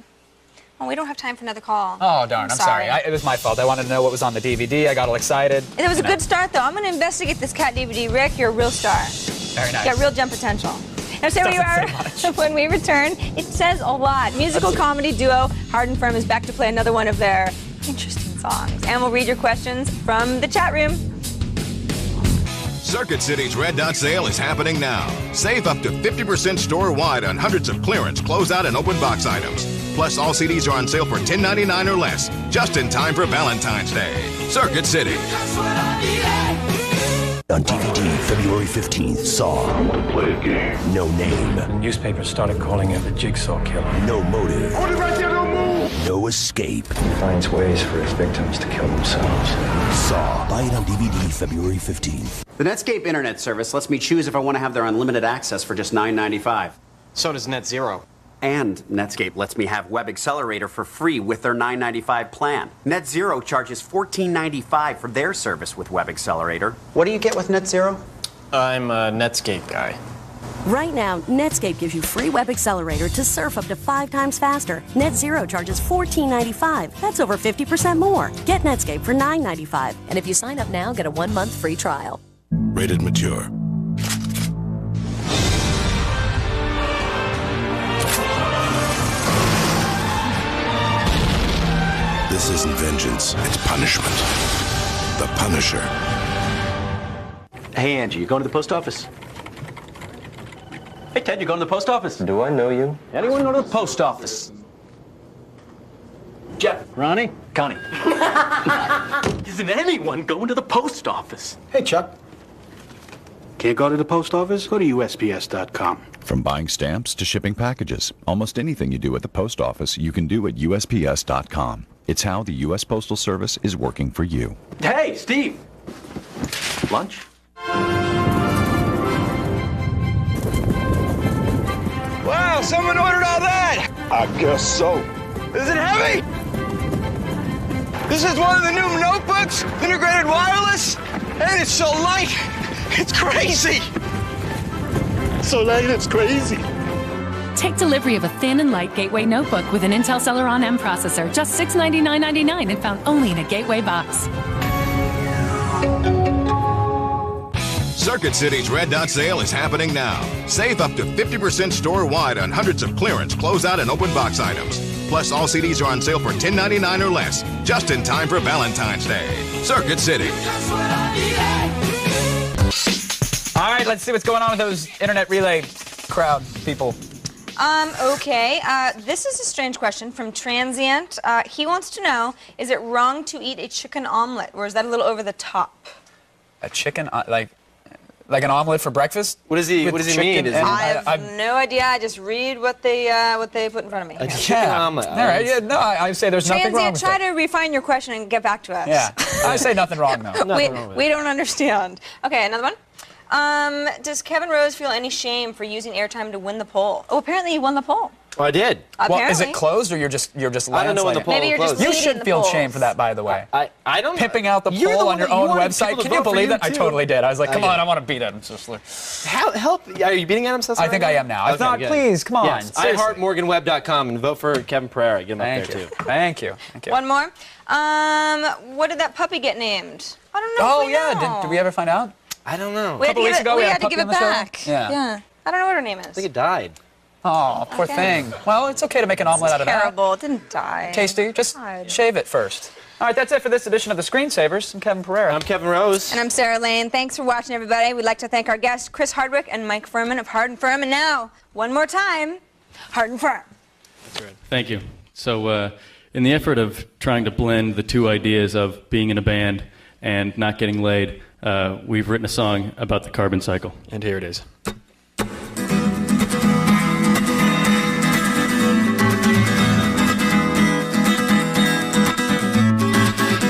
Well, we don't have time for another call. Oh, darn. I'm sorry. It was my fault. I wanted to know what was on the DVD. I got all excited. It was a good start, though. I'm going to investigate this Cat DVD. Rick, you're a real star. Very nice. You got real gem potential. Now, stay where you are. When we return, it says a lot. Musical comedy duo Hard and Firm is back to play another one of their interesting songs. And we'll read your questions from the chat room. Circuit City's Red Dot Sale is happening now. Save up to 50% store-wide on hundreds of clearance, closeout, and open box items. Plus, all CDs are on sale for $10.99 or less, just in time for Valentine's Day. Circuit City. On DVD, February 15th, Saw. I want to play a game. No name. The newspapers started calling it the Jigsaw Killer. No motive. Hold it right there, don't move! No escape. He finds ways for his victims to kill themselves. Saw. Buy it on DVD, February 15th. The Netscape Internet service lets me choose if I want to have their unlimited access for just $9.95. So does NetZero. And Netscape lets me have Web Accelerator for free with their $9.95 plan. NetZero charges $14.95 for their service with Web Accelerator. What do you get with NetZero? I'm a Netscape guy. Right now, Netscape gives you free Web Accelerator to surf up to 5 times faster. NetZero charges $14.95. That's over 50% more. Get Netscape for $9.95. And if you sign up now, get a 1-month free trial. Rated mature. This isn't vengeance, it's punishment. The Punisher. Hey, Angie, you going to the post office? Hey, Ted, you going to the post office? Do I know you? Anyone go to the post office? Jeff, Ronnie, Connie. Isn't anyone going to the post office? Hey, Chuck. Can't go to the post office? Go to USPS.com. From buying stamps to shipping packages, almost anything you do at the post office, you can do at USPS.com. It's how the U.S. Postal Service is working for you. Hey, Steve. Lunch? Wow, someone ordered all that! I guess so. Is it heavy? This is one of the new notebooks, integrated wireless, and it's so light. It's crazy. So light, it's crazy. Take delivery of a thin and light Gateway notebook with an Intel Celeron M processor, just $699.99 and found only in a Gateway box. Circuit City's Red Dot Sale is happening now. Save up to 50% store-wide on hundreds of clearance, closeout, and open box items. Plus, all CDs are on sale for $10.99 or less, just in time for Valentine's Day. Circuit City. All right, let's see what's going on with those internet relay crowd people. Okay. This is a strange question from Transient. He wants to know, is it wrong to eat a chicken omelet, or is that a little over the top? A chicken, like an omelet for breakfast? What does he mean? I have no idea. I just read what they put in front of me. A chicken omelet. All right. Yeah. No, I say there's nothing wrong with try it. to refine your question and get back to us. Yeah. I say nothing wrong though. We don't understand. Okay, another one. Does Kevin Rose feel any shame for using airtime to win the poll? Oh, apparently he won the poll. Oh, I did. Apparently. Well, is it closed or you're just I don't know when the poll Maybe you're just closed. You leading should the feel polls. shame for that, by the way. I don't. Pimping out the You're poll the on your one that own you wanted website. people to Can you vote for believe you, that? I too. totally did. I was like, I come did. on, I want to beat Adam Sisler. Help! Are you beating Adam Sisler? I think I am now. If Okay, not, good. please, come on. Yes, I heart morganweb.com and vote for Kevin Pereira. Get him up there too. Thank you. Thank you. One more. What did that puppy get named? I don't know. Oh if we yeah, know. did we ever find out? I don't know. We had to give it, we had had a to puppy give it on the show? back. Yeah. I don't know what her name is. I think it died. Oh, poor Okay. thing. Well, it's okay to make an omelet out of that. Terrible. It didn't die. Tasty. Just shave it first. All right, that's it for this edition of the Screensavers. I'm Kevin Pereira. I'm Kevin Rose. And I'm Sarah Lane. Thanks for watching, everybody. We'd like to thank our guests, Chris Hardwick and Mike Furman of Hard and Firm. And now, one more time, Hard and Firm. Thank you. So, in the effort of trying to blend the two ideas of being in a band and not getting laid, we've written a song about the carbon cycle. And here it is.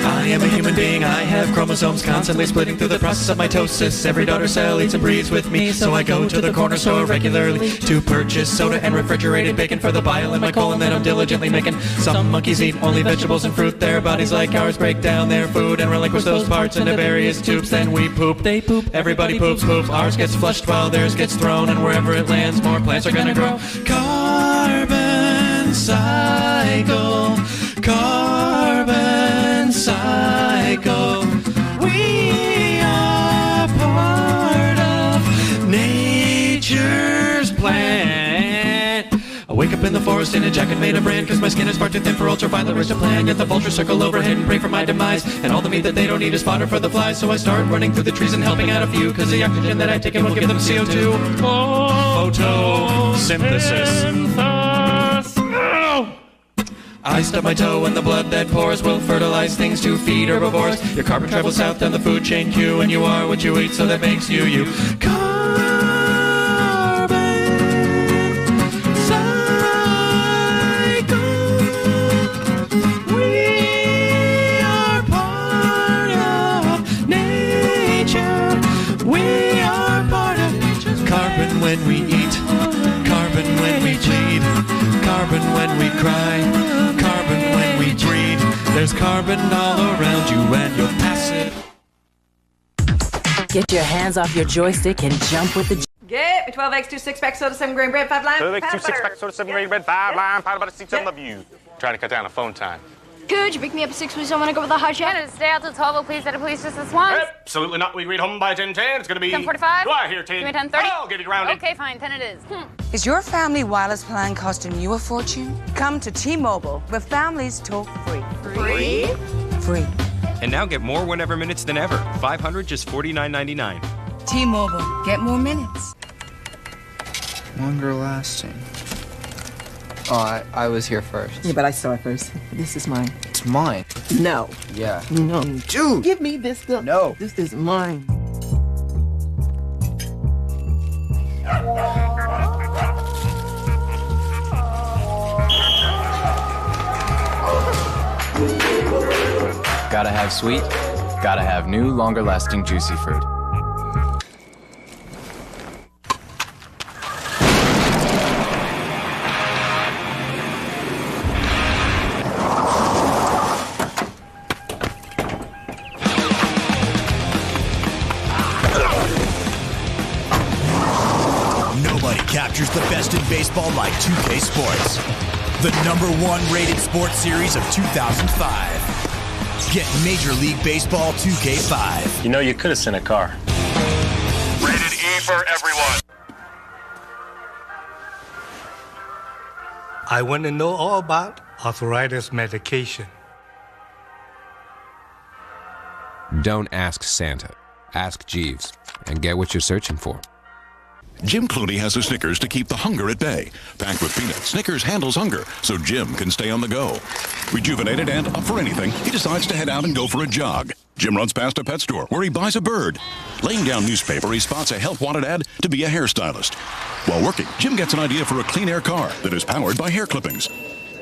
I am a human being, I have chromosomes constantly splitting through the process of mitosis. Every daughter cell eats and breathes with me, so I go to the corner store regularly to purchase soda and refrigerated bacon for the bile in my colon that I'm diligently making. Some monkeys eat only vegetables and fruit, their bodies like ours break down their food and relinquish those parts into various tubes. Then we poop, they poop, everybody poops, poop. Ours gets flushed while theirs gets thrown, and wherever it lands, more plants are gonna grow. Carbon cycle, carbon cycle. We are part of nature's plan. I wake up in the forest in a jacket made of bran, cause my skin is far too thin for ultraviolet rays to plan. Yet the vultures circle overhead and pray for my demise, and all the meat that they don't eat is fodder for the flies. So I start running through the trees and helping out a few, cause the oxygen that I take in will give them CO2. Photosynthesis. I stub my toe and the blood that pours will fertilize things to feed herbivores. Your carbon travels south down the food chain queue, and you are what you eat, so that makes you you. Carbon when we eat, carbon when we bleed, carbon when we cry, carbon when we breathe. There's carbon all around you and you'll pass it. Get your hands off your joystick and jump with the... Get me 12 eggs, 2 6-pack soda, 7 grain bread, 5 lime. 12 eggs, 2 peanut butter. 6-pack soda, 7 grain bread, 5 lime, powder butter, 6 love you. Trying to cut down on phone time. Could you pick me up at 6, please? I want to go with the hot shot. Stay out till 12, please. At a police just this once. Absolutely not. We read home by 10:10. It's going to be 10:45. Do I hear 10? Give me 10:30. I'll give it rounded. Okay, fine. 10 it is. Is your family wireless plan costing you a fortune? Come to T-Mobile, where families talk free. Free? Free. And now get more whenever minutes than ever. 500 just $49.99. T-Mobile, get more minutes. Longer lasting. Oh, I was here first. Yeah, but I saw it first. This is mine. It's mine. No. Yeah. No. Dude! Give me this stuff. No. This is mine. Gotta have sweet, gotta have new, longer lasting juicy fruit. Nobody captures the best in baseball like 2K Sports, the #1 rated sports series of 2005. Get Major League Baseball 2K5. You know, you could have sent a car. Rated E for everyone. I want to know all about arthritis medication. Don't ask Santa. Ask Jeeves and get what you're searching for. Jim Clooney has a Snickers to keep the hunger at bay. Packed with peanuts, Snickers handles hunger, so Jim can stay on the go. Rejuvenated and up for anything, he decides to head out and go for a jog. Jim runs past a pet store where he buys a bird. Laying down newspaper, he spots a help-wanted ad to be a hairstylist. While working, Jim gets an idea for a clean air car that is powered by hair clippings.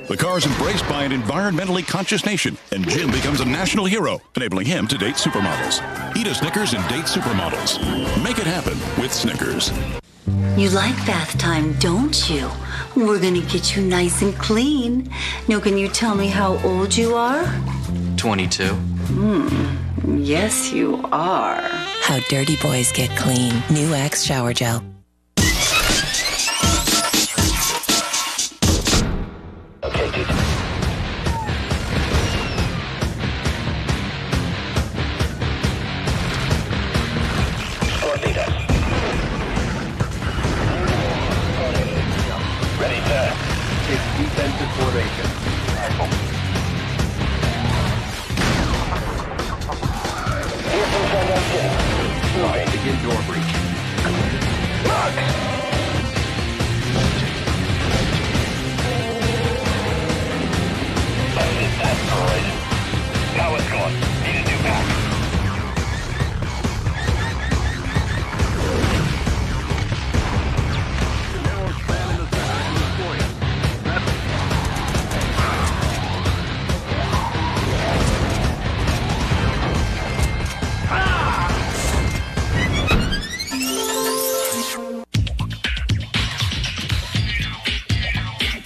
The car is embraced by an environmentally conscious nation, and Jim becomes a national hero, enabling him to date supermodels. Eat a Snickers and date supermodels. Make it happen with Snickers. You like bath time, don't you? We're gonna get you nice and clean. Now, can you tell me how old you are? 22. Yes, you are. How dirty boys get clean. New Axe Shower Gel. Okay, dude. Squad leader. Ready to take defensive formation. Here's some transactions. Moving. Begin door breach. Mark! Power's gone. Need a new pack.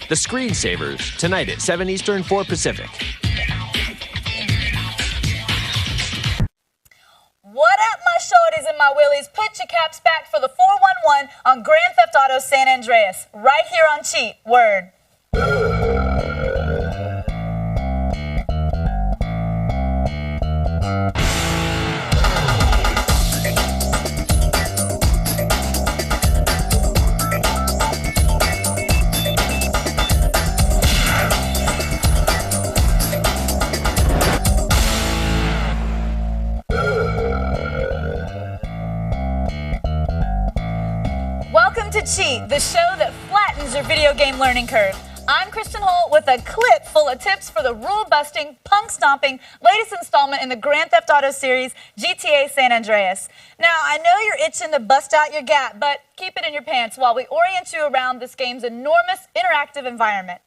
The Screensavers, tonight at 7 Eastern, 4 Pacific. What up, my shorties and my willies? Put your caps back for the 411 on Grand Theft Auto San Andreas, right here on Cheat. Word. Welcome to Cheat, the show that flattens your video game learning curve. I'm Kristen Holt with a clip full of tips for the rule-busting, punk-stomping latest installment in the Grand Theft Auto series, GTA San Andreas. Now, I know you're itching to bust out your gap, but keep it in your pants while we orient you around this game's enormous interactive environment.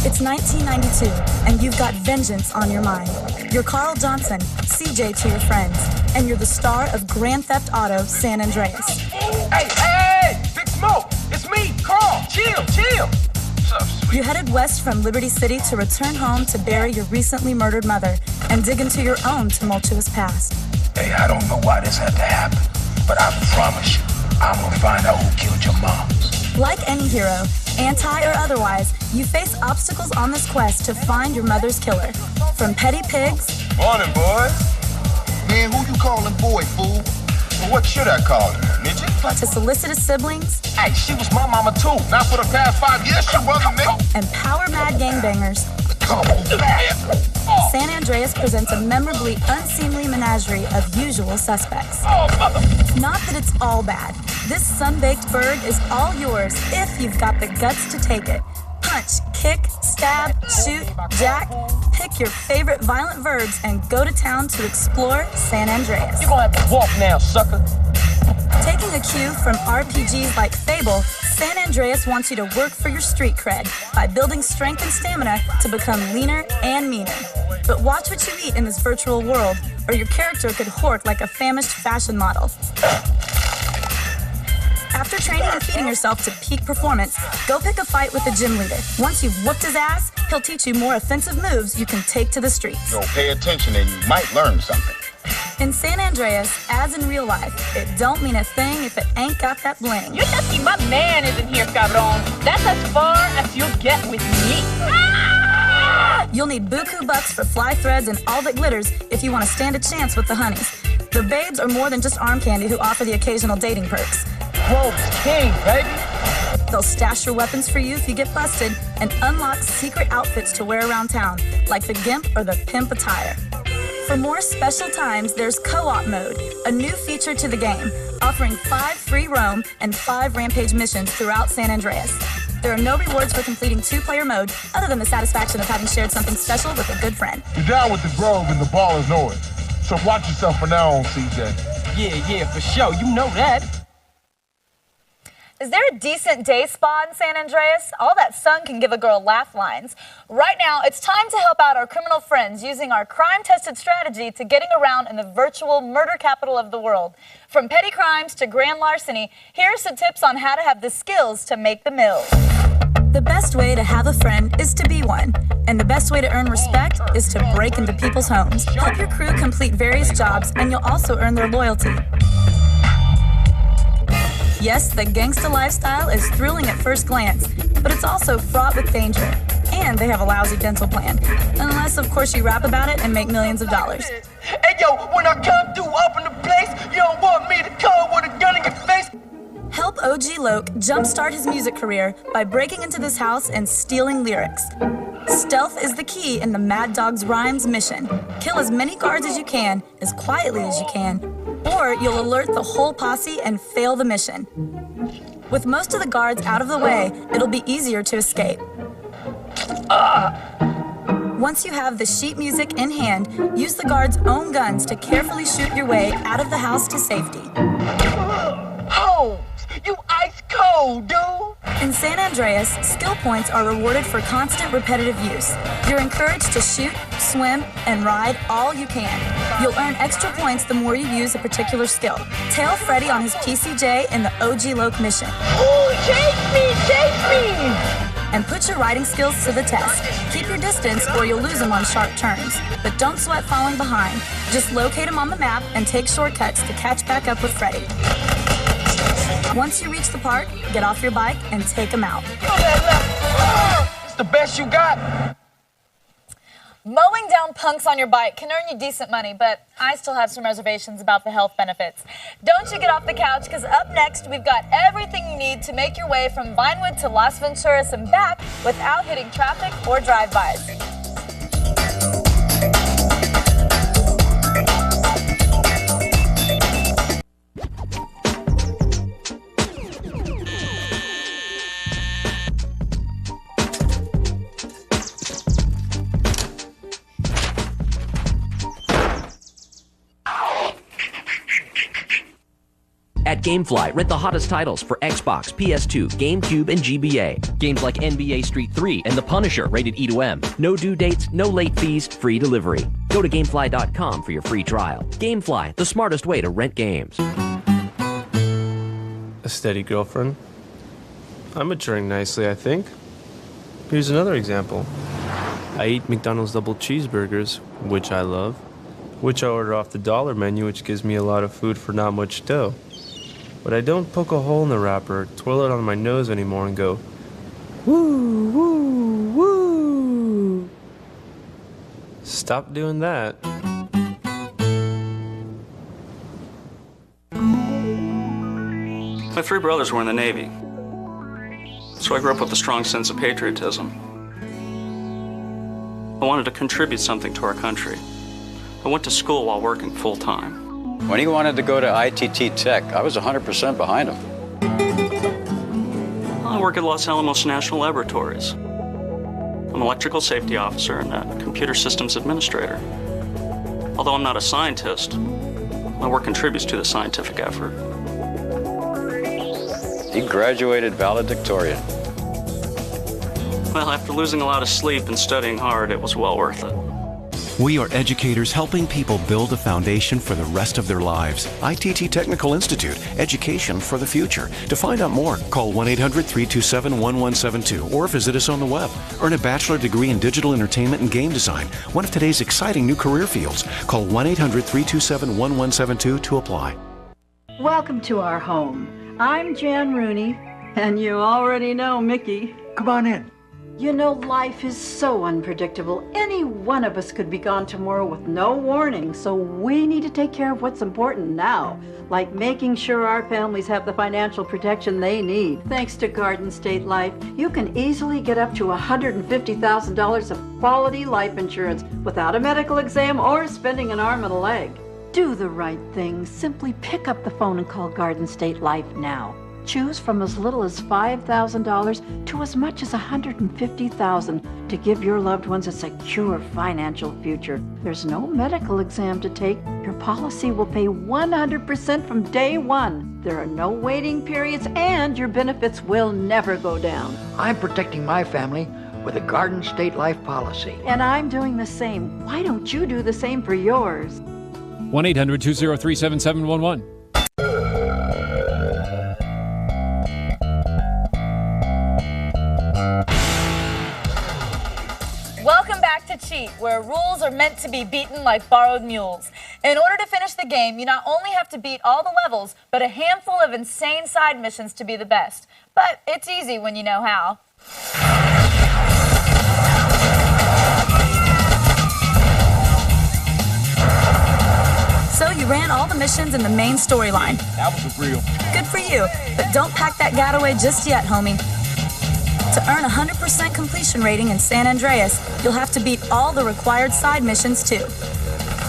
It's 1992, and you've got vengeance on your mind. You're Carl Johnson, CJ to your friends, and you're the star of Grand Theft Auto San Andreas. Hey, Big Smoke! It's me, Carl! Chill! What's up, sweet? You headed west from Liberty City to return home to bury your recently murdered mother and dig into your own tumultuous past. Hey, I don't know why this had to happen, but I promise you, I'm gonna find out who killed your mom. Like any hero, anti or otherwise, you face obstacles on this quest to find your mother's killer. From petty pigs... Morning, boys. Man, who you calling boy, fool? Well, what should I call her, midget? To solicitous siblings... Hey, she was my mama too. Not for the past 5 years, she wasn't, nigga. And power-mad gangbangers. Come on, man. San Andreas presents a memorably unseemly menagerie of usual suspects. Not that it's all bad. This sun-baked bird is all yours if you've got the guts to take it. Punch, kick, stab, shoot, jack. Pick your favorite violent verbs and go to town to explore San Andreas. You're gonna have to walk now, sucker. Taking a cue from RPGs like Fable, San Andreas wants you to work for your street cred by building strength and stamina to become leaner and meaner. But watch what you eat in this virtual world, or your character could hork like a famished fashion model. After training and feeding yourself to peak performance, go pick a fight with the gym leader. Once you've whooped his ass, he'll teach you more offensive moves you can take to the streets. Yo, pay attention and you might learn something. In San Andreas, as in real life, it don't mean a thing if it ain't got that bling. You're lucky my man isn't here, cabron. That's as far as you'll get with me. You'll need buku bucks for fly threads and all that glitters if you want to stand a chance with the honeys. The babes are more than just arm candy who offer the occasional dating perks. Rogue's king, baby. They'll stash your weapons for you if you get busted and unlock secret outfits to wear around town, like the Gimp or the Pimp attire. For more special times, there's Co-op Mode, a new feature to the game, offering 5 free roam and 5 rampage missions throughout San Andreas. There are no rewards for completing 2-player mode, other than the satisfaction of having shared something special with a good friend. You're down with the Grove and the ball is noise. So watch yourself from now on, CJ. Yeah, for sure. You know that. Is there a decent day spa in San Andreas? All that sun can give a girl laugh lines. Right now, it's time to help out our criminal friends using our crime-tested strategy to getting around in the virtual murder capital of the world. From petty crimes to grand larceny, here are some tips on how to have the skills to make the mills. The best way to have a friend is to be one. And the best way to earn respect is to break into people's homes. Help your crew complete various jobs, and you'll also earn their loyalty. Yes, the gangsta lifestyle is thrilling at first glance, but it's also fraught with danger. And they have a lousy dental plan. Unless, of course, you rap about it and make millions of dollars. Hey, yo, when I come through up in the place, you don't want me to come with a gun in your face. Help OG Loke jumpstart his music career by breaking into this house and stealing lyrics. Stealth is the key in the Mad Dog's Rhymes mission. Kill as many guards as you can, as quietly as you can, or you'll alert the whole posse and fail the mission. With most of the guards out of the way, it'll be easier to escape. Once you have the sheet music in hand, use the guards' own guns to carefully shoot your way out of the house to safety. Oh, you ice cold, dude. In San Andreas, skill points are rewarded for constant repetitive use. You're encouraged to shoot, swim, and ride all you can. You'll earn extra points the more you use a particular skill. Tail Freddy on his PCJ in the OG Loke mission. Ooh, chase me! And put your riding skills to the test. Keep your distance or you'll lose them on sharp turns. But don't sweat falling behind. Just locate him on the map and take shortcuts to catch back up with Freddy. Once you reach the park, get off your bike and take him out. It's the best you got. Mowing down punks on your bike can earn you decent money, but I still have some reservations about the health benefits. Don't you get off the couch, because up next, we've got everything you need to make your way from Vinewood to Las Venturas and back without hitting traffic or drive-bys. At GameFly, rent the hottest titles for Xbox, PS2, GameCube, and GBA. Games like NBA Street 3 and The Punisher, rated E-M. No due dates, no late fees, free delivery. Go to GameFly.com for your free trial. GameFly, the smartest way to rent games. A steady girlfriend. I'm maturing nicely, I think. Here's another example. I eat McDonald's double cheeseburgers, which I love, which I order off the dollar menu, which gives me a lot of food for not much dough. But I don't poke a hole in the wrapper, twirl it on my nose anymore and go, woo, woo, woo. Stop doing that. My three brothers were in the Navy, so I grew up with a strong sense of patriotism. I wanted to contribute something to our country. I went to school while working full-time. When he wanted to go to ITT Tech, I was 100% behind him. I work at Los Alamos National Laboratories. I'm an electrical safety officer and a computer systems administrator. Although I'm not a scientist, my work contributes to the scientific effort. He graduated valedictorian. Well, after losing a lot of sleep and studying hard, it was well worth it. We are educators helping people build a foundation for the rest of their lives. ITT Technical Institute, education for the future. To find out more, call 1-800-327-1172 or visit us on the web. Earn a bachelor degree in digital entertainment and game design, one of today's exciting new career fields. Call 1-800-327-1172 to apply. Welcome to our home. I'm Jan Rooney, and you already know Mickey. Come on in. You know, life is so unpredictable. Any one of us could be gone tomorrow with no warning, so we need to take care of what's important now, like making sure our families have the financial protection they need. Thanks to Garden State Life, you can easily get up to $150,000 of quality life insurance without a medical exam or spending an arm and a leg. Do the right thing. Simply pick up the phone and call Garden State Life now. Choose from as little as $5,000 to as much as $150,000 to give your loved ones a secure financial future. There's no medical exam to take. Your policy will pay 100% from day one. There are no waiting periods, and your benefits will never go down. I'm protecting my family with a Garden State Life policy. And I'm doing the same. Why don't you do the same for yours? 1-800-203-7711. Welcome back to Cheat, where rules are meant to be beaten like borrowed mules. In order to finish the game, you not only have to beat all the levels, but a handful of insane side missions to be the best. But it's easy when you know how. So you ran all the missions in the main storyline. That was real. Good for you, but don't pack that getaway just yet, homie. To earn a 100% completion rating in San Andreas, you'll have to beat all the required side missions too.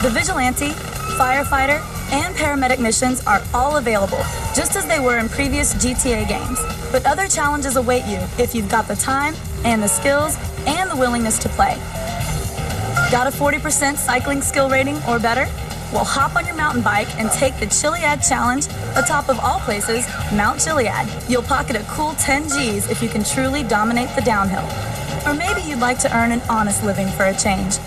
The Vigilante, Firefighter, and Paramedic missions are all available, just as they were in previous GTA games. But other challenges await you if you've got the time and the skills and the willingness to play. Got a 40% cycling skill rating or better? Well, hop on your mountain bike and take the Chiliad Challenge atop of all places, Mount Chiliad. You'll pocket a cool 10 G's if you can truly dominate the downhill. Or maybe you'd like to earn an honest living for a change.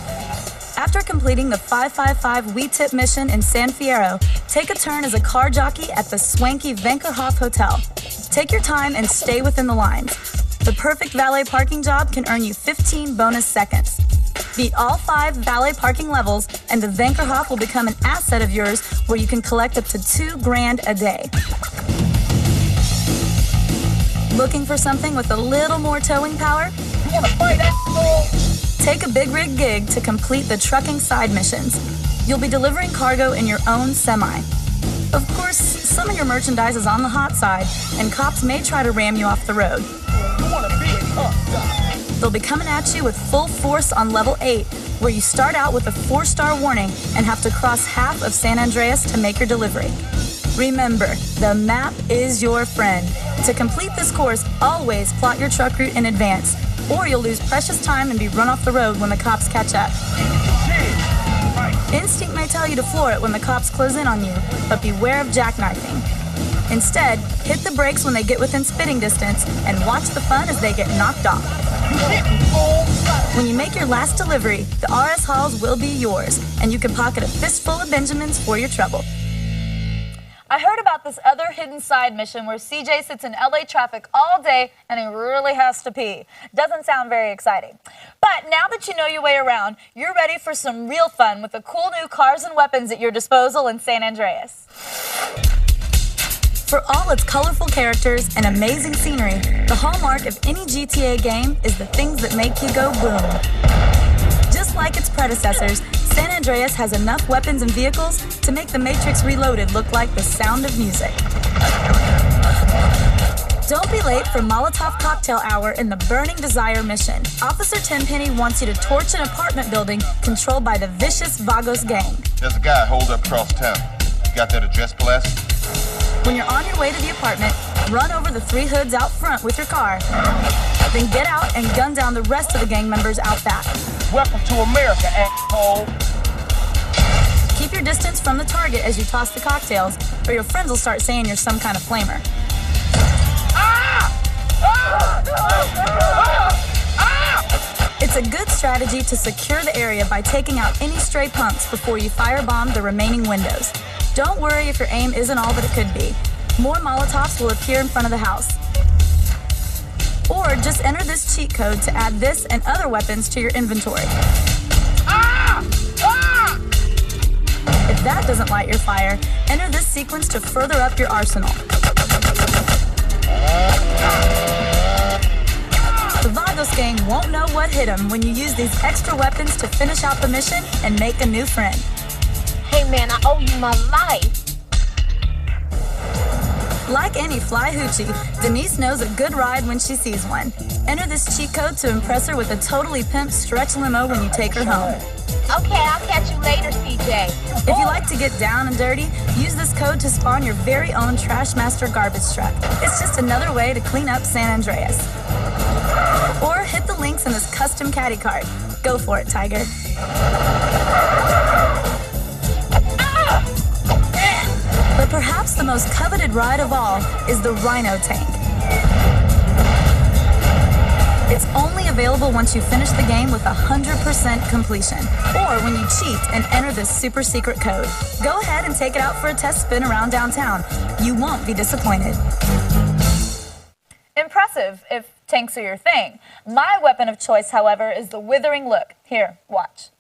After completing the 555 We Tip mission in San Fierro, take a turn as a car jockey at the swanky Venkerhof Hotel. Take your time and stay within the lines. The perfect valet parking job can earn you 15 bonus seconds. Beat all 5 valet parking levels, and the Venkerhof will become an asset of yours where you can collect up to $2,000 a day. Looking for something with a little more towing power? You wanna fight that? Take a big rig gig to complete the trucking side missions. You'll be delivering cargo in your own semi. Of course, some of your merchandise is on the hot side, and cops may try to ram you off the road. You wanna be a tough guy? They'll be coming at you with full force on level 8, where you start out with a 4-star warning and have to cross half of San Andreas to make your delivery. Remember, the map is your friend. To complete this course, always plot your truck route in advance, or you'll lose precious time and be run off the road when the cops catch up. Instinct may tell you to floor it when the cops close in on you, but beware of jackknifing. Instead, hit the brakes when they get within spitting distance and watch the fun as they get knocked off. When you make your last delivery, the RS Halls will be yours, and you can pocket a fistful of Benjamins for your trouble. I heard about this other hidden side mission where CJ sits in LA traffic all day and he really has to pee. Doesn't sound very exciting. But now that you know your way around, you're ready for some real fun with the cool new cars and weapons at your disposal in San Andreas. For all its colorful characters and amazing scenery, the hallmark of any GTA game is the things that make you go boom. Just like its predecessors, San Andreas has enough weapons and vehicles to make The Matrix Reloaded look like the sound of music. Don't be late for Molotov Cocktail Hour in the Burning Desire mission. Officer Tenpenny wants you to torch an apartment building controlled by the vicious Vagos gang. There's a guy holed up across town. You got that address, Pulaski? When you're on your way to the apartment, run over the 3 hoods out front with your car. Then get out and gun down the rest of the gang members out back. Welcome to America, asshole. Keep your distance from the target as you toss the cocktails, or your friends will start saying you're some kind of flamer. It's a good strategy to secure the area by taking out any stray punks before you firebomb the remaining windows. Don't worry if your aim isn't all that it could be. More Molotovs will appear in front of the house. Or just enter this cheat code to add this and other weapons to your inventory. If that doesn't light your fire, enter this sequence to further up your arsenal. The Vagos gang won't know what hit them when you use these extra weapons to finish out the mission and make a new friend. Hey man, I owe you my life. Like any fly hoochie, Denise knows a good ride when she sees one. Enter this cheat code to impress her with a totally pimped stretch limo when you take her home. Okay, I'll catch you later, CJ. If you like to get down and dirty, use this code to spawn your very own Trash Master garbage truck. It's just another way to clean up San Andreas. Or hit the links in this custom caddy cart. Go for it, Tiger. But perhaps the the most coveted ride of all is the Rhino Tank. It's only available once you finish the game with 100% completion, or when you cheat and enter this super secret code. Go ahead and take it out for a test spin around downtown. You won't be disappointed. Impressive, if tanks are your thing. My weapon of choice, however, is the withering look. Here, watch.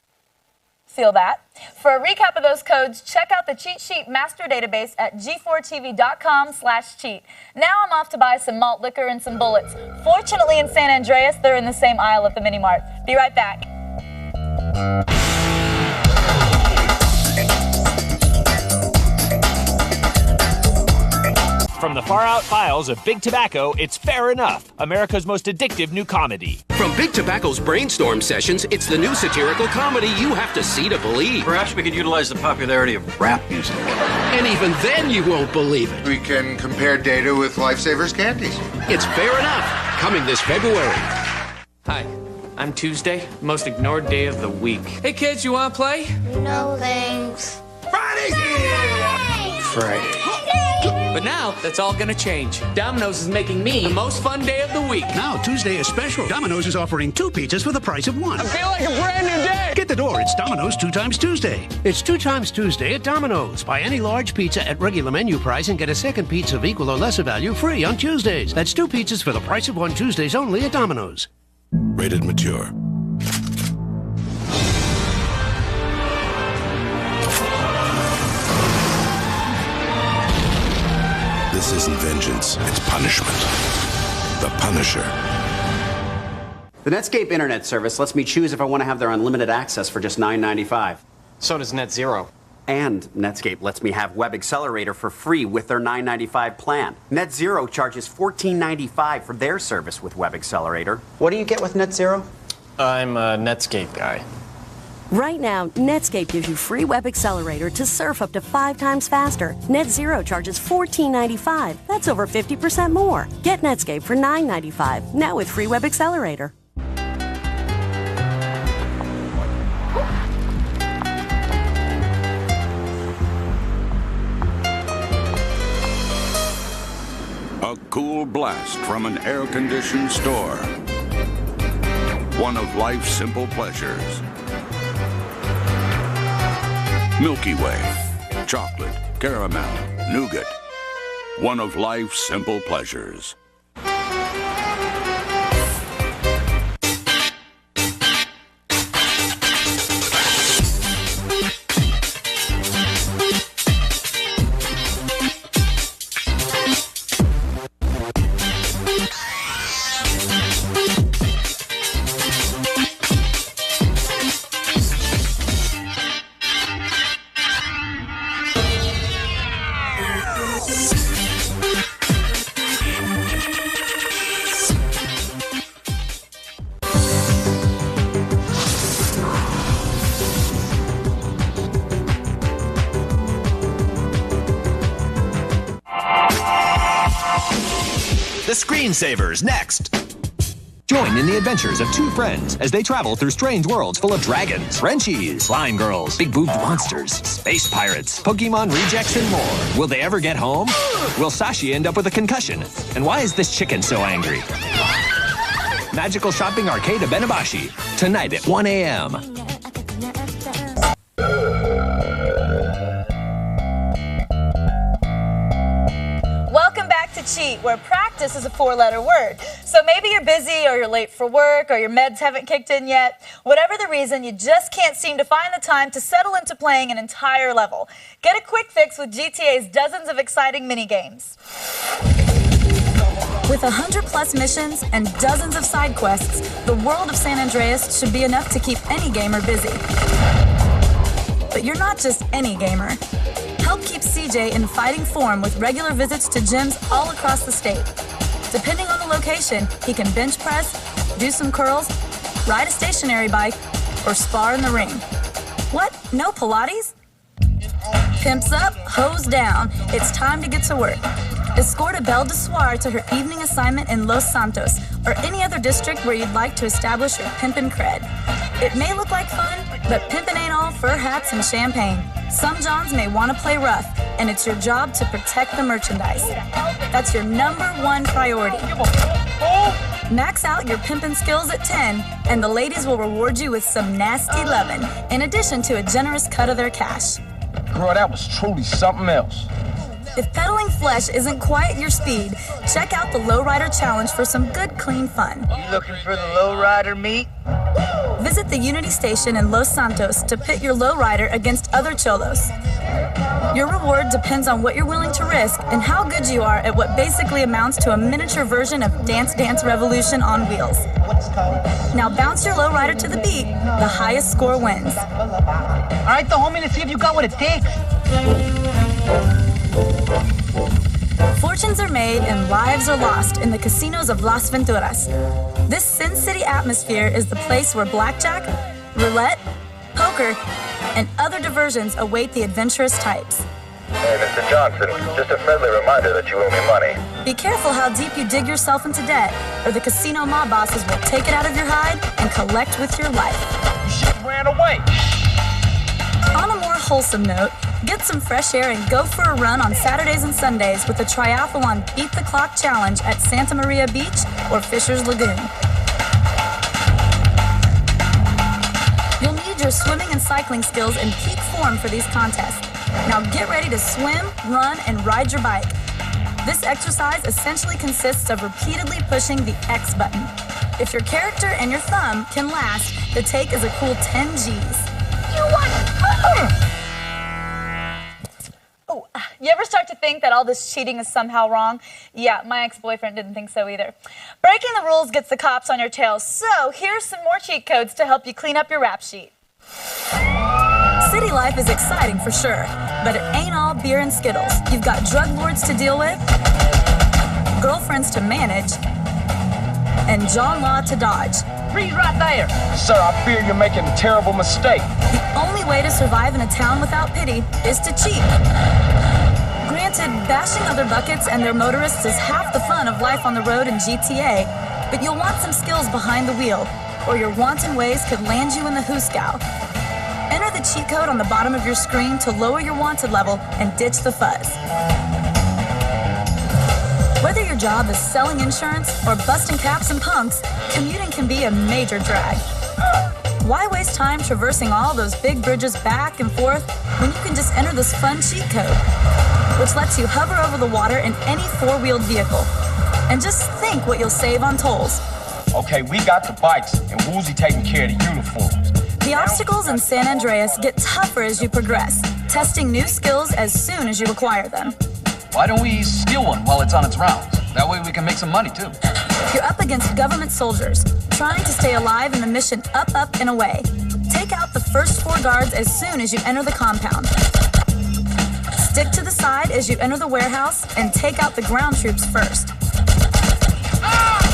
Feel that? For a recap of those codes, check out the cheat sheet master database at g4tv.com/cheat. Now I'm off to buy some malt liquor and some bullets. Fortunately, in San Andreas, they're in the same aisle at the mini mart. Be right back. From the far-out files of Big Tobacco, it's Fair Enough, America's most addictive new comedy. From Big Tobacco's brainstorm sessions, it's the new satirical comedy you have to see to believe. Perhaps we could utilize the popularity of rap music. And even then you won't believe it. We can compare data with Lifesavers candies. It's Fair Enough, coming this February. Hi, I'm Tuesday, most ignored day of the week. Hey kids, you wanna play? No thanks. Friday's here! Friday. But now, that's all gonna change. Domino's is making me the most fun day of the week. Now, Tuesday is special. Domino's is offering 2 pizzas for the price of 1. I feel like a brand new day! Get the door. It's Domino's 2 times Tuesday. It's 2 times Tuesday at Domino's. Buy any large pizza at regular menu price and get a second pizza of equal or lesser value free on Tuesdays. That's 2 pizzas for the price of 1 Tuesdays only at Domino's. Rated mature. This isn't vengeance, it's punishment. The Punisher. The Netscape Internet service lets me choose if I want to have their unlimited access for just $9.95. So does NetZero. And Netscape lets me have Web Accelerator for free with their $9.95 plan. NetZero charges $14.95 for their service with Web Accelerator. What do you get with NetZero? I'm a Netscape guy. Right now, Netscape gives you free Web Accelerator to surf up to 5 times faster. NetZero charges $14.95. That's over 50% more. Get Netscape for $9.95, now with free Web Accelerator. A cool blast from an air-conditioned store. One of life's simple pleasures. Milky Way, chocolate, caramel, nougat. One of life's simple pleasures. The Screensavers, next. Join in the adventures of 2 friends as they travel through strange worlds full of dragons, Frenchies, slime girls, big-boobed monsters, space pirates, Pokemon rejects, and more. Will they ever get home? Will Sashi end up with a concussion? And why is this chicken so angry? Magical Shopping Arcade of Benabashi, tonight at 1 a.m. Welcome back to Cheat, where practice is a 4-letter word. So maybe you're busy, or you're late for work, or your meds haven't kicked in yet. Whatever the reason, you just can't seem to find the time to settle into playing an entire level. Get a quick fix with GTA's dozens of exciting mini-games. With 100+ missions and dozens of side quests, the world of San Andreas should be enough to keep any gamer busy. But you're not just any gamer. Help keep CJ in fighting form with regular visits to gyms all across the state. Depending on the location, he can bench press, do some curls, ride a stationary bike, or spar in the ring. What? No Pilates? Pimps up, hose down. It's time to get to work. Escort a belle de soir to her evening assignment in Los Santos, or any other district where you'd like to establish your pimpin' cred. It may look like fun, but pimpin' ain't all fur hats and champagne. Some Johns may want to play rough, and it's your job to protect the merchandise. That's your #1 priority. Max out your pimpin' skills at 10, and the ladies will reward you with some nasty lovin', in addition to a generous cut of their cash. Girl, that was truly something else. If peddling flesh isn't quite your speed, check out the Lowrider Challenge for some good, clean fun. You looking for the lowrider meat? Visit the Unity Station in Los Santos to pit your lowrider against other cholos. Your reward depends on what you're willing to risk and how good you are at what basically amounts to a miniature version of Dance Dance Revolution on wheels. Now bounce your lowrider to the beat. The highest score wins. All right, the homie, let's see if you got what it takes. Fortunes are made and lives are lost in the casinos of Las Venturas. This Sin City atmosphere is the place where blackjack, roulette, poker, and other diversions await the adventurous types. Hey, Mr. Johnson, just a friendly reminder that you owe me money. Be careful how deep you dig yourself into debt, or the casino mob bosses will take it out of your hide and collect with your life. You should have ran away. On a more wholesome note, get some fresh air and go for a run on Saturdays and Sundays with the Triathlon Beat the Clock Challenge at Santa Maria Beach or Fisher's Lagoon. You'll need your swimming and cycling skills in peak form for these contests. Now get ready to swim, run, and ride your bike. This exercise essentially consists of repeatedly pushing the X button. If your character and your thumb can last, the take is a cool 10 G's. You want Oh, you ever start to think that all this cheating is somehow wrong? Yeah, my ex-boyfriend didn't think so either. Breaking the rules gets the cops on your tail, so here's some more cheat codes to help you clean up your rap sheet. City life is exciting for sure, but it ain't all beer and Skittles. You've got drug lords to deal with, girlfriends to manage, and John Law to dodge. Read right there. Sir, I fear you're making a terrible mistake. The only way to survive in a town without pity is to cheat. Granted, bashing other buckets and their motorists is half the fun of life on the road in GTA, but you'll want some skills behind the wheel, or your wanton ways could land you in the hooskow. Enter the cheat code on the bottom of your screen to lower your wanted level and ditch the fuzz. Whether your job is selling insurance or busting caps and punks, commuting can be a major drag. Why waste time traversing all those big bridges back and forth when you can just enter this fun cheat code, which lets you hover over the water in any four-wheeled vehicle. And just think what you'll save on tolls. Okay, we got the bikes, and Woozy taking care of the uniforms. The obstacles in San Andreas get tougher as you progress, testing new skills as soon as you acquire them. Why don't we steal one while it's on its rounds? That way we can make some money, too. You're up against government soldiers, trying to stay alive in the mission up, up, and away. Take out the first 4 guards as soon as you enter the compound. Stick to the side as you enter the warehouse and take out the ground troops first.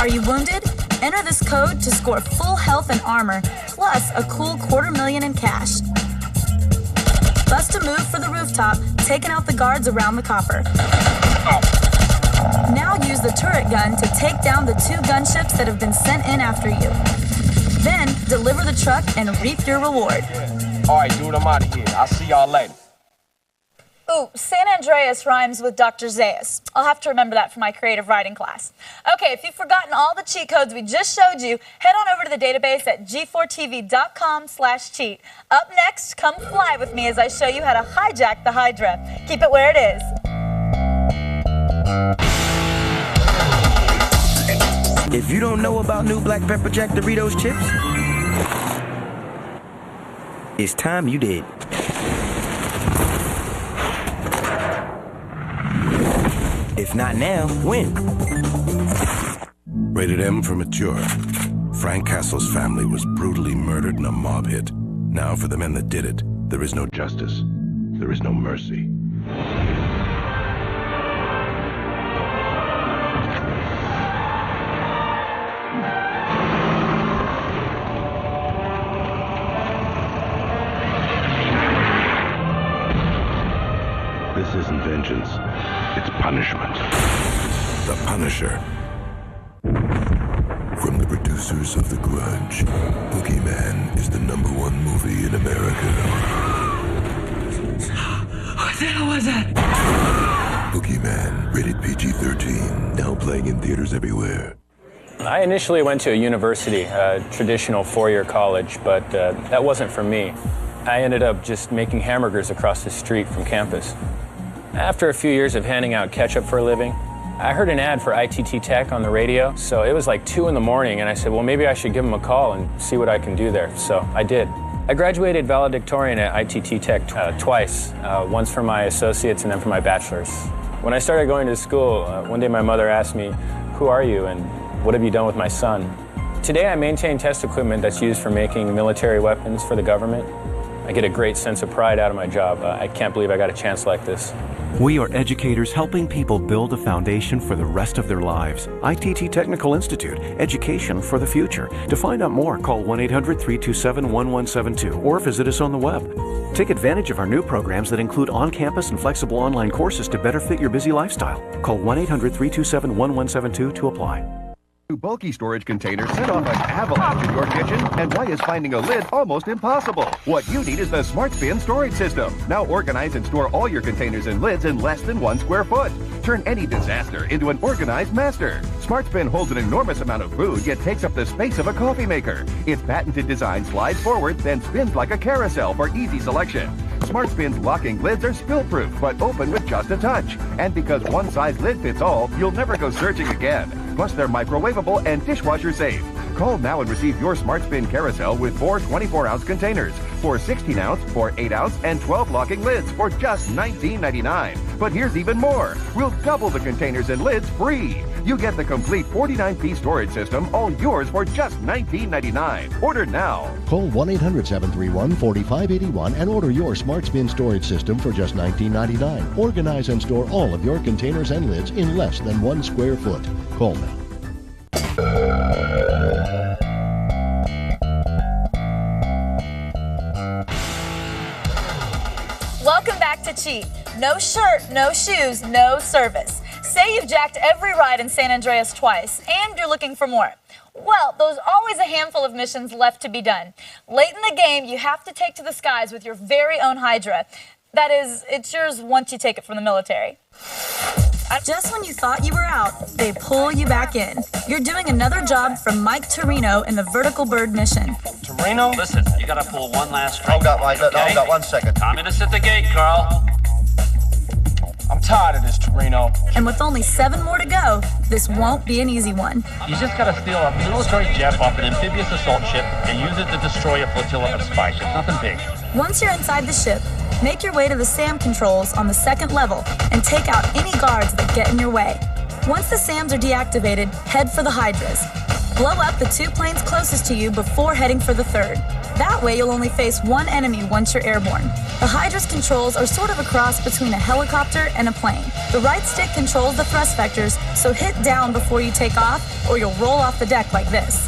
Are you wounded? Enter this code to score full health and armor, plus a cool $250,000 in cash. Bust a move for the rooftop, taking out the guards around the copper. Now use the turret gun to take down the 2 gunships that have been sent in after you. Then deliver the truck and reap your reward. All right, dude, I'm out of here. I'll see y'all later. Ooh, San Andreas rhymes with Dr. Zaius. I'll have to remember that for my creative writing class. Okay, if you've forgotten all the cheat codes we just showed you, head on over to the database at g4tv.com/cheat. Up next, come fly with me as I show you how to hijack the Hydra. Keep it where it is. If you don't know about new Black Pepper Jack Doritos chips, it's time you did. If not now, when? Rated M for mature. Frank Castle's family was brutally murdered in a mob hit. Now for the men that did it, there is no justice. There is no mercy. This isn't vengeance. It's punishment. The Punisher. From the producers of The Grudge, Boogeyman is the #1 movie in America. What the hell was that? Boogeyman, rated PG-13. Now playing in theaters everywhere. I initially went to a university, a traditional four-year college, but that wasn't for me. I ended up just making hamburgers across the street from campus. After a few years of handing out ketchup for a living, I heard an ad for ITT Tech on the radio, so it was like 2 in the morning, and I said, well, maybe I should give them a call and see what I can do there. So I did. I graduated valedictorian at ITT Tech twice, once for my associates and then for my bachelor's. When I started going to school, one day my mother asked me, who are you and what have you done with my son? Today I maintain test equipment that's used for making military weapons for the government. I get a great sense of pride out of my job. I can't believe I got a chance like this. We are educators helping people build a foundation for the rest of their lives. ITT Technical Institute, education for the future. To find out more, call 1-800-327-1172 or visit us on the web. Take advantage of our new programs that include on-campus and flexible online courses to better fit your busy lifestyle. Call 1-800-327-1172 to apply. Bulky storage containers set off an avalanche in your kitchen, and why is finding a lid almost impossible? What you need is the SmartSpin storage system. Now organize and store all your containers and lids in less than 1 square foot. Turn any disaster into an organized master. SmartSpin holds an enormous amount of food, yet takes up the space of a coffee maker. Its patented design slides forward, then spins like a carousel for easy selection. SmartSpin's locking lids are spill-proof, but open with just a touch. And because one size lid fits all, you'll never go searching again. Plus, they're microwavable and dishwasher safe. Call now and receive your SmartSpin carousel with 4 24-ounce containers, 4 16-ounce, 4 8-ounce, and 12 locking lids for just $19.99. But here's even more. We'll double the containers and lids free. You get the complete 49-piece storage system, all yours for just $19.99. Order now. Call 1-800-731-4581 and order your SmartSpin storage system for just $19.99. Organize and store all of your containers and lids in less than 1 square foot. Call now. Welcome back to Cheat. No shirt, no shoes, no service. Say you've jacked every ride in San Andreas twice, and you're looking for more. Well, there's always a handful of missions left to be done. Late in the game, you have to take to the skies with your very own Hydra. That is, it's yours once you take it from the military. Just when you thought you were out, they pull you back in. You're doing another job from Mike Torino in the Vertical Bird mission. Torino? Listen, you gotta pull one last string. Hold up, Mike. Look, hold up 1 second. Communists at the gate, Carl. I'm tired of this, Torino. And with only 7 more to go, this won't be an easy one. You just gotta steal a military jet off an amphibious assault ship and use it to destroy a flotilla of spy ships. Nothing big. Once you're inside the ship, make your way to the SAM controls on the 2nd level and take out any guards that get in your way. Once the SAMs are deactivated, head for the Hydras. Blow up the 2 planes closest to you before heading for the 3rd. That way you'll only face 1 enemy once you're airborne. The Hydra's controls are sort of a cross between a helicopter and a plane. The right stick controls the thrust vectors, so hit down before you take off or you'll roll off the deck like this.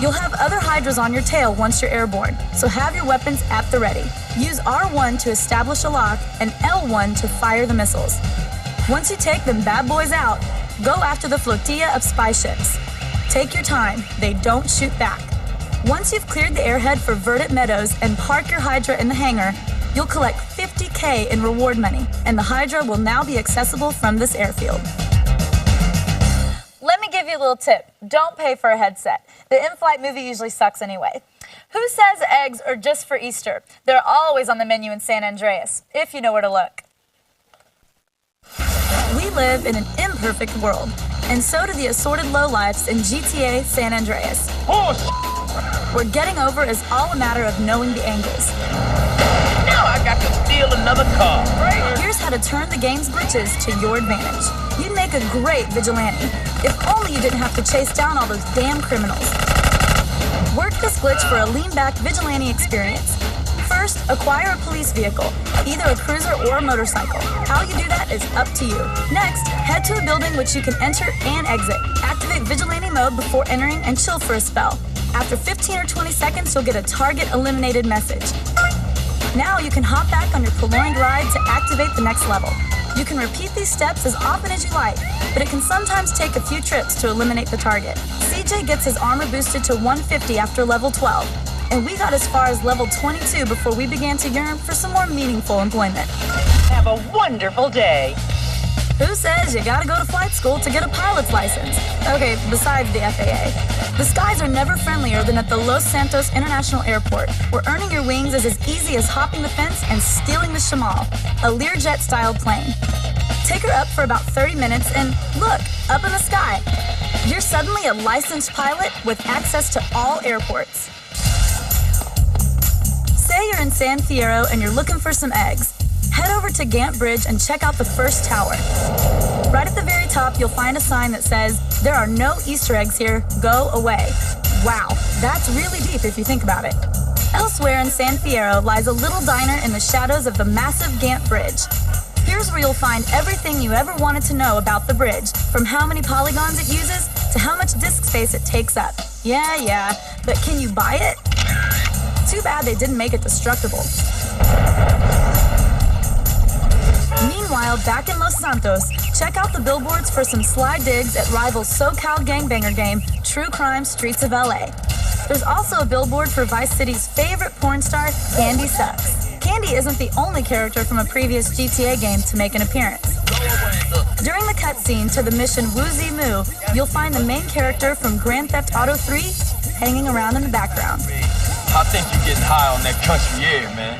You'll have other Hydras on your tail once you're airborne, so have your weapons at the ready. Use R1 to establish a lock and L1 to fire the missiles. Once you take them bad boys out, go after the flotilla of spy ships. Take your time, they don't shoot back. Once you've cleared the airhead for Verdant Meadows and park your Hydra in the hangar, you'll collect $50K in reward money, and the Hydra will now be accessible from this airfield. Let me give you a little tip. Don't pay for a headset. The in-flight movie usually sucks anyway. Who says eggs are just for Easter? They're always on the menu in San Andreas, if you know where to look. We live in an imperfect world, and so do the assorted lowlifes in GTA San Andreas. Where getting over is all a matter of knowing the angles. Now I got to steal another car, right? Here's how to turn the game's glitches to your advantage. You'd make a great vigilante, if only you didn't have to chase down all those damn criminals. Work this glitch for a lean-back vigilante experience. First, acquire a police vehicle, either a cruiser or a motorcycle. How you do that is up to you. Next, head to a building which you can enter and exit. Activate vigilante mode before entering and chill for a spell. After 15 or 20 seconds, you'll get a target eliminated message. Now you can hop back on your prolonged ride to activate the next level. You can repeat these steps as often as you like, but it can sometimes take a few trips to eliminate the target. CJ gets his armor boosted to 150 after level 12, and we got as far as level 22 before we began to yearn for some more meaningful employment. Have a wonderful day. Who says you gotta go to flight school to get a pilot's license? Okay, besides the FAA. The skies are never friendlier than at the Los Santos International Airport, where earning your wings is as easy as hopping the fence and stealing the Shamal, a Learjet-style plane. Take her up for about 30 minutes and look, up in the sky. You're suddenly a licensed pilot with access to all airports. Say you're in San Fierro and you're looking for some eggs. Head over to Gant Bridge and check out the first tower. Right at the very top, you'll find a sign that says, "There are no Easter eggs here, go away." Wow, that's really deep if you think about it. Elsewhere in San Fierro lies a little diner in the shadows of the massive Gant Bridge. Here's where you'll find everything you ever wanted to know about the bridge, from how many polygons it uses to how much disk space it takes up. Yeah, but can you buy it? Too bad they didn't make it destructible. Meanwhile, back in Los Santos, check out the billboards for some sly digs at rival SoCal gangbanger game, True Crime Streets of LA. There's also a billboard for Vice City's favorite porn star, Candy Sucks. Candy isn't the only character from a previous GTA game to make an appearance. During the cutscene to the mission Woozy Moo, you'll find the main character from Grand Theft Auto 3 hanging around in the background. I think you're getting high on that country air, man.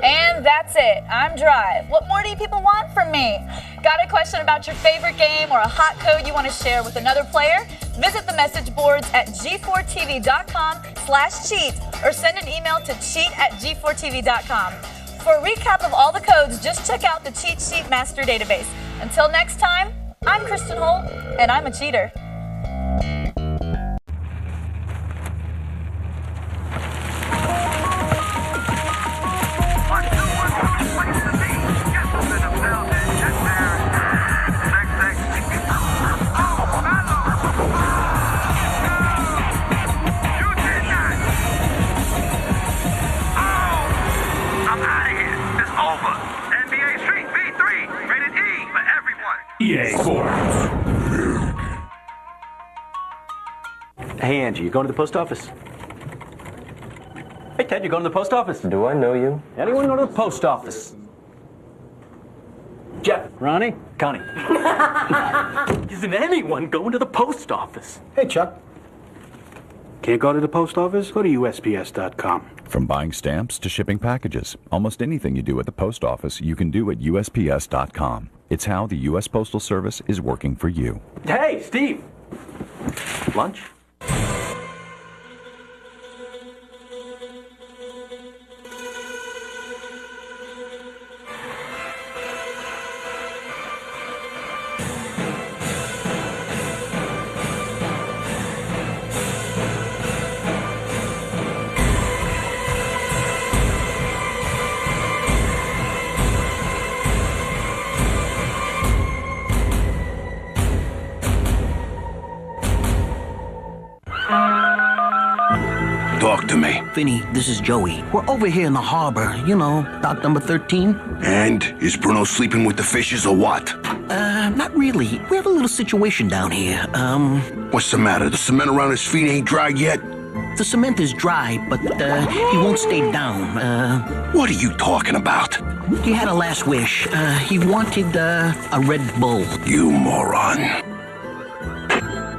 And that's it. I'm Drive. What more do you people want from me? Got a question about your favorite game or a hot code you want to share with another player? Visit the message boards at g4tv.com/cheat or send an email to cheat@g4tv.com. For a recap of all the codes, just check out the Cheat Sheet Master Database. Until next time, I'm Kristen Holt, and I'm a cheater. Hey, Angie, you going to the post office? Hey, Ted, you going to the post office? Do I know you? Anyone go to the post office? Jeff, Ronnie, Connie. Isn't anyone going to the post office? Hey, Chuck. Can't go to the post office? Go to USPS.com. From buying stamps to shipping packages, almost anything you do at the post office, you can do at USPS.com. It's how the U.S. Postal Service is working for you. Hey, Steve. Lunch? Talk to me. Vinny, this is Joey. We're over here in the harbor, you know, dock number 13. And is Bruno sleeping with the fishes or what? Not really. We have a little situation down here. What's the matter? The cement around his feet ain't dry yet? The cement is dry, but, he won't stay down. What are you talking about? He had a last wish. He wanted, a Red Bull. You moron.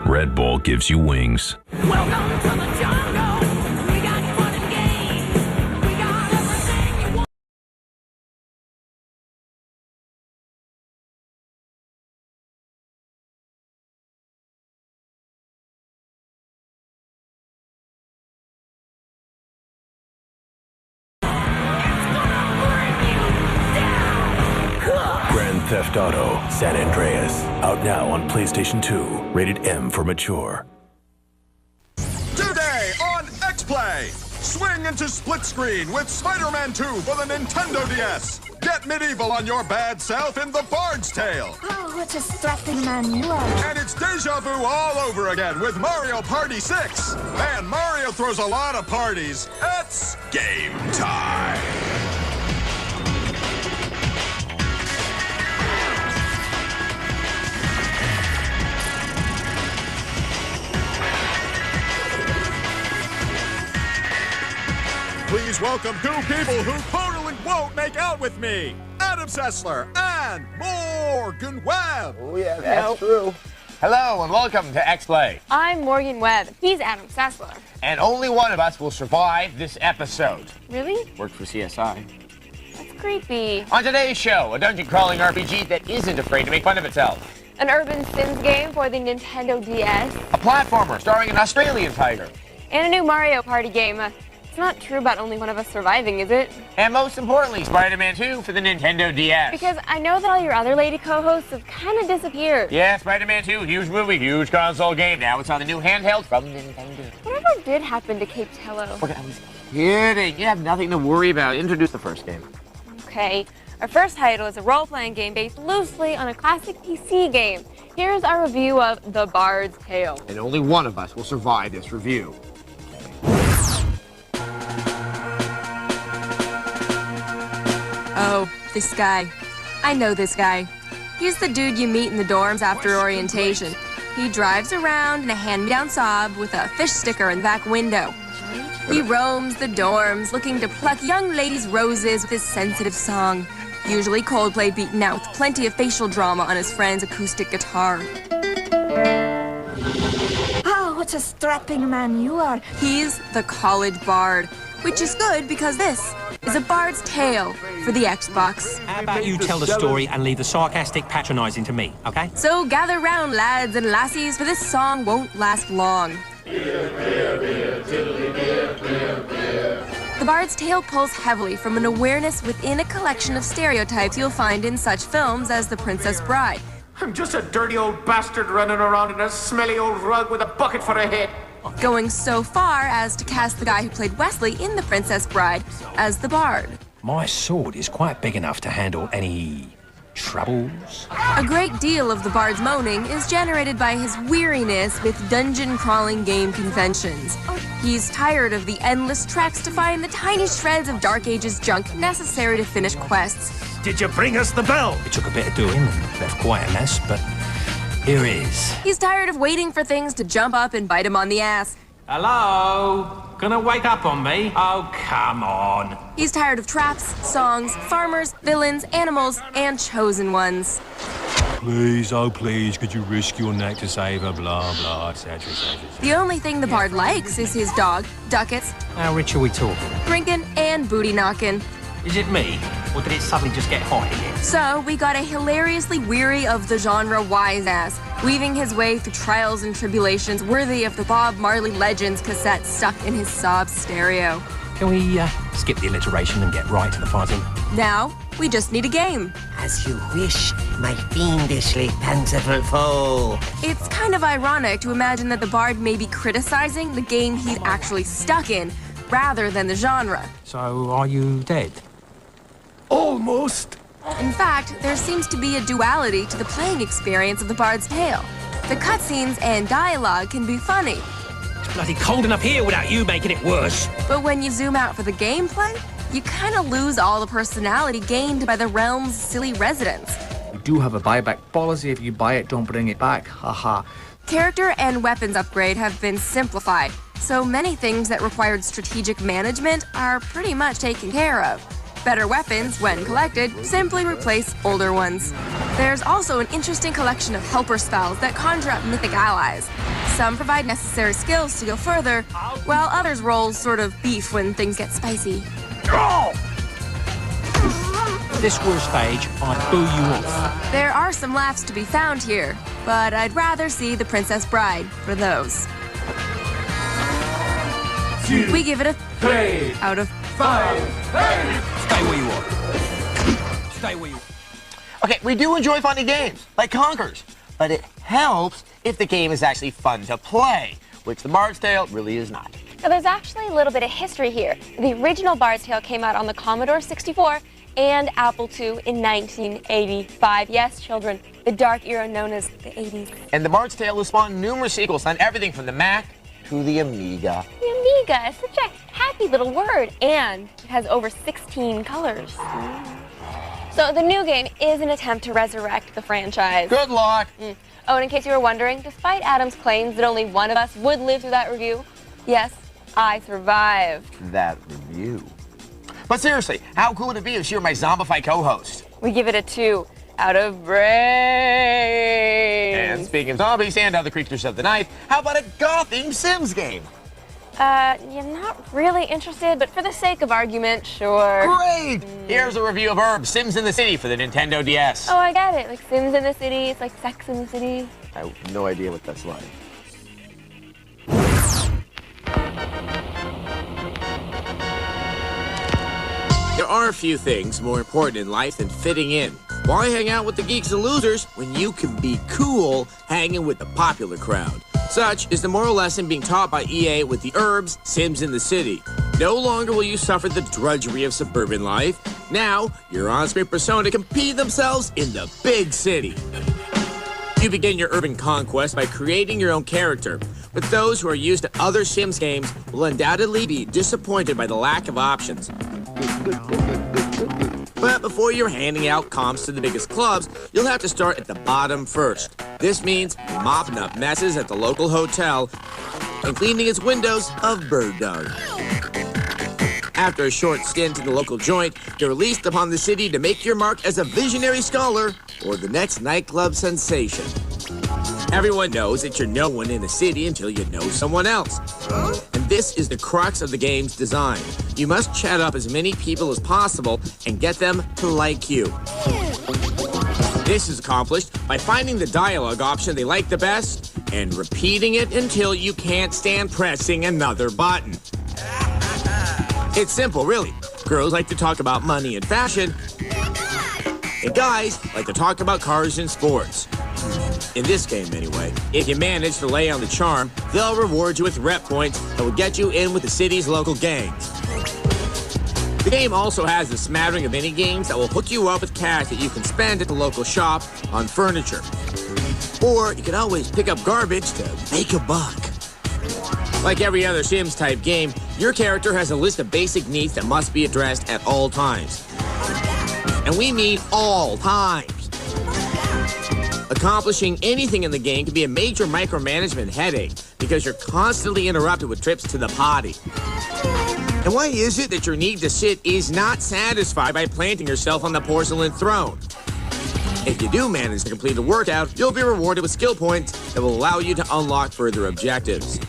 Red Bull gives you wings. Welcome to the jungle. We got fun and games. We got everything you want. Grand Theft Auto San Andreas. Out now on PlayStation 2. Rated M for mature. Today on X-Play, swing into split screen with Spider-Man 2 for the Nintendo DS. Get medieval on your bad self in The Bard's Tale. Oh, what a strapping man you are. And it's deja vu all over again with Mario Party 6. Man, Mario throws a lot of parties. It's game time. Please welcome two people who totally won't make out with me. Adam Sessler, and Morgan Webb. Oh, yeah, that's true. Hello, and welcome to X-Play. I'm Morgan Webb. He's Adam Sessler. And only one of us will survive this episode. Really? Worked for CSI. That's creepy. On today's show, a dungeon-crawling RPG that isn't afraid to make fun of itself. An urban Sims game for the Nintendo DS. A platformer starring an Australian tiger. And a new Mario Party game. It's not true about only one of us surviving, is it? And most importantly, Spider-Man 2 for the Nintendo DS. Because I know that all your other lady co-hosts have kind of disappeared. Yeah, Spider-Man 2, huge movie, huge console game. Now it's on the new handheld from Nintendo. Whatever did happen to Cape Tello? Okay, I was kidding. You have nothing to worry about. Introduce the first game. Okay. Our first title is a role-playing game based loosely on a classic PC game. Here's our review of The Bard's Tale. And only one of us will survive this review. Oh, this guy. I know this guy. He's the dude you meet in the dorms after orientation. He drives around in a hand-me-down Saab with a fish sticker in the back window. He roams the dorms looking to pluck young ladies' roses with his sensitive song. Usually Coldplay beaten out with plenty of facial drama on his friend's acoustic guitar. Oh, what a strapping man you are. He's the college bard, which is good because this is a Bard's Tale for the Xbox. How about you tell the story and leave the sarcastic patronizing to me, okay? So gather round, lads and lassies, for this song won't last long. The Bard's Tale pulls heavily from an awareness within a collection of stereotypes you'll find in such films as The Princess Bride. I'm just a dirty old bastard running around in a smelly old rug with a bucket for a head. Going so far as to cast the guy who played Wesley in The Princess Bride as the Bard. My sword is quite big enough to handle any troubles. A great deal of the Bard's moaning is generated by his weariness with dungeon-crawling game conventions. He's tired of the endless treks to find the tiny shreds of Dark Ages junk necessary to finish quests. Did you bring us the bell? It took a bit of doing and left quite a mess, but here it is. He's tired of waiting for things to jump up and bite him on the ass. Hello? Gonna wake up on me? Oh, come on. He's tired of traps, songs, farmers, villains, animals, and chosen ones. Please, oh please, could you risk your neck to save her, blah, blah, etc., etc. The only thing the Bard likes is his dog, Ducats, How rich are we talking? drinking, and booty knocking. Is it me? Or did it suddenly just get hot again? So, we got a hilariously weary of the genre wise ass, weaving his way through trials and tribulations worthy of the Bob Marley Legends cassette stuck in his Saab stereo. Can we skip the alliteration and get right to the fighting? Now, we just need a game. As you wish, my fiendishly fanciful foe. It's kind of ironic to imagine that the Bard may be criticizing the game he's actually stuck in, rather than the genre. So, are you dead? Almost. In fact, there seems to be a duality to the playing experience of The Bard's Tale. The cutscenes and dialogue can be funny, It's bloody cold enough here without you making it worse. but when you zoom out for the gameplay, you kind of lose all the personality gained by the realm's silly residents. We do have a buyback policy. If you buy it, don't bring it back. Haha. Character and weapons upgrade have been simplified, so many things that required strategic management are pretty much taken care of. Better weapons, when collected, simply replace older ones. There's also an interesting collection of helper spells that conjure up mythic allies. Some provide necessary skills to go further, while others roll sort of beef when things get spicy. This war stage, I boo you off. There are some laughs to be found here, but I'd rather see The Princess Bride for those. We give it a 3 out of 5. Stay where you are. Stay where you are. Okay, we do enjoy funny games, like Conkers, but it helps if the game is actually fun to play, which The Bard's Tale really is not. Now, there's actually a little bit of history here. The original Bard's Tale came out on the Commodore 64 and Apple II in 1985. Yes, children, the dark era known as the 80s. And The Bard's Tale has spawned numerous sequels on everything from the Mac to the Amiga. The Amiga is such a happy little word, and it has over 16 colors. So the new game is an attempt to resurrect the franchise. Good luck. Oh, and in case you were wondering, despite Adam's claims that only one of us would live through that review, yes, I survived. That review. But seriously, how cool would it be if she were my zombified co-host? We give it a 2 out of brains. And speaking of zombies and other creatures of the night, how about a golf-themed Sims game? You're not really interested, but for the sake of argument, sure. Great! Here's a review of Herb, Sims in the City for the Nintendo DS. Oh, I get it. Like Sims in the City, it's like Sex in the City. I have no idea what that's like. There are a few things more important in life than fitting in. Why hang out with the geeks and losers when you can be cool hanging with the popular crowd? Such is the moral lesson being taught by EA with the Herbs Sims in the City. No longer will you suffer the drudgery of suburban life. Now, your on-screen persona compete themselves in the big city. You begin your urban conquest by creating your own character, but those who are used to other Sims games will undoubtedly be disappointed by the lack of options. But before you're handing out comps to the biggest clubs, you'll have to start at the bottom first. This means mopping up messes at the local hotel and cleaning its windows of bird dung. After a short stint in the local joint, you're released upon the city to make your mark as a visionary scholar or the next nightclub sensation. Everyone knows that you're no one in the city until you know someone else. And this is the crux of the game's design. You must chat up as many people as possible and get them to like you. This is accomplished by finding the dialogue option they like the best and repeating it until you can't stand pressing another button. It's simple, really. Girls like to talk about money and fashion, and guys like to talk about cars and sports. In this game, anyway. If you manage to lay on the charm, they'll reward you with rep points that will get you in with the city's local gangs. The game also has a smattering of mini games that will hook you up with cash that you can spend at the local shop on furniture. Or you can always pick up garbage to make a buck. Like every other Sims-type game, your character has a list of basic needs that must be addressed at all times. And we mean all times. Accomplishing anything in the game can be a major micromanagement headache because you're constantly interrupted with trips to the potty. And why is it that your need to sit is not satisfied by planting yourself on the porcelain throne? If you do manage to complete a workout, you'll be rewarded with skill points that will allow you to unlock further objectives.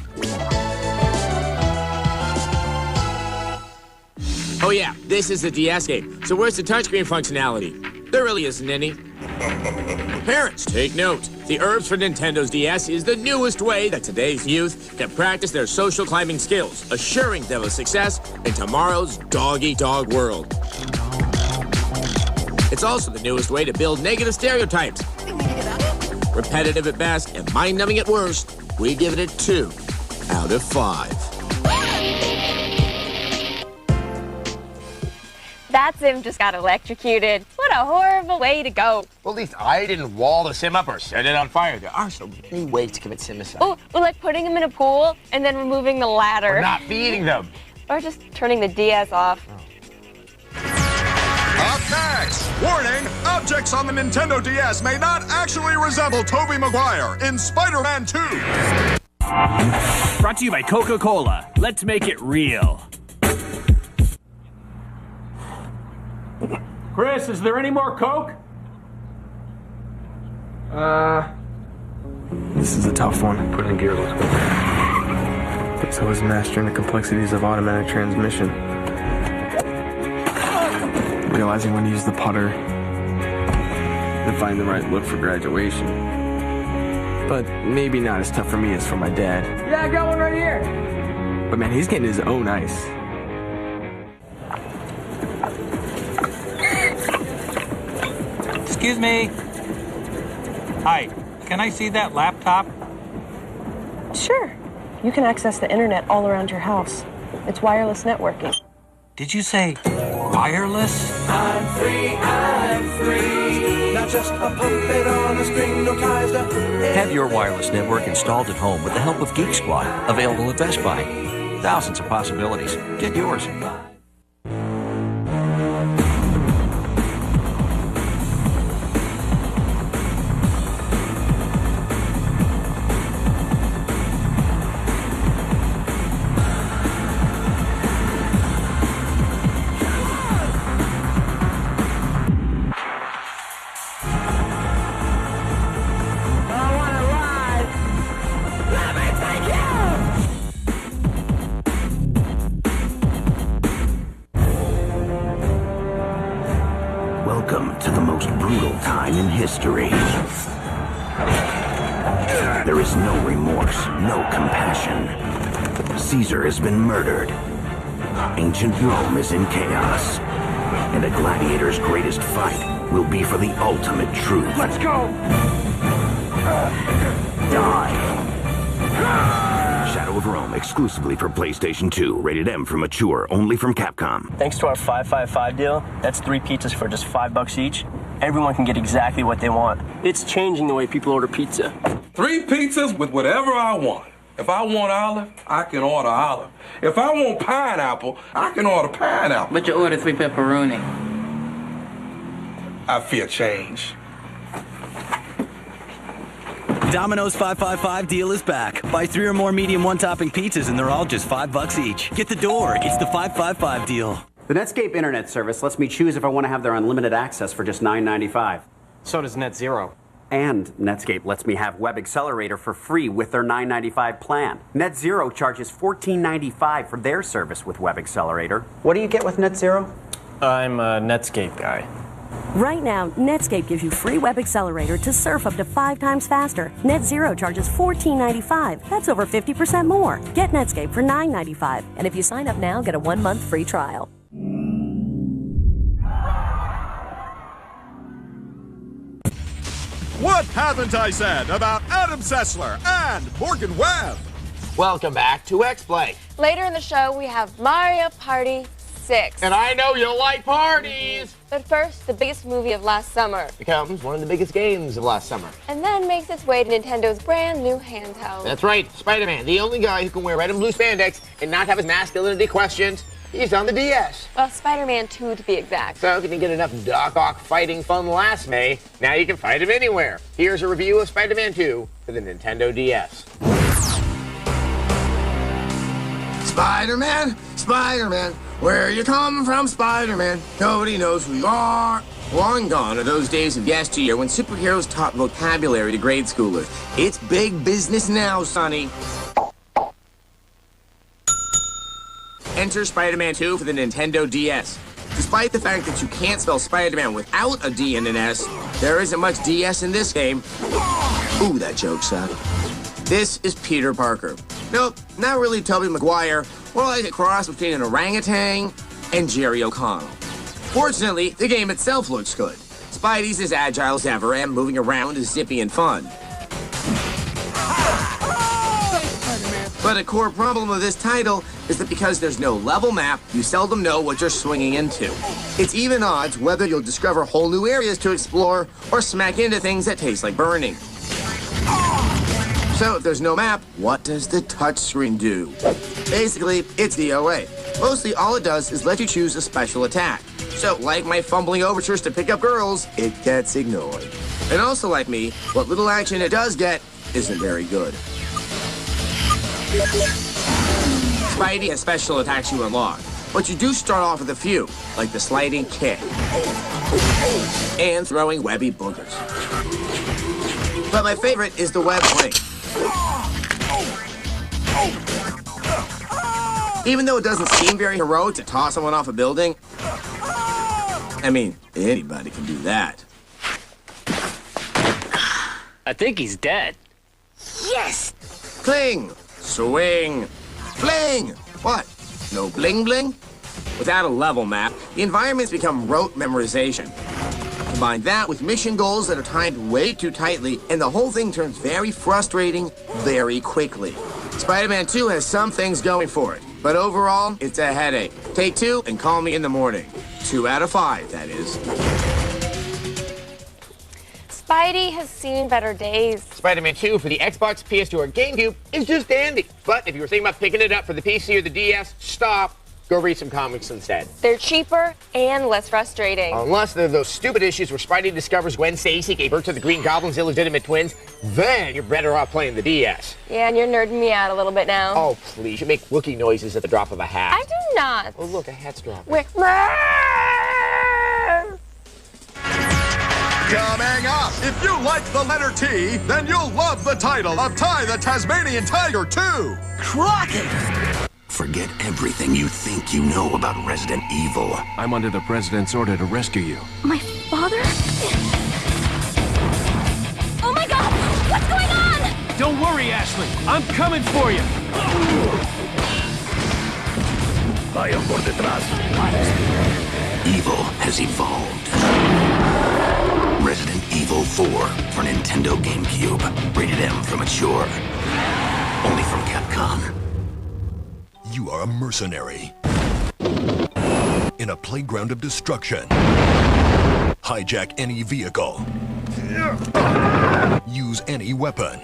Oh yeah, this is the DS game, so where's the touchscreen functionality? There really isn't any. Parents, take note. The Herbs for Nintendo's DS is the newest way that today's youth can practice their social climbing skills, assuring them of success in tomorrow's dog-eat-dog world. It's also the newest way to build negative stereotypes. Repetitive at best and mind-numbing at worst, we give it a 2 out of 5. That Sim just got electrocuted. What a horrible way to go. Well, at least I didn't wall the Sim up or set it on fire. There are so many ways to commit simicide. Oh, or like putting them in a pool and then removing the ladder. Or not feeding them. Or just turning the DS off. Up next, warning, objects on the Nintendo DS may not actually resemble Tobey Maguire in Spider-Man 2. Brought to you by Coca-Cola. Let's make it real. Chris, is there any more Coke? This is a tough one. Put in gear, let's go. Thinks I was mastering the complexities of automatic transmission. Realizing when to use the putter to find the right look for graduation. But maybe not as tough for me as for my dad. Yeah, I got one right here. But man, he's getting his own ice. Excuse me. Hi, can I see that laptop? Sure. You can access the internet all around your house. It's wireless networking. Did you say wireless? I'm free, not just a puppet on a string, no ties to... Have your wireless network installed at home with the help of Geek Squad, available at Best Buy. Thousands of possibilities. Get yours. brutal time in history. There is no remorse, no compassion. Caesar has been murdered. Ancient Rome is in chaos. And a gladiator's greatest fight will be for the ultimate truth. Let's go! Die! Shadow of Rome, exclusively for PlayStation 2. Rated M for mature, only from Capcom. Thanks to our 555 deal, that's 3 pizzas for just $5 each. Everyone can get exactly what they want. It's changing the way people order pizza. 3 pizzas with whatever I want. If I want olive, I can order olive. If I want pineapple, I can order pineapple. But you order 3 pepperoni. I fear change. Domino's 555 deal is back. Buy 3 or more medium one-topping pizzas and they're all just $5 each. Get the door. It's the 555 deal. The Netscape internet service lets me choose if I want to have their unlimited access for just $9.95. So does NetZero. And Netscape lets me have Web Accelerator for free with their $9.95 plan. NetZero charges $14.95 for their service with Web Accelerator. What do you get with NetZero? I'm a Netscape guy. Right now, Netscape gives you free Web Accelerator to surf up to 5 times faster. NetZero charges $14.95. That's over 50% more. Get Netscape for $9.95. And if you sign up now, get a 1-month free trial. What haven't I said about Adam Sessler and Morgan Webb? Welcome back to X-Play. Later in the show, we have Mario Party 6. And I know you'll like parties. But first, the biggest movie of last summer. Becomes one of the biggest games of last summer. And then makes its way to Nintendo's brand new handheld. That's right, Spider-Man, the only guy who can wear red and blue spandex and not have his masculinity questioned. He's on the DS. Well, Spider-Man 2 to be exact. So, if you get enough Doc Ock fighting fun last May, now you can fight him anywhere. Here's a review of Spider-Man 2 for the Nintendo DS. Spider-Man, Spider-Man, where you come from, Spider-Man? Nobody knows who you are. Long gone are those days of yesteryear when superheroes taught vocabulary to grade schoolers. It's big business now, Sonny. Enter Spider-Man 2 for the Nintendo DS. Despite the fact that you can't spell Spider-Man without a D and an S, there isn't much DS in this game. Ooh, that joke sucked. This is Peter Parker. Nope, not really Tobey Maguire, more like a cross between an orangutan and Jerry O'Connell. Fortunately, the game itself looks good. Spidey's as agile as ever, and moving around is zippy and fun. But a core problem of this title is that because there's no level map, you seldom know what you're swinging into. It's even odds whether you'll discover whole new areas to explore or smack into things that taste like burning. So if there's no map, what does the touchscreen do? Basically, it's DOA. Mostly all it does is let you choose a special attack. So like my fumbling overtures to pick up girls, it gets ignored. And also like me, what little action it does get isn't very good. Spidey has special attacks you unlock, but you do start off with a few, like the sliding kick and throwing webby boogers. But my favorite is the web fling. Even though it doesn't seem very heroic to toss someone off a building, I mean, anybody can do that. I think he's dead. Yes! Cling! Swing! Fling! What? No bling bling? Without a level map, the environments become rote memorization. Combine that with mission goals that are timed way too tightly, and the whole thing turns very frustrating very quickly. Spider-Man 2 has some things going for it, but overall, it's a headache. Take 2 and call me in the morning. 2 out of 5, that is. Spidey has seen better days. Spider-Man 2 for the Xbox, PS2, or GameCube is just dandy. But if you were thinking about picking it up for the PC or the DS, stop. Go read some comics instead. They're cheaper and less frustrating. Unless they're those stupid issues where Spidey discovers Gwen Stacy gave birth to the Green Goblin's illegitimate twins, then you're better off playing the DS. Yeah, and you're nerding me out a little bit now. Oh, please. You make Wookiee noises at the drop of a hat. I do not. Oh, look, a hat's dropping. Coming up, if you like the letter T, then you'll love the title of Ty the Tasmanian Tiger 2. Crockett! Forget everything you think you know about Resident Evil. I'm under the President's order to rescue you. My Father? Oh my God! What's going on? Don't worry, Ashley. I'm coming for you. Vayan por detrás. Evil has evolved. Resident Evil 4 for Nintendo GameCube. Rated M for mature. Only from Capcom. You are a mercenary in a playground of destruction. Hijack any vehicle. Use any weapon.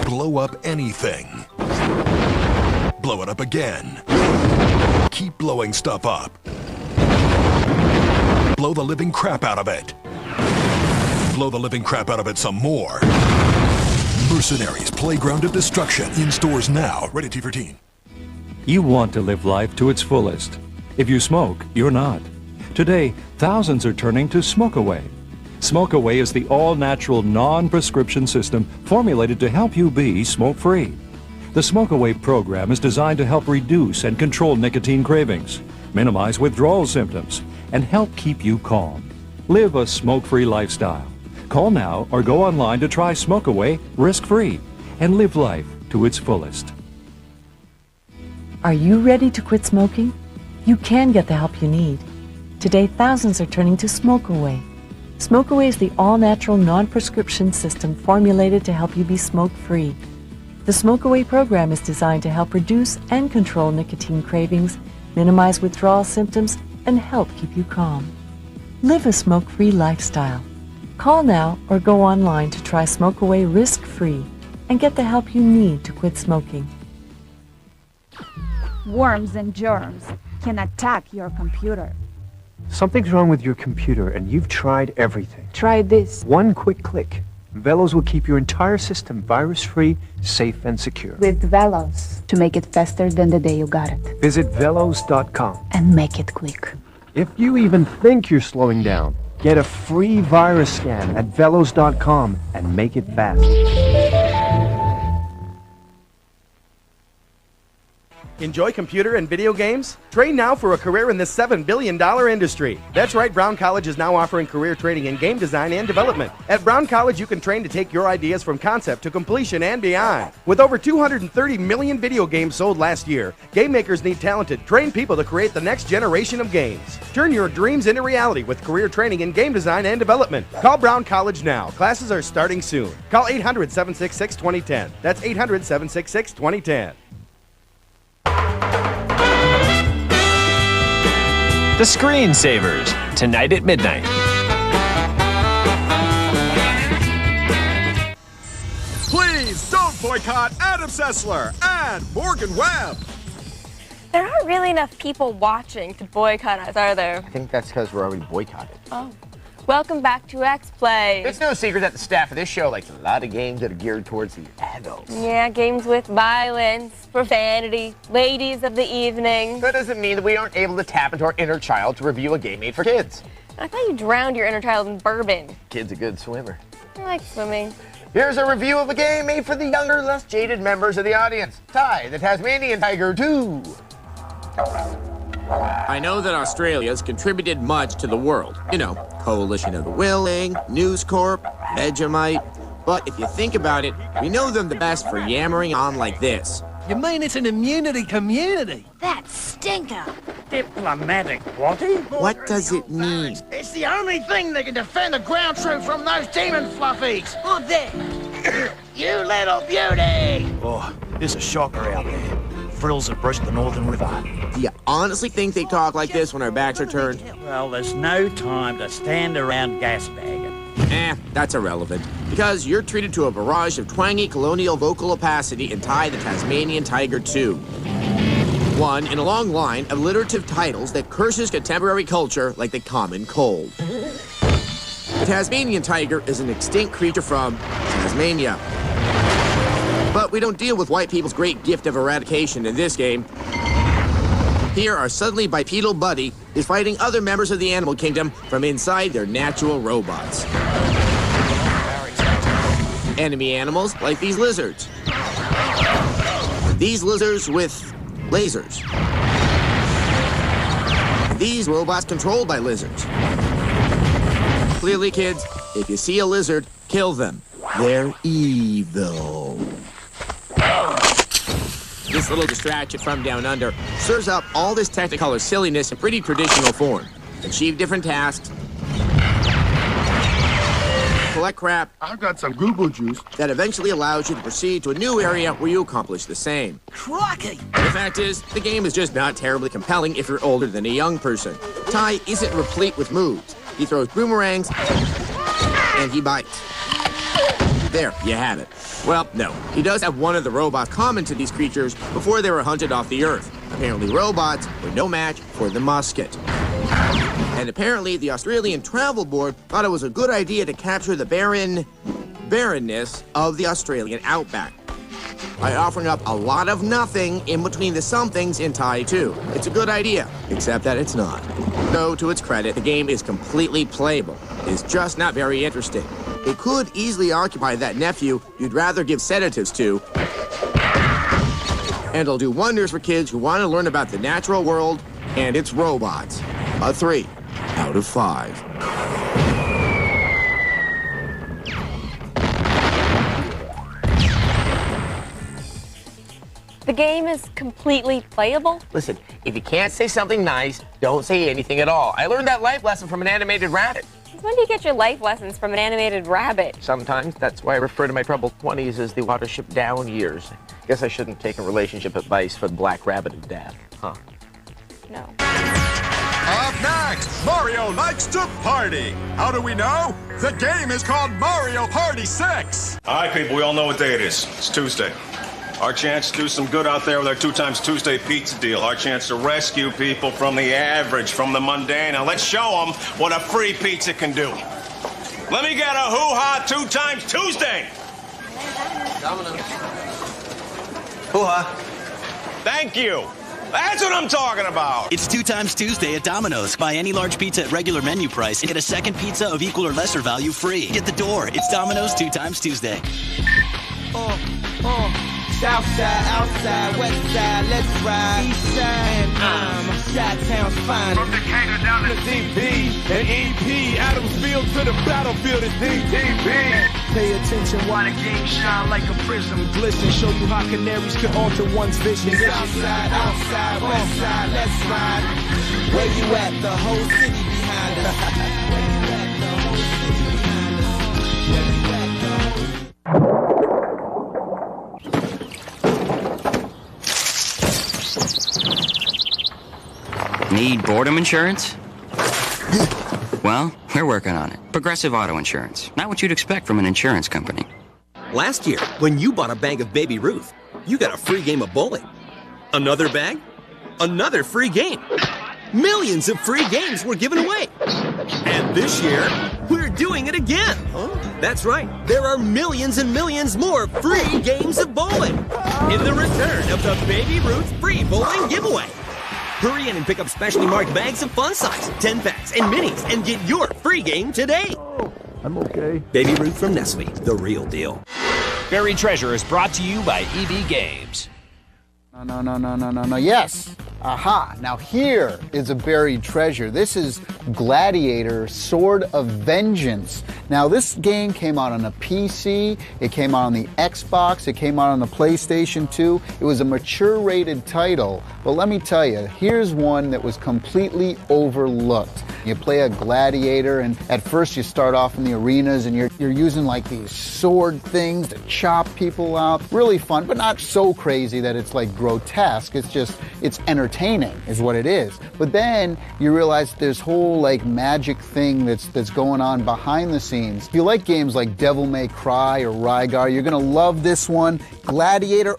Blow up anything. Blow it up again. Keep blowing stuff up. Blow the living crap out of it. Blow the living crap out of it some more. Mercenaries Playground of Destruction. In stores now. Rated T for teen. You want to live life to its fullest. If you smoke, you're not. Today, thousands are turning to Smoke Away. Smoke Away is the all-natural, non-prescription system formulated to help you be smoke-free. The Smoke Away program is designed to help reduce and control nicotine cravings, minimize withdrawal symptoms, and help keep you calm. Live a smoke-free lifestyle. Call now or go online to try Smoke Away risk-free and live life to its fullest. Are you ready to quit smoking? You can get the help you need. Today, thousands are turning to Smoke Away. Smoke Away is the all-natural, non-prescription system formulated to help you be smoke-free. The Smoke Away program is designed to help reduce and control nicotine cravings, minimize withdrawal symptoms, and help keep you calm. Live a smoke-free lifestyle. Call now or go online to try Smoke Away risk-free and get the help you need to quit smoking. Worms and germs can attack your computer. Something's wrong with your computer, and you've tried everything. Try this. One quick click. Velos will keep your entire system virus-free, safe, and secure. With Velos, to make it faster than the day you got it. Visit velos.com. And make it quick. If you even think you're slowing down, get a free virus scan at velos.com and make it fast. Enjoy computer and video games? Train now for a career in this $7 billion industry. That's right, Brown College is now offering career training in game design and development. At Brown College, you can train to take your ideas from concept to completion and beyond. With over 230 million video games sold last year, game makers need talented, trained people to create the next generation of games. Turn your dreams into reality with career training in game design and development. Call Brown College now. Classes are starting soon. Call 800-766-2010. That's 800-766-2010. The Screensavers, tonight at midnight. Please don't boycott Adam Sessler and Morgan Webb. There aren't really enough people watching to boycott us, are there? I think that's because we're already boycotted. Oh. Welcome back to X-Play. It's no secret that the staff of this show likes a lot of games that are geared towards the adults. Yeah, games with violence, profanity, ladies of the evening. That doesn't mean that we aren't able to tap into our inner child to review a game made for kids. I thought you drowned your inner child in bourbon. Kid's a good swimmer. I like swimming. Here's a review of a game made for the younger, less jaded members of the audience. Ty, the Tasmanian Tiger 2. I know that Australia's contributed much to the world. You know, Coalition of the Willing, News Corp, Vegemite. But if you think about it, we know them the best for yammering on like this. You mean it's an immunity community? That stinker. Diplomatic whatty? What does it mean? It's the only thing that can defend the ground troops from those demon fluffies. Oh, there. You little beauty. Oh, there's a shocker out there. Frills that brush the Northern River. Do you honestly think they talk like this when our backs are turned? Well, there's no time to stand around gasbagging. That's irrelevant. Because you're treated to a barrage of twangy colonial vocal opacity in Ty, the Tasmanian Tiger 2. One in a long line of alliterative titles that curses contemporary culture like the common cold. The Tasmanian tiger is an extinct creature from Tasmania. But we don't deal with white people's great gift of eradication in this game. Here, our suddenly bipedal buddy is fighting other members of the animal kingdom from inside their natural robots. Enemy animals like these lizards. These lizards with lasers. These robots controlled by lizards. Clearly, kids, if you see a lizard, kill them. They're evil. This little distraction from Down Under serves up all this Technicolor silliness in pretty traditional form. Achieve different tasks, collect crap. I've got some Google juice that eventually allows you to proceed to a new area where you accomplish the same. Crikey! The fact is, the game is just not terribly compelling if you're older than a young person. Ty isn't replete with moves. He throws boomerangs, and he bites. There, you have it. Well, no. He does have one of the robots common to these creatures before they were hunted off the Earth. Apparently, robots were no match for the musket. And apparently, the Australian Travel Board thought it was a good idea to capture the barrenness of the Australian outback by offering up a lot of nothing in between the somethings in Ty 2. It's a good idea, except that it's not. Though, to its credit, the game is completely playable. It's just not very interesting. It could easily occupy that nephew you'd rather give sedatives to, and it'll do wonders for kids who want to learn about the natural world and its robots. A 3 out of 5. The game is completely playable? Listen, if you can't say something nice, don't say anything at all. I learned that life lesson from an animated rabbit. When do you get your life lessons from an animated rabbit? Sometimes. That's why I refer to my troubled 20s as the Watership Down years. Guess I shouldn't take a relationship advice for the Black Rabbit of Death, huh? No. Up next, Mario likes to party. How do we know? The game is called Mario Party 6. All right, people, we all know what day it is. It's Tuesday. Our chance to do some good out there with our 2 times Tuesday pizza deal. Our chance to rescue people from the average, from the mundane. Now let's show them what a free pizza can do. Let me get a hoo-ha 2 times Tuesday. Hoo-ha. Thank you. That's what I'm talking about. It's 2 times Tuesday at Domino's. Buy any large pizza at regular menu price and get a second pizza of equal or lesser value free. Get the door. It's Domino's 2 times Tuesday. South side, outside, west side, let's ride. East side, and I'm Chi-Town's finest. From Decatur down to DP and EP, Adamsville to the battlefield is DDP. Pay attention while the game shine like a prism. Glisten, show you how canaries can alter one's vision. South side, outside, west side, let's ride. Where you at? The whole city behind us. Where you at? The whole city behind us. Where you at? The whole city. Need boredom insurance? Well, we're working on it. Progressive Auto Insurance. Not what you'd expect from an insurance company. Last year, when you bought a bag of Baby Ruth, you got a free game of bowling. Another bag? Another free game. Millions of free games were given away. And this year, we're doing it again. That's right. There are millions and millions more free games of bowling in the return of the Baby Ruth free bowling giveaway. Hurry in and pick up specially marked bags of fun size, 10 packs, and minis, and get your free game today. I'm okay. Baby Ruth from Nestle, the real deal. Buried Treasure is brought to you by EB Games. No. Yes. Aha. Now here is a buried treasure. This is Gladiator Sword of Vengeance. Now this game came out on a PC, it came out on the Xbox, it came out on the PlayStation 2. It was a mature rated title, but let me tell you, here's one that was completely overlooked. You play a gladiator, and at first you start off in the arenas and you're using like these sword things to chop people out. Really fun, but not so crazy that it's like grotesque. It's entertaining is what it is. But then you realize there's whole like magic thing that's going on behind the scenes. If you like games like Devil May Cry or Rygar, you're gonna love this one. Gladiator,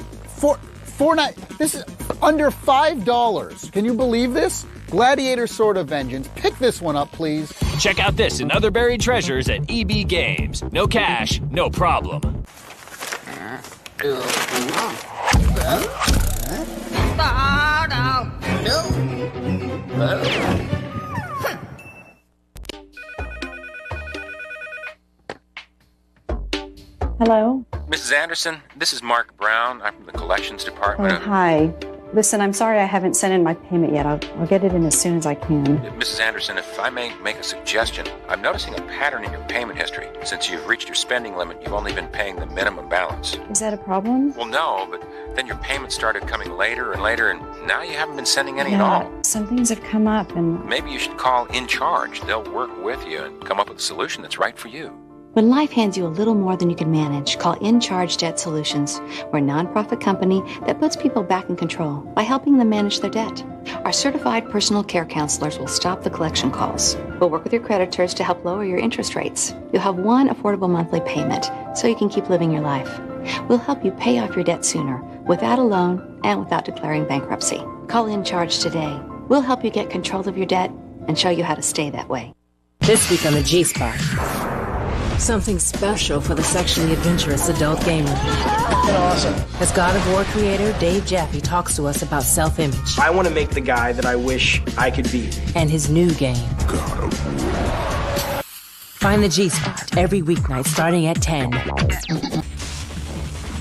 this is under $5. Can you believe this? Gladiator Sword of Vengeance. Pick this one up, please. Check out this and other buried treasures at EB Games. No cash, no problem. Hello? Mrs. Anderson, this is Mark Brown. I'm from the collections department. Oh, hi. Listen, I'm sorry I haven't sent in my payment yet. I'll get it in as soon as I can. Mrs. Anderson, if I may make a suggestion, I'm noticing a pattern in your payment history. Since you've reached your spending limit, you've only been paying the minimum balance. Is that a problem? Well, no, but then your payments started coming later and later, and now you haven't been sending any at all. Some things have come up and... Maybe you should call In Charge. They'll work with you and come up with a solution that's right for you. When life hands you a little more than you can manage, call In Charge Debt Solutions. We're a nonprofit company that puts people back in control by helping them manage their debt. Our certified personal care counselors will stop the collection calls. We'll work with your creditors to help lower your interest rates. You'll have one affordable monthly payment so you can keep living your life. We'll help you pay off your debt sooner, without a loan and without declaring bankruptcy. Call In Charge today. We'll help you get control of your debt and show you how to stay that way. This week on the G-Spot. Something special for the sexually adventurous adult gamer. Awesome. As God of War creator Dave Jaffe talks to us about self-image. I want to make the guy that I wish I could be. And his new game. God of War. Find the G-Spot every weeknight starting at 10.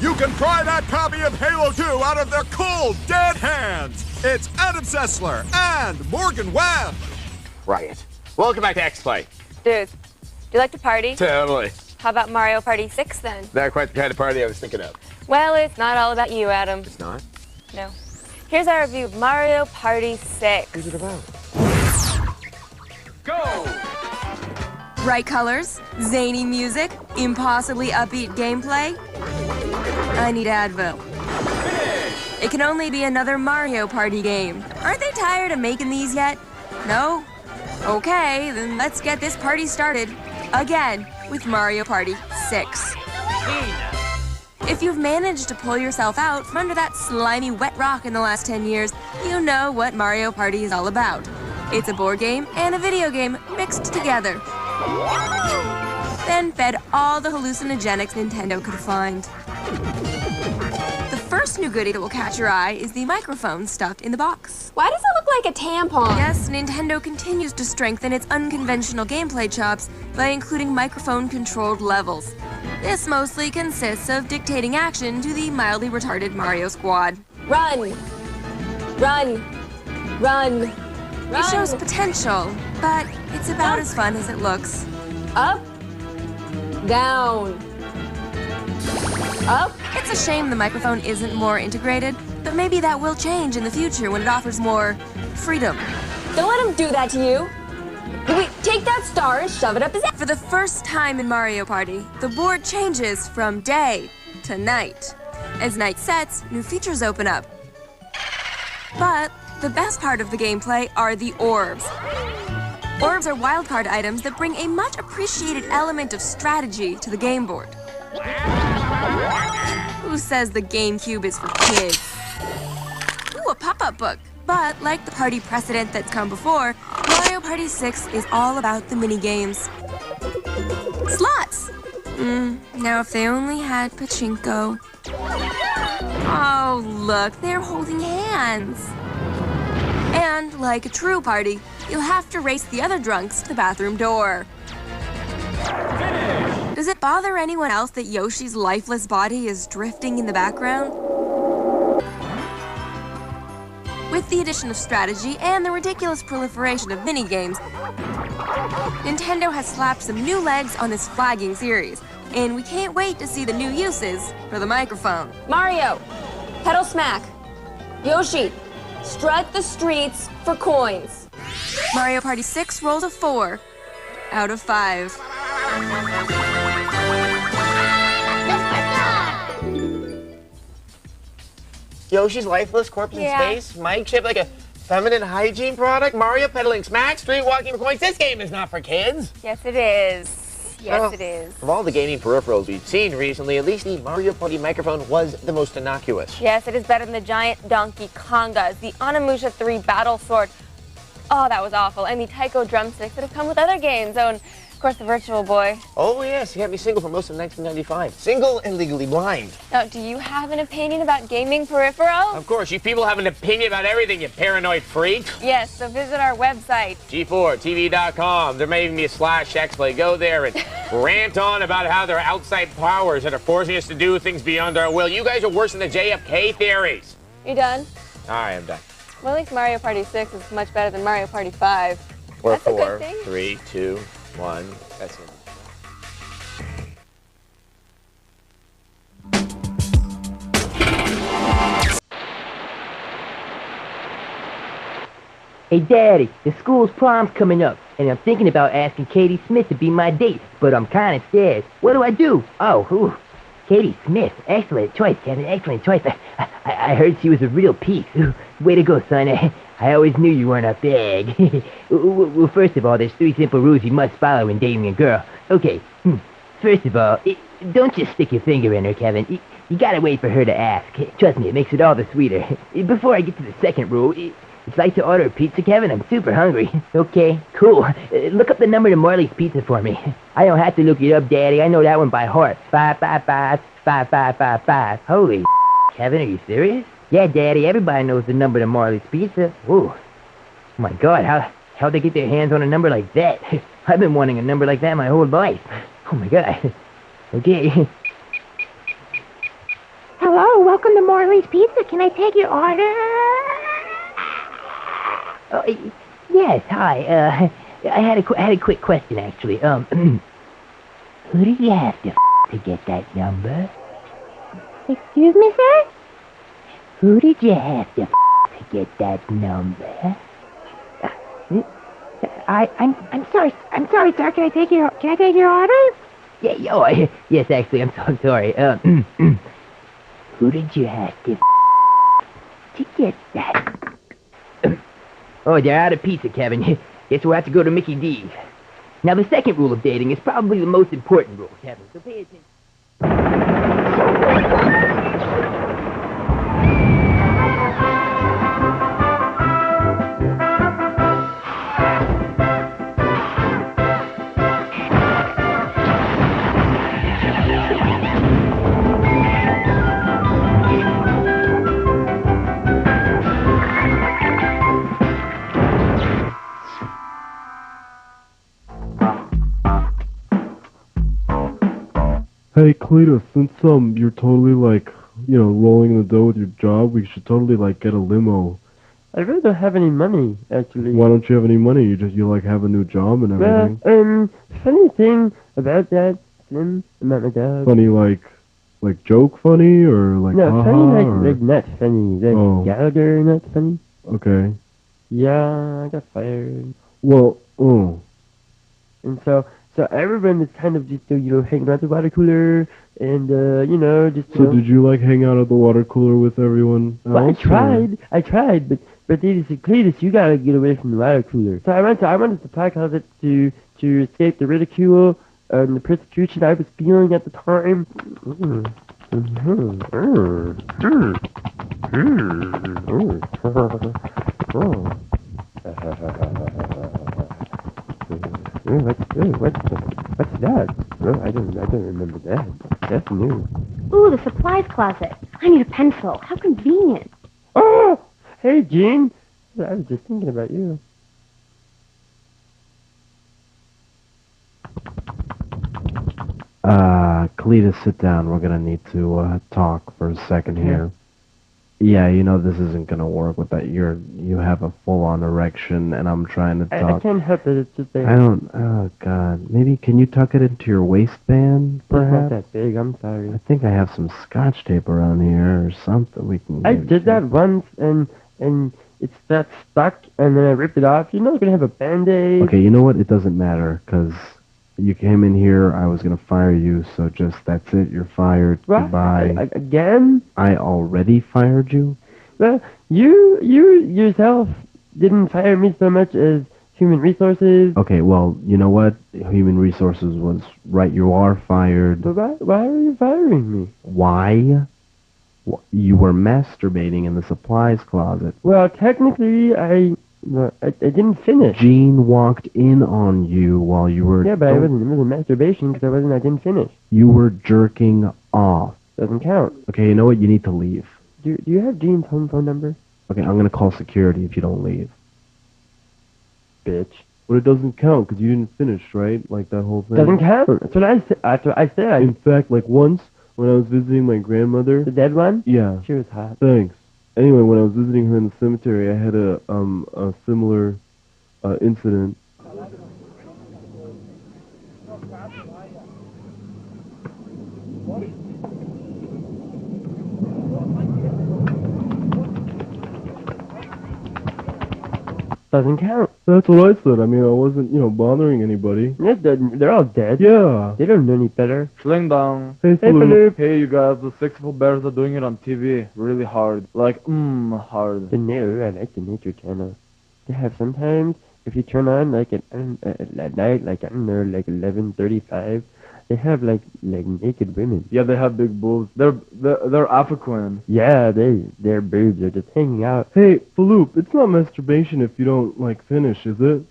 You can pry that copy of Halo 2 out of their cold, dead hands. It's Adam Sessler and Morgan Webb. Riot. Welcome back to X-Play. Dude, do you like to party? Totally. How about Mario Party 6 then? Not quite the kind of party I was thinking of. Well, it's not all about you, Adam. It's not? No. Here's our review of Mario Party 6. What's it about? Go! Bright colors, zany music, impossibly upbeat gameplay. I need Advil. Finish. It can only be another Mario Party game. Aren't they tired of making these yet? No? Okay, then let's get this party started. Again, with Mario Party 6. If you've managed to pull yourself out from under that slimy wet rock in the last 10 years, you know what Mario Party is all about. It's a board game and a video game mixed together. Then fed all the hallucinogenics Nintendo could find. The first new goodie that will catch your eye is the microphone stuffed in the box. Why does it look like a tampon? Yes, Nintendo continues to strengthen its unconventional gameplay chops by including microphone-controlled levels. This mostly consists of dictating action to the mildly retarded Mario squad. Run! Run! Run! It shows potential, but it's about as fun as it looks. Up, down, up. It's a shame the microphone isn't more integrated, but maybe that will change in the future when it offers more freedom. Don't let him do that to you. Wait, take that star and shove it up his ass. For the first time in Mario Party, the board changes from day to night. As night sets, new features open up. But the best part of the gameplay are the orbs. Orbs are wildcard items that bring a much appreciated element of strategy to the game board. Who says the GameCube is for kids? Ooh, a pop-up book. But like the party precedent that's come before, Mario Party 6 is all about the mini-games. Slots! Now if they only had pachinko. Oh, look, they're holding hands. And, like a true party, you'll have to race the other drunks to the bathroom door. Finish. Does it bother anyone else that Yoshi's lifeless body is drifting in the background? With the addition of strategy and the ridiculous proliferation of minigames, Nintendo has slapped some new legs on this flagging series, and we can't wait to see the new uses for the microphone. Mario, pedal smack. Yoshi, strut the streets for coins. Mario Party 6 rolled a 4 out of 5. Yoshi's lifeless corpse in space? Mike shaped like a feminine hygiene product? Mario pedaling smack? Street walking for coins? This game is not for kids. Yes, it is. Yes, it is. Of all the gaming peripherals we've seen recently, at least the Mario Party microphone was the most innocuous. Yes, it is better than the giant Donkey Kongas, the Onimusha 3 Battle Sword. Oh, that was awful. And the Taiko drumsticks that have come with other games. Oh, and of course, the Virtual Boy. Oh, yes. He had me single for most of 1995. Single and legally blind. Now, do you have an opinion about gaming peripherals? Of course. You people have an opinion about everything, you paranoid freak. Yes, so visit our website. G4TV.com. There may even be a /Xplay. Go there and rant on about how there are outside powers that are forcing us to do things beyond our will. You guys are worse than the JFK theories. You done? Alright, I'm done. Well, at least Mario Party 6 is much better than Mario Party 5. We're That's a good 4, thing. 3, 2, 1. That's it. Hey, Daddy, the school's prom's coming up, and I'm thinking about asking Katie Smith to be my date, but I'm kind of scared. What do I do? Oh, Katie Smith. Excellent choice, Kevin. Excellent choice. I heard she was a real peep. Way to go, son. I always knew you weren't a bag. Well, first of all, there's 3 simple rules you must follow in dating a girl. Okay, first of all, don't just stick your finger in her, Kevin. You gotta wait for her to ask. Trust me, it makes it all the sweeter. Before I get to the second rule, it's like to order a pizza, Kevin. I'm super hungry. Okay, cool. Look up the number to Marley's Pizza for me. I don't have to look it up, Daddy. I know that one by heart. 555-5555. Holy Kevin, are you serious? Yeah, Daddy, everybody knows the number to Marley's Pizza. Whoa. Oh my God, how'd they get their hands on a number like that? I've been wanting a number like that my whole life. Oh my God. Okay. Hello, welcome to Marley's Pizza. Can I take your order? Oh, yes, hi. I had a quick question, actually. Who did you have to get that number? Excuse me, sir? Who did you have to get that number? I'm sorry, sir. Can I take your order? Yeah, yes, actually, I'm so sorry. Who did you have to get that? Oh, they're out of pizza, Kevin. Guess we'll have to go to Mickey D's. Now, the second rule of dating is probably the most important rule, Kevin, so pay attention. Hey, Cletus, since you're totally rolling in the dough with your job, we should totally get a limo. I really don't have any money, actually. Why don't you have any money? You have a new job and everything. Well, funny thing about that, Slim, about my job. Funny like joke funny or no, haha, funny or... like not funny, Gallagher not funny. Okay. Yeah, I got fired. Well, oh. And so everyone is kind of just, hanging around the water cooler and, just, So did you, hang out at the water cooler with everyone else? Well, I tried, but they said, Cletus, you gotta get away from the water cooler. So I went to the supply closet to escape the ridicule and the persecution I was feeling at the time. What's that? Oh, I don't remember that. That's new. Ooh, the supplies closet. I need a pencil. How convenient. Oh! Hey, Gene. I was just thinking about you. Cletus, sit down. We're gonna need to talk for a second here. Yeah, this isn't gonna work with that. You have a full-on erection, and I'm trying to talk. I can't help it. It's just there. I don't. Oh God. Maybe can you tuck it into your waistband, perhaps? It's not that big. I'm sorry. I think I have some Scotch tape around here or something. We can. I did that once, and it's that stuck, and then I ripped it off. You're not gonna have a Band-Aid. Okay, you know what? It doesn't matter, because you came in here, I was gonna fire you, so that's it, you're fired. What? Goodbye. Again? I already fired you? Well, you yourself didn't fire me so much as Human Resources. Okay, well, you know what? Human Resources was right, you are fired. But why are you firing me? Why? You were masturbating in the supplies closet. Well, technically, I didn't finish. Gene walked in on you while you were... Yeah, but it wasn't masturbation because I didn't finish. You were jerking off. Doesn't count. Okay, you know what? You need to leave. Do you have Gene's home phone number? Okay, I'm gonna call security if you don't leave. Bitch. But it doesn't count because you didn't finish, right? That whole thing. Doesn't count. That's what I said. In fact, once when I was visiting my grandmother... The dead one? Yeah. She was hot. Thanks. Anyway, when I was visiting her in the cemetery, I had a similar incident. Doesn't count. That's what I said. I mean, I wasn't, bothering anybody. Yeah, they're all dead. Yeah. They don't know any better. Fling dong. Hey, Philip. Hey, you guys, the sexual bears are doing it on TV. Really hard. Like, hard. I like the nature channel. They have sometimes, if you turn on like at night, like I don't know, like 11:35, they have like naked women. Yeah, they have big boobs. They're African. Yeah, their boobs are just hanging out. Hey, Phaloop, it's not masturbation if you don't, finish, is it?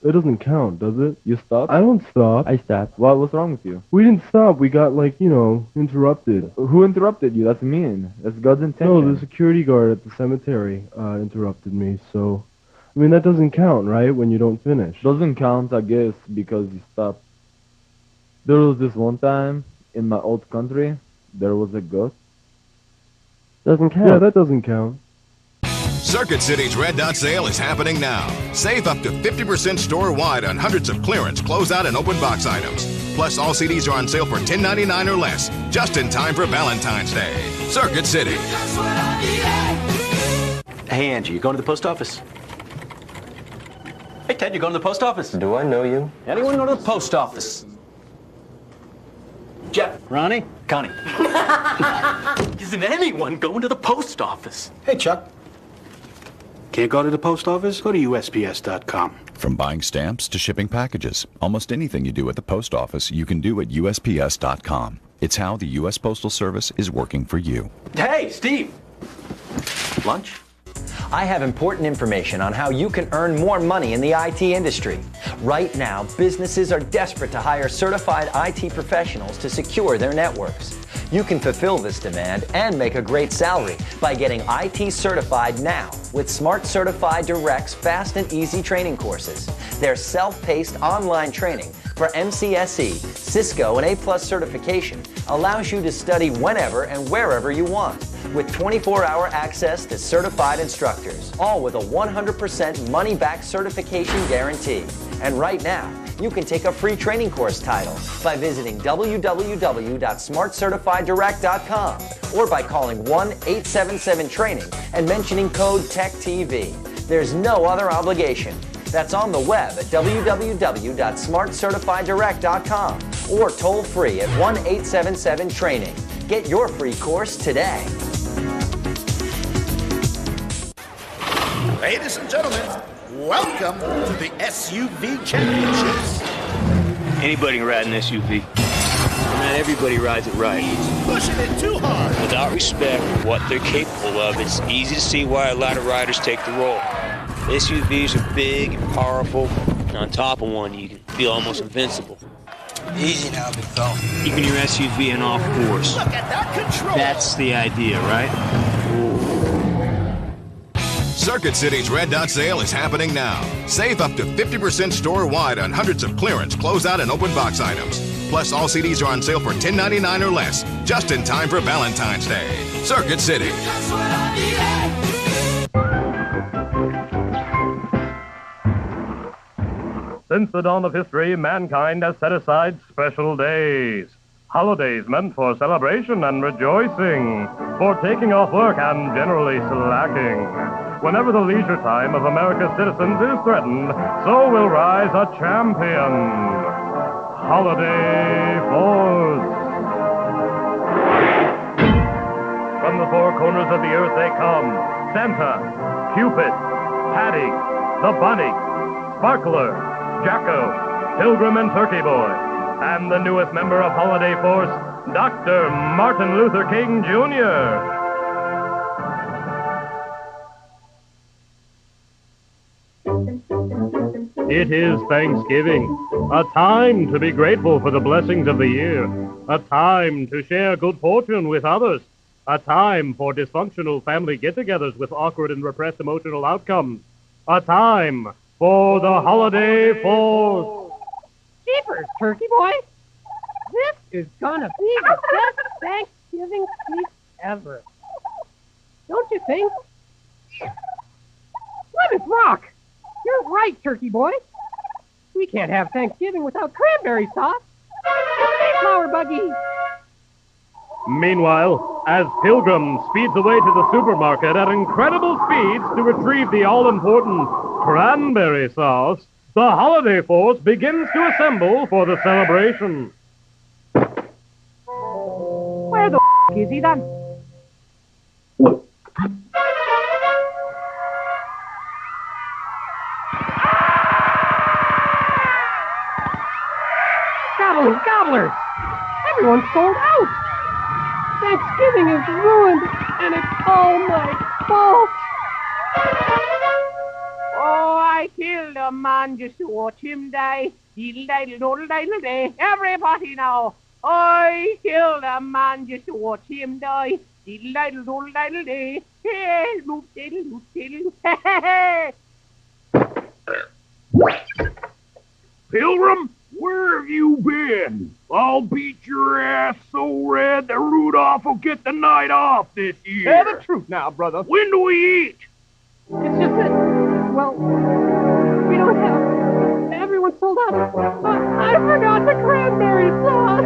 It doesn't count, does it? You stop? I don't stop. I stopped. What's wrong with you? We didn't stop. We got, interrupted. Who interrupted you? That's mean. That's God's intention. No, the security guard at the cemetery interrupted me, so... I mean, that doesn't count, right, when you don't finish? Doesn't count, I guess, because you stopped. There was this one time, in my old country, there was a goat. Doesn't count. Yeah, that doesn't count. Circuit City's Red Dot Sale is happening now. Save up to 50% store-wide on hundreds of clearance, closeout, and open box items. Plus, all CDs are on sale for $10.99 or less, just in time for Valentine's Day. Circuit City. Hey, Angie, you going to the post office? Hey, Ted, you going to the post office? Do I know you? Anyone go to the post office? Jeff. Ronnie? Connie. Isn't anyone going to the post office? Hey, Chuck. Can't go to the post office? Go to USPS.com. From buying stamps to shipping packages, almost anything you do at the post office, you can do at USPS.com. It's how the U.S. Postal Service is working for you. Hey, Steve. Lunch? I have important information on how you can earn more money in the IT industry. Right now, businesses are desperate to hire certified IT professionals to secure their networks. You can fulfill this demand and make a great salary by getting IT certified now with Smart Certified Direct's fast and easy training courses. Their self-paced online training for MCSE, Cisco, and A+ certification allows you to study whenever and wherever you want, with 24-hour access to certified instructors, all with a 100% money-back certification guarantee. And right now, you can take a free training course title by visiting www.smartcertifieddirect.com or by calling 1-877-TRAINING and mentioning code TECHTV. There's no other obligation. That's on the web at www.smartcertifieddirect.com or toll free at 1-877-TRAINING. Get your free course today. Ladies and gentlemen, welcome to the SUV Championships. Anybody can ride an SUV. Not everybody rides it right. Pushing it too hard. Without respect for what they're capable of, it's easy to see why a lot of riders take the role. SUVs are big and powerful, and on top of one, you can feel almost invincible. Easy now, big fella. Keeping your SUV in off course. Look at that control. That's the idea, right? Circuit City's Red Dot Sale is happening now. Save up to 50% store-wide on hundreds of clearance, closeout, and open box items. Plus, all CDs are on sale for $10.99 or less, just in time for Valentine's Day. Circuit City. Since the dawn of history, mankind has set aside special days. Holidays meant for celebration and rejoicing, for taking off work and generally slacking. Whenever the leisure time of America's citizens is threatened, so will rise a champion. Holiday Force. From the four corners of the earth they come. Santa, Cupid, Patty, the Bunny, Sparkler, Jacko, Pilgrim and Turkey Boy, and the newest member of Holiday Force, Dr. Martin Luther King, Jr. It is Thanksgiving, a time to be grateful for the blessings of the year, a time to share good fortune with others, a time for dysfunctional family get-togethers with awkward and repressed emotional outcomes, a time for the Holiday Force. Jeepers, Turkey Boy. This is gonna be the best Thanksgiving feast ever. Don't you think? Plymouth Rock! You're right, Turkey Boy. We can't have Thanksgiving without cranberry sauce. Mayflower buggy. Meanwhile, as Pilgrim speeds away to the supermarket at incredible speeds to retrieve the all-important cranberry sauce, the holiday force begins to assemble for the celebration. Where the is he then? Gobblers! Everyone's sold out! Thanksgiving is ruined, and it's all my fault! Oh, I killed a man just to watch him die. Diddle-diddle-doodle-diddle-day. Everybody now! I killed a man just to watch him die. Diddle-diddle-doodle-diddle-day. Hey, loop-diddle-loop-diddle. Hey! Pilgrim, where have you been? I'll beat your ass so red that Rudolph will get the night off this year. Tell the truth now, brother. When do we eat? It's just that, well, we don't have... Everyone's sold out. I forgot the cranberry sauce.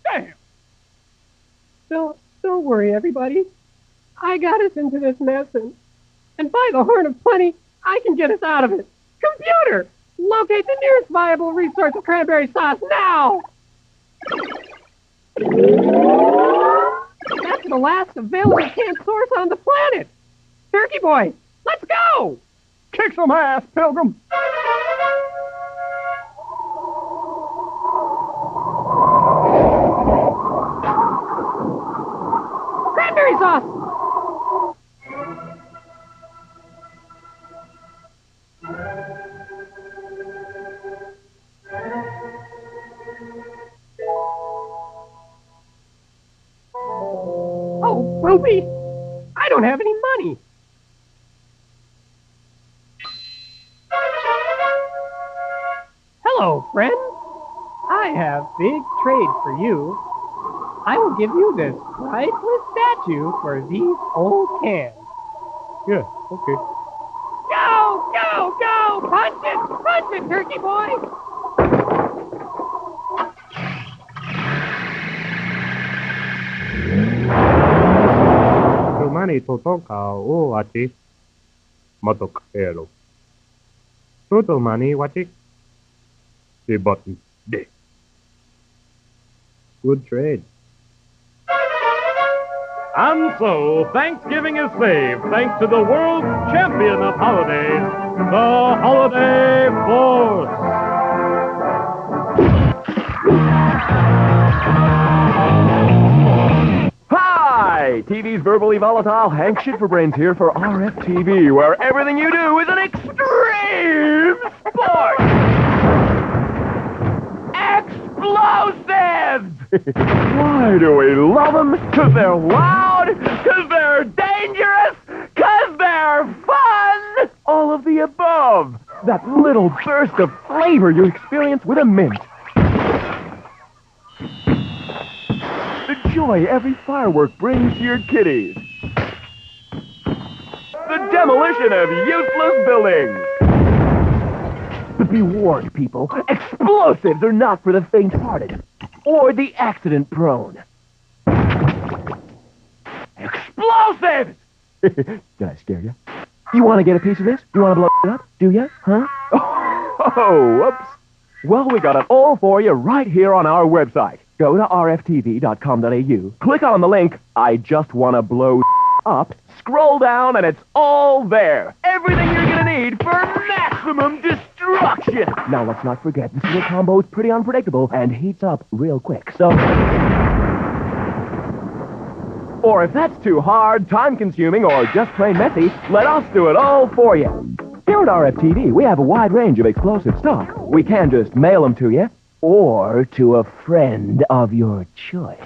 Damn. Don't worry, everybody. I got us into this mess, and by the horn of plenty, I can get us out of it. Computer! Locate the nearest viable resource of cranberry sauce now! That's the last available canned source on the planet! Turkey Boy, let's go! Kick some ass, Pilgrim! Cranberry sauce! Oh, Ruby! I don't have any money! Hello, friend! I have big trade for you. I will give you this priceless statue for these old cans. Yeah, okay. Go! Go! Go! Punch it! Punch it, Turkey Boy! Mani totoka o ati matokero. Toto mani wati. The button de. Good trade. And so, Thanksgiving is saved thanks to the world champion of holidays, the Holiday Force. Hi! TV's verbally volatile Hank Shitforbrains here for RFTV, where everything you do is an extreme sport! Explosives! Why do we love them? 'Cause they're loud, 'cause they're dangerous, 'cause they're fun! All of the above. That little burst of flavor you experience with a mint. The joy every firework brings to your kiddies. The demolition of useless buildings. But be warned, people. Explosives are not for the faint-hearted or the accident-prone. Explosives! Did I scare you? You want to get a piece of this? You want to blow it up? Do you? Huh? Oh, whoops. Well, we got it all for you right here on our website. Go to rftv.com.au, click on the link, I just want to blow up, scroll down, and it's all there. Everything you're going to need for maximum destruction. Now, let's not forget, this little combo is pretty unpredictable and heats up real quick, so... Or if that's too hard, time-consuming, or just plain messy, let us do it all for you. Here at RFTV, we have a wide range of explosive stock. We can just mail them to you, or to a friend of your choice.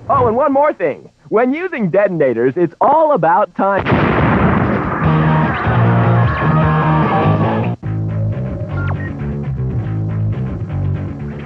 Oh, and one more thing. When using detonators, it's all about time.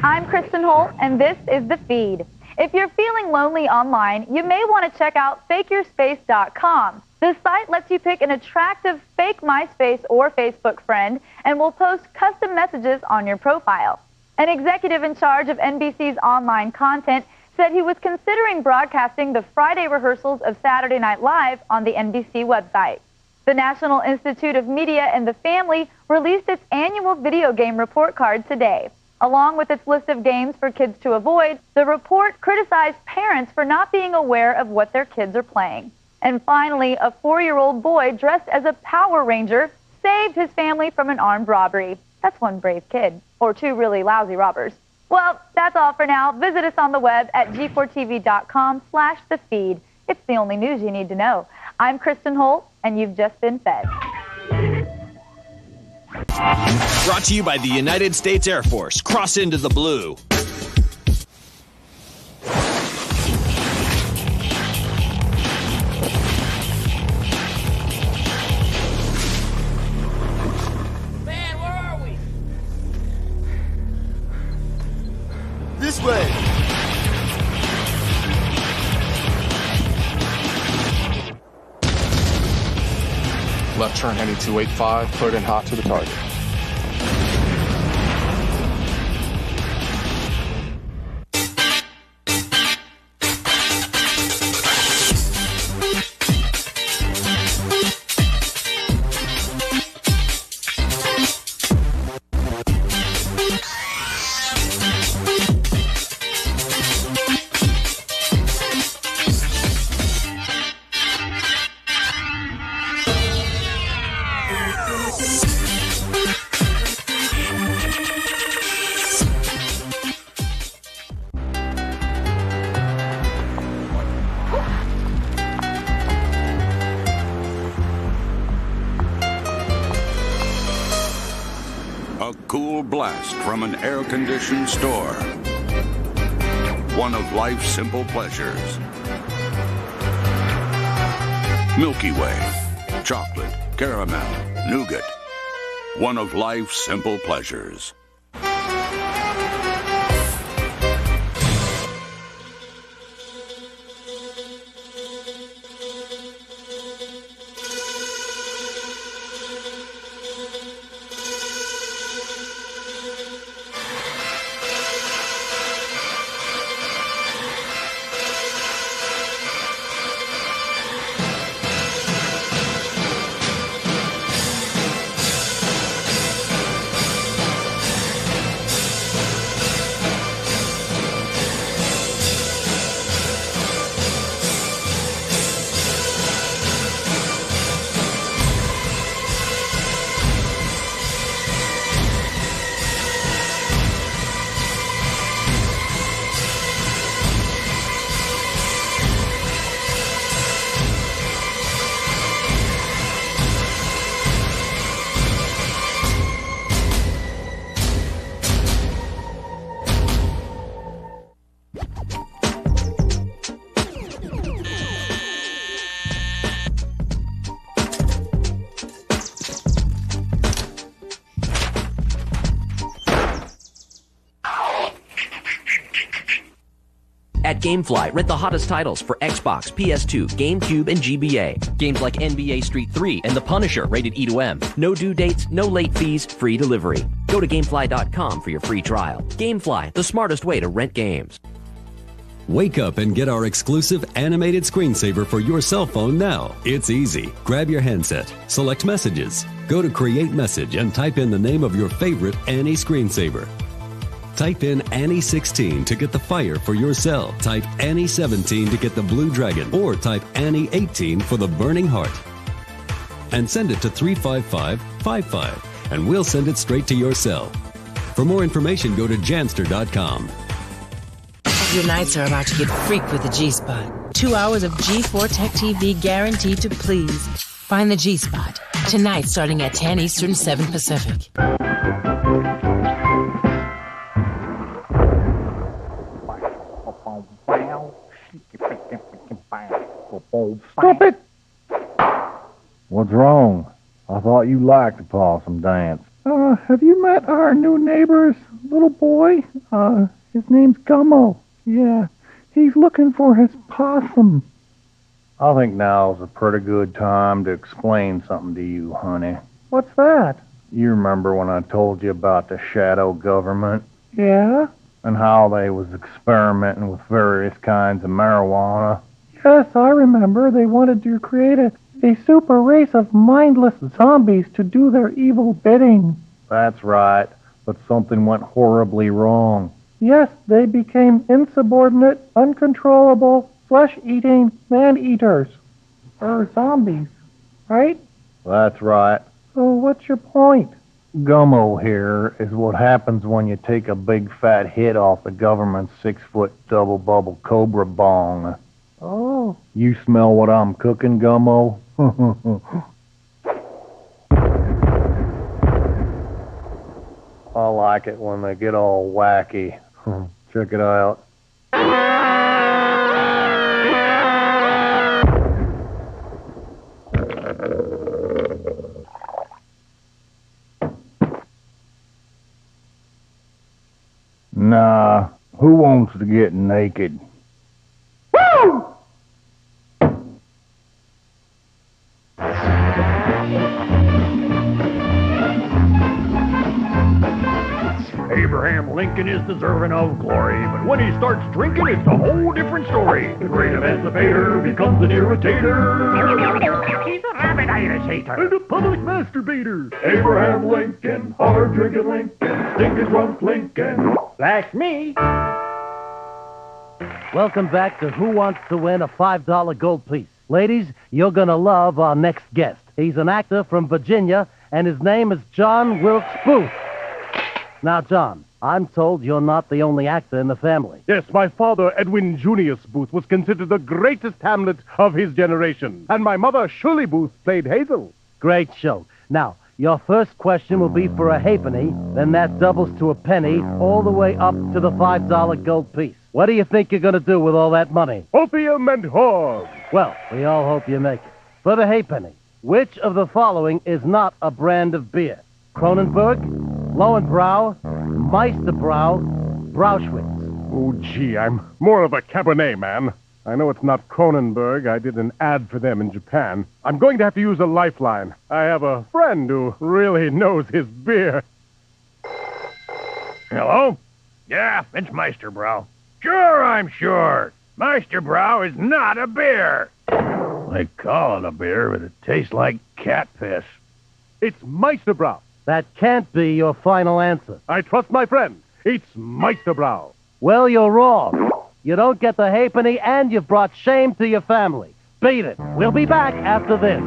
I'm Kristen Holt, and this is The Feed. If you're feeling lonely online, you may want to check out fakeyourspace.com. The site lets you pick an attractive fake MySpace or Facebook friend and will post custom messages on your profile. An executive in charge of NBC's online content said he was considering broadcasting the Friday rehearsals of Saturday Night Live on the NBC website. The National Institute of Media and the Family released its annual video game report card today. Along with its list of games for kids to avoid, the report criticized parents for not being aware of what their kids are playing. And finally, a 4-year-old boy dressed as a Power Ranger saved his family from an armed robbery. That's one brave kid, or 2 really lousy robbers. Well, that's all for now. Visit us on the web at g4tv.com/thefeed. It's the only news you need to know. I'm Kristen Holt, and you've just been fed. Brought to you by the United States Air Force. Cross into the blue. Man, where are we? This way. Left turn heading 285, cleared and hot to the target. A cool blast from an air-conditioned store. One of life's simple pleasures. Milky Way. Chocolate, caramel, nougat. One of life's simple pleasures. At GameFly, rent the hottest titles for Xbox, PS2, GameCube, and GBA. Games like NBA Street 3 and The Punisher, rated E to M. No due dates, no late fees, free delivery. Go to GameFly.com for your free trial. GameFly, the smartest way to rent games. Wake up and get our exclusive animated screensaver for your cell phone now. It's easy. Grab your handset, select Messages, go to Create Message and type in the name of your favorite Annie screensaver. Type in Annie16 to get the fire for your cell. Type Annie17 to get the blue dragon. Or type Annie18 for the burning heart. And send it to 35555 and we'll send it straight to your cell. For more information, go to Janster.com. Your nights are about to get freaked with the G-Spot. 2 hours of G4 Tech TV guaranteed to please. Find the G-Spot. Tonight starting at 10 Eastern, 7 Pacific. Stop it! What's wrong? I thought you liked the possum dance. Have you met our new neighbor's little boy? His name's Gummo. Yeah, he's looking for his possum. I think now's a pretty good time to explain something to you, honey. What's that? You remember when I told you about the shadow government? Yeah? And how they was experimenting with various kinds of marijuana? Yes, I remember. They wanted to create a super race of mindless zombies to do their evil bidding. That's right, but something went horribly wrong. Yes, they became insubordinate, uncontrollable, flesh-eating man-eaters. Or zombies, right? That's right. So what's your point? Gummo here is what happens when you take a big fat hit off the government's 6-foot double bubble cobra bong. Oh. You smell what I'm cooking, Gummo? I like it when they get all wacky. Check it out. Nah, who wants to get naked? Woo! Abraham Lincoln is deserving of glory, but when he starts drinking, it's a whole different story. The great emancipator becomes an irritator. He's a rabid Irish hater. And a public masturbator. Abraham Lincoln, hard-drinking Lincoln, stinking drunk Lincoln. That's me. Welcome back to Who Wants to Win a $5 Gold Piece. Ladies, you're gonna love our next guest. He's an actor from Virginia, and his name is John Wilkes Booth. Now, John, I'm told you're not the only actor in the family. Yes, my father, Edwin Junius Booth, was considered the greatest Hamlet of his generation. And my mother, Shirley Booth, played Hazel. Great show. Now, your first question will be for a halfpenny, then that doubles to a penny, all the way up to the $5 gold piece. What do you think you're going to do with all that money? Opium and whore. Well, we all hope you make it. For the halfpenny, which of the following is not a brand of beer? Kronenberg, Lowenbrau, Meisterbrau, Brauschwitz. Oh, gee, I'm more of a Cabernet man. I know it's not Kronenberg. I did an ad for them in Japan. I'm going to have to use a lifeline. I have a friend who really knows his beer. Hello? Yeah, it's Meisterbrau. Sure, I'm sure. Meisterbrau is not a beer. They call it a beer, but it tastes like cat piss. It's Meisterbrau. That can't be your final answer. I trust my friend. It's Meisterbrau. Well, you're wrong. You don't get the halfpenny, and you've brought shame to your family. Beat it. We'll be back after this.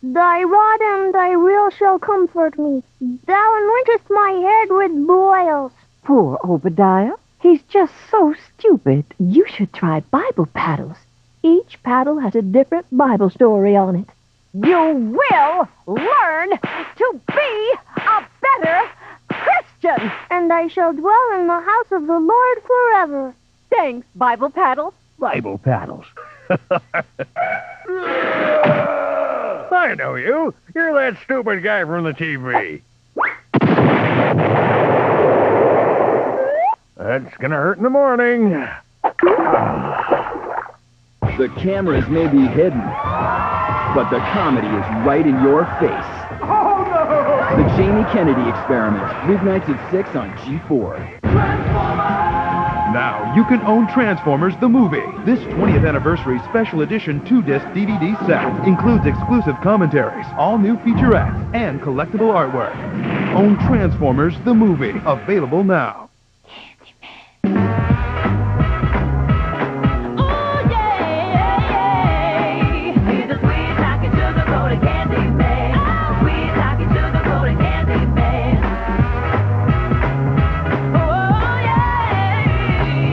Thy rod and thy reel shall comfort me. Thou anointest my head with boils. Poor Obadiah. He's just so stupid. You should try Bible paddles. Each paddle has a different Bible story on it. You will learn to be a better Christian. And I shall dwell in the house of the Lord forever. Thanks, Bible paddles. Bible paddles. I know you. You're that stupid guy from the TV. That's gonna hurt in the morning. The cameras may be hidden, but the comedy is right in your face. Oh, no! The Jamie Kennedy Experiment, weeknights at 6 on G4. Now you can own Transformers the movie. This 20th anniversary special edition 2-disc DVD set includes exclusive commentaries, all new featurettes, and collectible artwork. Own Transformers the movie, available now.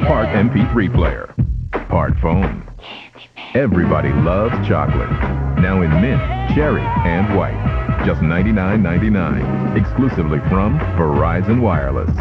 Part MP3 player, part phone. Everybody loves chocolate. Now in mint, cherry, and white. Just $99.99. Exclusively from Verizon Wireless.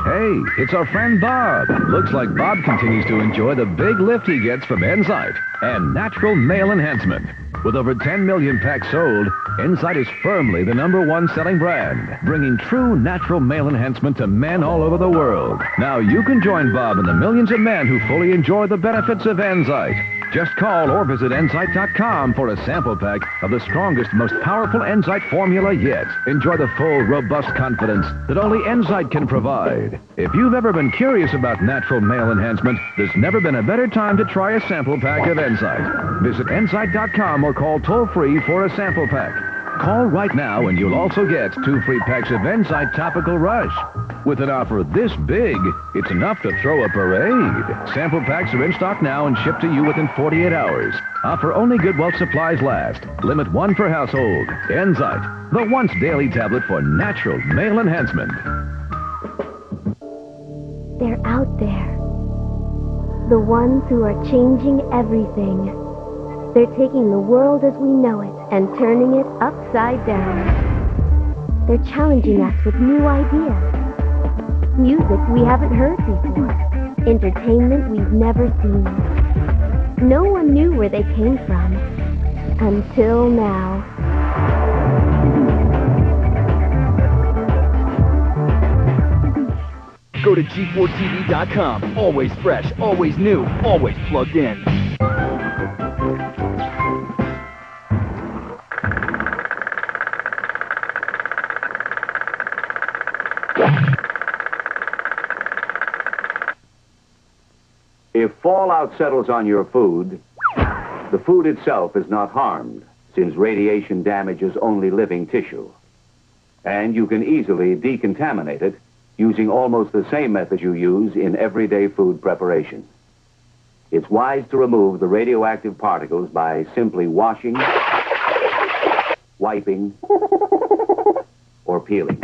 Hey, it's our friend Bob. Looks like Bob continues to enjoy the big lift he gets from Enzyte and natural male enhancement. With over 10 million packs sold, Enzyte is firmly the #1 selling brand, bringing true natural male enhancement to men all over the world. Now you can join Bob and the millions of men who fully enjoy the benefits of Enzyte. Just call or visit Enzyte.com for a sample pack of the strongest, most powerful Enzyte formula yet. Enjoy the full, robust confidence that only Enzyte can provide. If you've ever been curious about natural male enhancement, there's never been a better time to try a sample pack of Enzyte. Visit Enzyte.com or call toll-free for a sample pack. Call right now and you'll also get 2 free packs of Enzyte Topical Rush. With an offer this big, it's enough to throw a parade. Sample packs are in stock now and shipped to you within 48 hours. Offer only good while supplies last. Limit 1 per household. Enzyte, the once daily tablet for natural male enhancement. They're out there. The ones who are changing everything. They're taking the world as we know it and turning it upside down. They're challenging us with new ideas. Music we haven't heard before. Entertainment we've never seen. No one knew where they came from. Until now. Go to G4TV.com. Always fresh, always new, always plugged in. If fallout settles on your food, the food itself is not harmed, since radiation damages only living tissue. And you can easily decontaminate it using almost the same method you use in everyday food preparation. It's wise to remove the radioactive particles by simply washing, wiping, or peeling.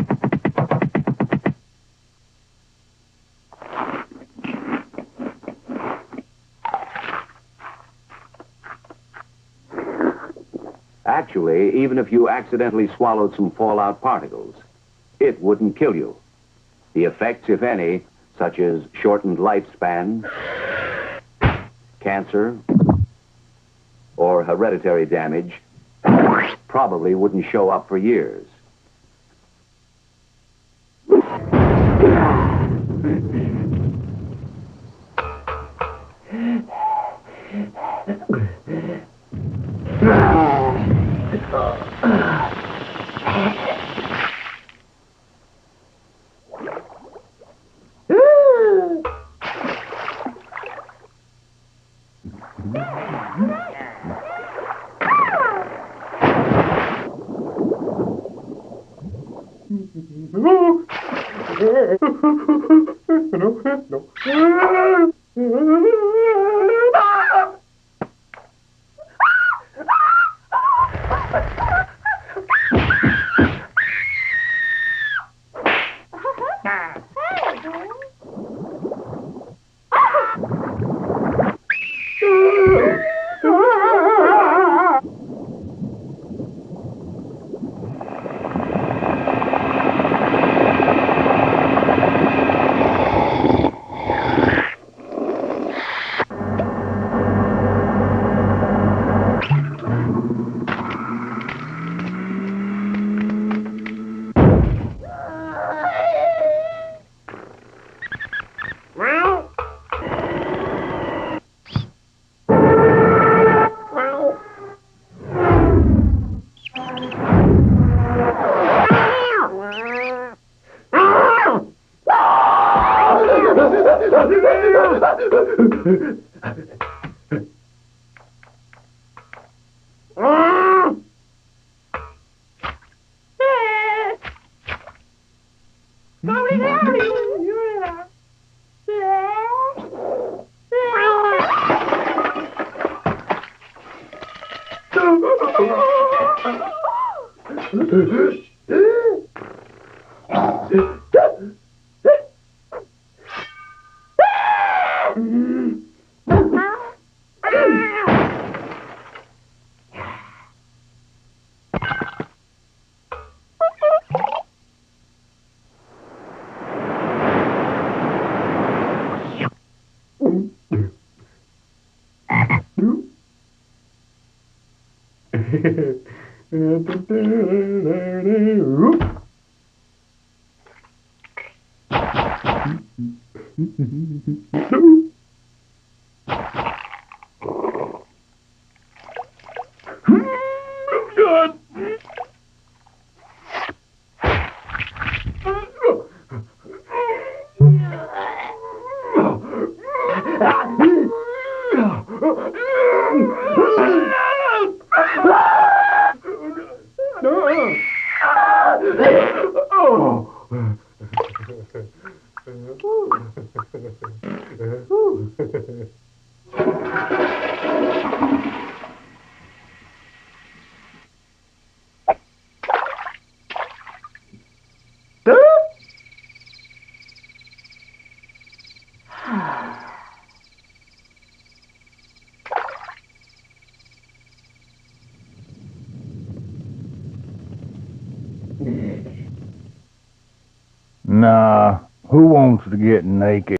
Actually, even if you accidentally swallowed some fallout particles, it wouldn't kill you. The effects, if any, such as shortened lifespan, cancer, or hereditary damage, probably wouldn't show up for years. Good. Nah, who wants to get naked?